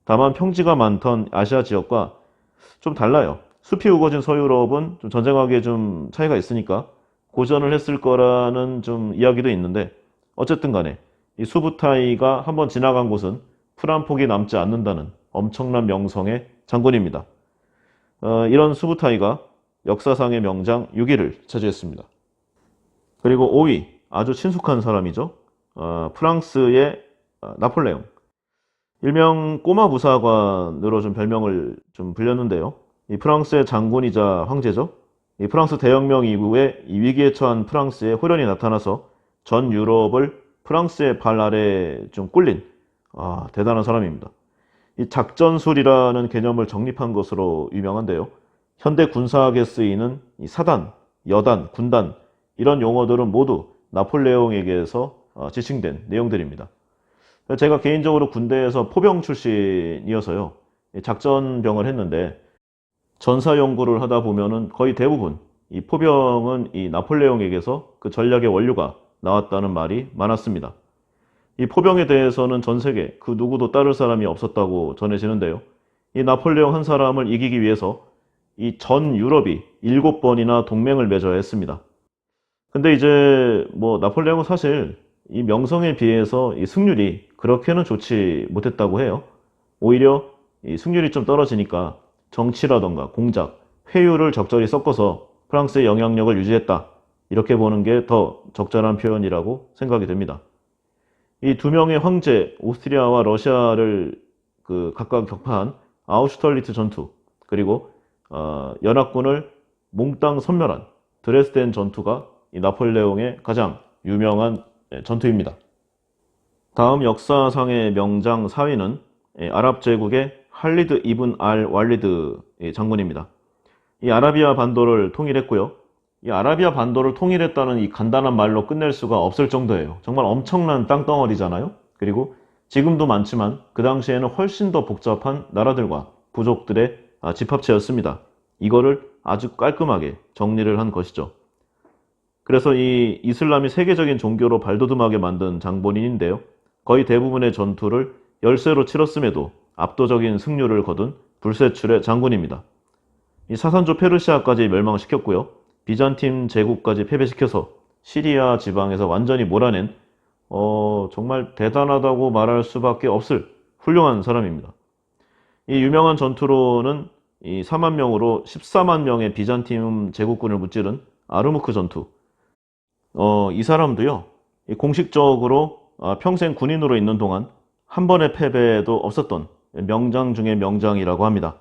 다만 평지가 많던 아시아 지역과 좀 달라요. 숲이 우거진 서유럽은 좀 전쟁하기에 좀 차이가 있으니까 고전을 했을 거라는 좀 이야기도 있는데 어쨌든 간에 이 수부타이가 한번 지나간 곳은 풀 한 폭이 남지 않는다는 엄청난 명성의 장군입니다. 이런 수부타이가 역사상의 명장 6위를 차지했습니다. 그리고 5위, 아주 친숙한 사람이죠. 프랑스의 나폴레옹. 일명 꼬마 부사관으로 좀 별명을 좀 불렸는데요. 이 프랑스의 장군이자 황제죠. 이 프랑스 대혁명 이후에 이 위기에 처한 프랑스에 호련히 나타나서 전 유럽을 프랑스의 발 아래 좀 꿀린 대단한 사람입니다. 이 작전술이라는 개념을 정립한 것으로 유명한데요. 현대 군사학에 쓰이는 이 사단, 여단, 군단 이런 용어들은 모두 나폴레옹에게서 지칭된 내용들입니다. 제가 개인적으로 군대에서 포병 출신이어서요. 작전병을 했는데 전사 연구를 하다 보면은 거의 대부분 이 포병은 이 나폴레옹에게서 그 전략의 원료가 나왔다는 말이 많았습니다. 이 포병에 대해서는 전 세계 그 누구도 따를 사람이 없었다고 전해지는데요. 이 나폴레옹 한 사람을 이기기 위해서 이 전 유럽이 7번이나 동맹을 맺어야 했습니다. 근데 이제 뭐 나폴레옹은 사실 이 명성에 비해서 이 승률이 그렇게는 좋지 못했다고 해요. 오히려 이 승률이 좀 떨어지니까 정치라던가 공작, 회유를 적절히 섞어서 프랑스의 영향력을 유지했다. 이렇게 보는 게 더 적절한 표현이라고 생각이 됩니다. 이 두 명의 황제, 오스트리아와 러시아를 각각 격파한 아우슈털리츠 전투, 그리고 연합군을 몽땅 섬멸한 드레스덴 전투가 이 나폴레옹의 가장 유명한 전투입니다. 다음 역사상의 명장 4위는 아랍 제국의 할리드 이븐 알 walid 장군입니다. 이 아라비아 반도를 통일했고요. 이 아라비아 반도를 통일했다는 이 간단한 말로 끝낼 수가 없을 정도예요. 정말 엄청난 땅덩어리잖아요. 그리고 지금도 많지만 그 당시에는 훨씬 더 복잡한 나라들과 부족들의 집합체였습니다. 이거를 아주 깔끔하게 정리를 한 것이죠. 그래서 이 이슬람이 세계적인 종교로 발돋움하게 만든 장본인인데요. 거의 대부분의 전투를 열세로 치렀음에도 압도적인 승률을 거둔 불세출의 장군입니다. 이 사산조 페르시아까지 멸망시켰고요. 비잔팀 제국까지 패배시켜서 시리아 지방에서 완전히 몰아낸 정말 대단하다고 말할 수밖에 없을 훌륭한 사람입니다. 이 유명한 전투로는 이 4만 명으로 14만 명의 비잔팀 제국군을 무찌른 아르무크 전투. 이 사람도요. 공식적으로 평생 군인으로 있는 동안 한 번의 패배도 없었던 명장 중의 명장이라고 합니다.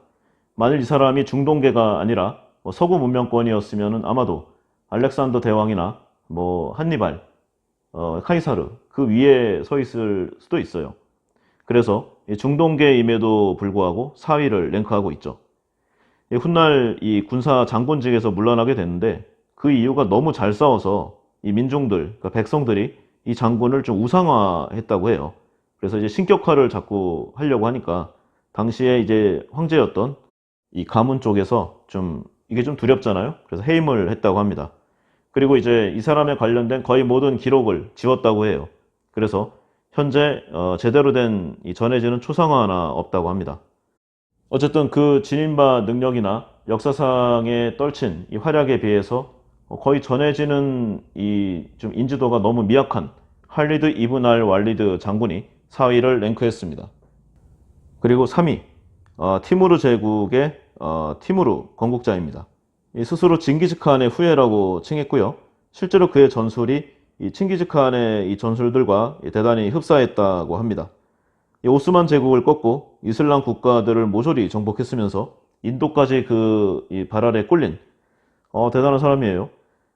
만일 이 사람이 중동계가 아니라 서구 문명권이었으면 아마도 알렉산더 대왕이나 한니발, 카이사르 그 위에 서 있을 수도 있어요. 그래서 중동계임에도 불구하고 4위를 랭크하고 있죠. 훗날 이 군사 장군직에서 물러나게 됐는데 그 이유가 너무 잘 싸워서 이 민중들, 그러니까 백성들이 이 장군을 좀 우상화했다고 해요. 그래서 이제 신격화를 자꾸 하려고 하니까 당시에 이제 황제였던 이 가문 쪽에서 이게 좀 두렵잖아요. 그래서 해임을 했다고 합니다. 그리고 이제 이 사람에 관련된 거의 모든 기록을 지웠다고 해요. 그래서 현재 제대로 된 이 전해지는 초상화 하나 없다고 합니다. 어쨌든 그 지닌바 능력이나 역사상에 떨친 이 활약에 비해서 거의 전해지는 이 좀 인지도가 너무 미약한 할리드 이븐 알 왈리드 장군이 4위를 랭크했습니다. 그리고 3위 티무르 제국의 티무르 건국자입니다. 스스로 징기즈칸의 후예라고 칭했고요. 실제로 그의 전술이 이 칭기즈칸의 이 전술들과 대단히 흡사했다고 합니다. 오스만 제국을 꺾고 이슬람 국가들을 모조리 정복했으면서 인도까지 이 발 아래 꼴린 대단한 사람이에요.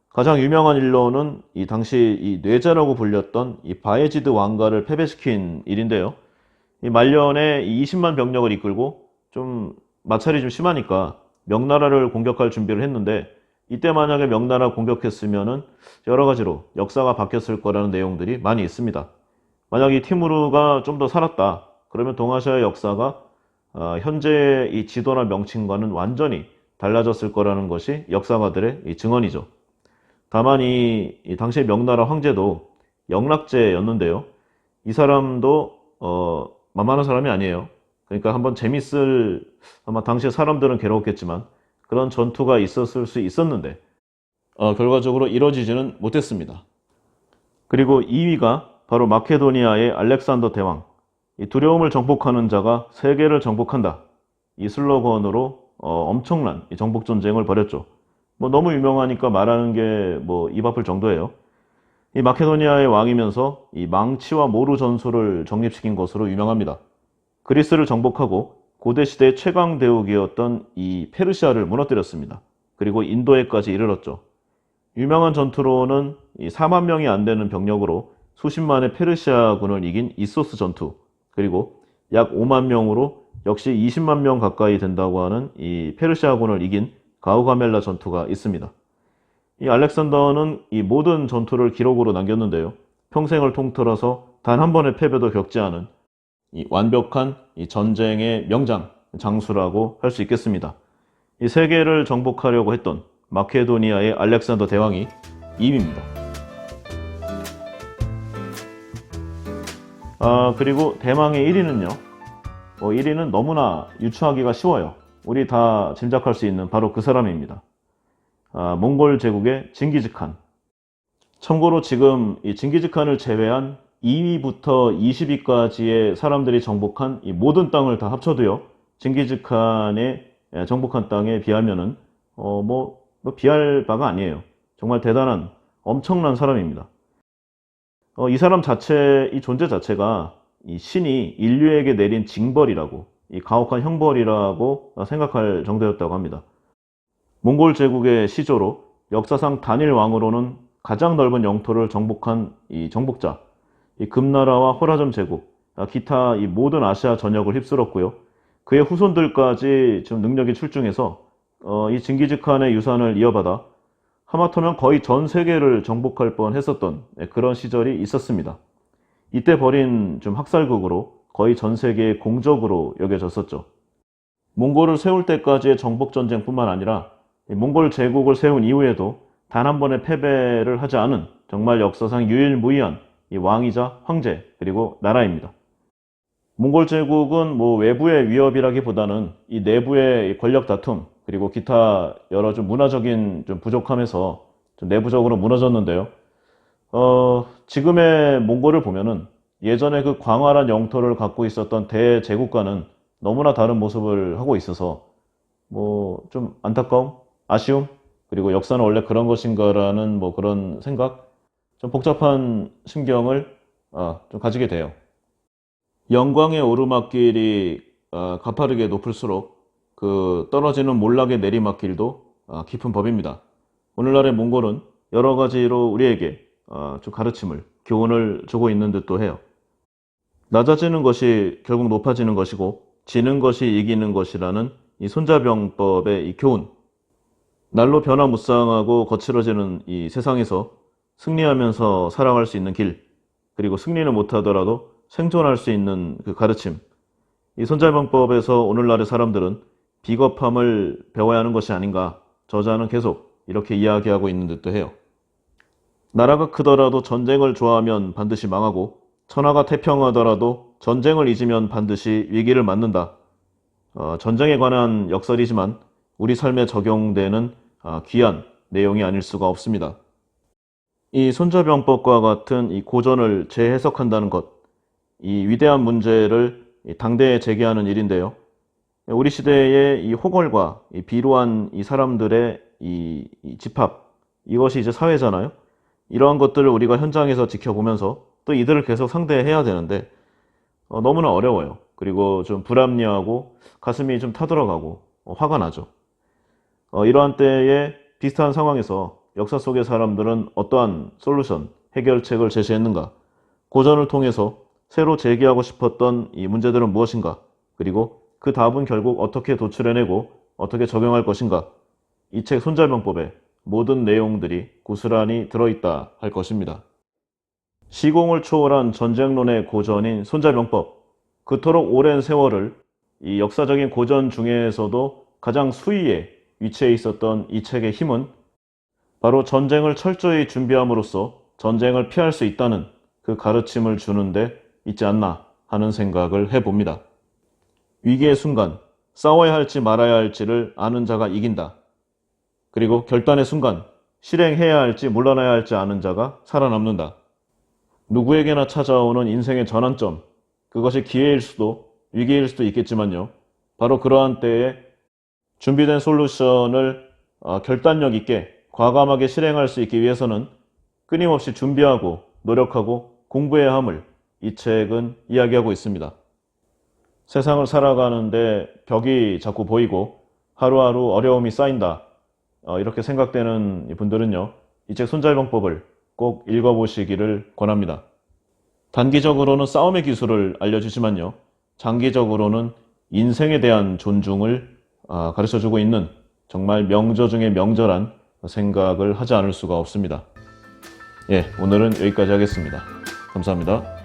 가장 유명한 일로는 이 당시 이 뇌자라고 불렸던 이 바예지드 왕가를 패배시킨 일인데요. 이 말년에 이 20만 병력을 이끌고 좀 마찰이 좀 심하니까 명나라를 공격할 준비를 했는데, 이때 만약에 명나라 공격했으면은 여러 가지로 역사가 바뀌었을 거라는 내용들이 많이 있습니다. 만약 이 티무르가 좀 더 살았다 그러면 동아시아의 역사가 현재 이 지도나 명칭과는 완전히 달라졌을 거라는 것이 역사가들의 이 증언이죠. 다만 이 당시의 명나라 황제도 영락제였는데요. 이 사람도 만만한 사람이 아니에요. 그러니까 한번 아마 당시의 사람들은 괴로웠겠지만 그런 전투가 있었을 수 있었는데 결과적으로 이뤄지지는 못했습니다. 그리고 2위가 바로 마케도니아의 알렉산더 대왕. 이 두려움을 정복하는 자가 세계를 정복한다, 이 슬로건으로 엄청난 이 정복 전쟁을 벌였죠. 너무 유명하니까 말하는 게 입 아플 정도예요. 이 마케도니아의 왕이면서 이 망치와 모루 전술을 정립시킨 것으로 유명합니다. 그리스를 정복하고 고대 시대의 최강 대국이었던 이 페르시아를 무너뜨렸습니다. 그리고 인도에까지 이르렀죠. 유명한 전투로는 이 4만 명이 안 되는 병력으로 수십만의 페르시아군을 이긴 이소스 전투, 그리고 약 5만 명으로 역시 20만 명 가까이 된다고 하는 이 페르시아군을 이긴 가우가멜라 전투가 있습니다. 이 알렉산더는 이 모든 전투를 기록으로 남겼는데요. 평생을 통틀어서 단 한 번의 패배도 겪지 않은 이 완벽한 이 전쟁의 명장, 장수라고 할 수 있겠습니다. 이 세계를 정복하려고 했던 마케도니아의 알렉산더 대왕이 2위입니다. 그리고 대망의 1위는요. 1위는 너무나 유추하기가 쉬워요. 우리 다 짐작할 수 있는 바로 그 사람입니다. 몽골 제국의 징기즈칸. 참고로 지금 이 징기즈칸을 제외한 2위부터 20위까지의 사람들이 정복한 이 모든 땅을 다 합쳐도요, 징기즈칸의 정복한 땅에 비하면은 비할 바가 아니에요. 정말 대단한 엄청난 사람입니다. 이 사람 이 존재 자체가 이 신이 인류에게 내린 징벌이라고, 이 가혹한 형벌이라고 생각할 정도였다고 합니다. 몽골 제국의 시조로 역사상 단일 왕으로는 가장 넓은 영토를 정복한 이 정복자, 이 금나라와 호라점 제국, 기타 이 모든 아시아 전역을 휩쓸었고요. 그의 후손들까지 지금 능력이 출중해서 이 징기즈칸의 유산을 이어받아 하마터면 거의 전 세계를 정복할 뻔했었던 그런 시절이 있었습니다. 이때 벌인 좀 학살극으로 거의 전 세계의 공적으로 여겨졌었죠. 몽골을 세울 때까지의 정복 전쟁뿐만 아니라 몽골 제국을 세운 이후에도 단 한 번의 패배를 하지 않은 정말 역사상 유일무이한 이 왕이자 황제, 그리고 나라입니다. 몽골 제국은 외부의 위협이라기보다는 이 내부의 권력 다툼, 그리고 기타 여러 좀 문화적인 좀 부족함에서 좀 내부적으로 무너졌는데요. 지금의 몽골을 보면은 예전에 그 광활한 영토를 갖고 있었던 대제국과는 너무나 다른 모습을 하고 있어서 좀 안타까움, 아쉬움, 그리고 역사는 원래 그런 것인가라는 그런 생각, 좀 복잡한 심경을 좀 가지게 돼요. 영광의 오르막길이 가파르게 높을수록 그 떨어지는 몰락의 내리막길도 깊은 법입니다. 오늘날의 몽골은 여러 가지로 우리에게 좀 가르침을, 교훈을 주고 있는 듯도 해요. 낮아지는 것이 결국 높아지는 것이고 지는 것이 이기는 것이라는 이 손자병법의 이 교훈. 날로 변화무쌍하고 거칠어지는 이 세상에서 승리하면서 살아갈 수 있는 길, 그리고 승리는 못하더라도 생존할 수 있는 그 가르침. 이 손자병법에서 오늘날의 사람들은 비겁함을 배워야 하는 것이 아닌가, 저자는 계속 이렇게 이야기하고 있는 듯도 해요. 나라가 크더라도 전쟁을 좋아하면 반드시 망하고, 천하가 태평하더라도 전쟁을 잊으면 반드시 위기를 맞는다. 전쟁에 관한 역설이지만 우리 삶에 적용되는 귀한 내용이 아닐 수가 없습니다. 이 손자병법과 같은 이 고전을 재해석한다는 것, 이 위대한 문제를 당대에 제기하는 일인데요. 우리 시대의 이 호걸과 이 비루한 이 사람들의 이 집합, 이것이 이제 사회잖아요. 이러한 것들을 우리가 현장에서 지켜보면서 또 이들을 계속 상대해야 되는데 너무나 어려워요. 그리고 좀 불합리하고 가슴이 좀 타들어가고 화가 나죠. 이러한 때에 비슷한 상황에서 역사 속의 사람들은 어떠한 솔루션, 해결책을 제시했는가? 고전을 통해서 새로 제기하고 싶었던 이 문제들은 무엇인가? 그리고 그 답은 결국 어떻게 도출해내고 어떻게 적용할 것인가? 이 책 손자병법에 모든 내용들이 고스란히 들어있다 할 것입니다. 시공을 초월한 전쟁론의 고전인 손자병법. 그토록 오랜 세월을 이 역사적인 고전 중에서도 가장 수위에 위치해 있었던 이 책의 힘은 바로 전쟁을 철저히 준비함으로써 전쟁을 피할 수 있다는 그 가르침을 주는데 있지 않나 하는 생각을 해봅니다. 위기의 순간, 싸워야 할지 말아야 할지를 아는 자가 이긴다. 그리고 결단의 순간, 실행해야 할지 물러나야 할지 아는 자가 살아남는다. 누구에게나 찾아오는 인생의 전환점, 그것이 기회일 수도 위기일 수도 있겠지만요. 바로 그러한 때에 준비된 솔루션을 결단력 있게 과감하게 실행할 수 있기 위해서는 끊임없이 준비하고 노력하고 공부해야 함을 이 책은 이야기하고 있습니다. 세상을 살아가는데 벽이 자꾸 보이고 하루하루 어려움이 쌓인다. 이렇게 생각되는 분들은요. 이 책 손자병법을 꼭 읽어보시기를 권합니다. 단기적으로는 싸움의 기술을 알려주지만요. 장기적으로는 인생에 대한 존중을 가르쳐주고 있는 정말 명저 중에 명저란 생각을 하지 않을 수가 없습니다. 예, 오늘은 여기까지 하겠습니다. 감사합니다.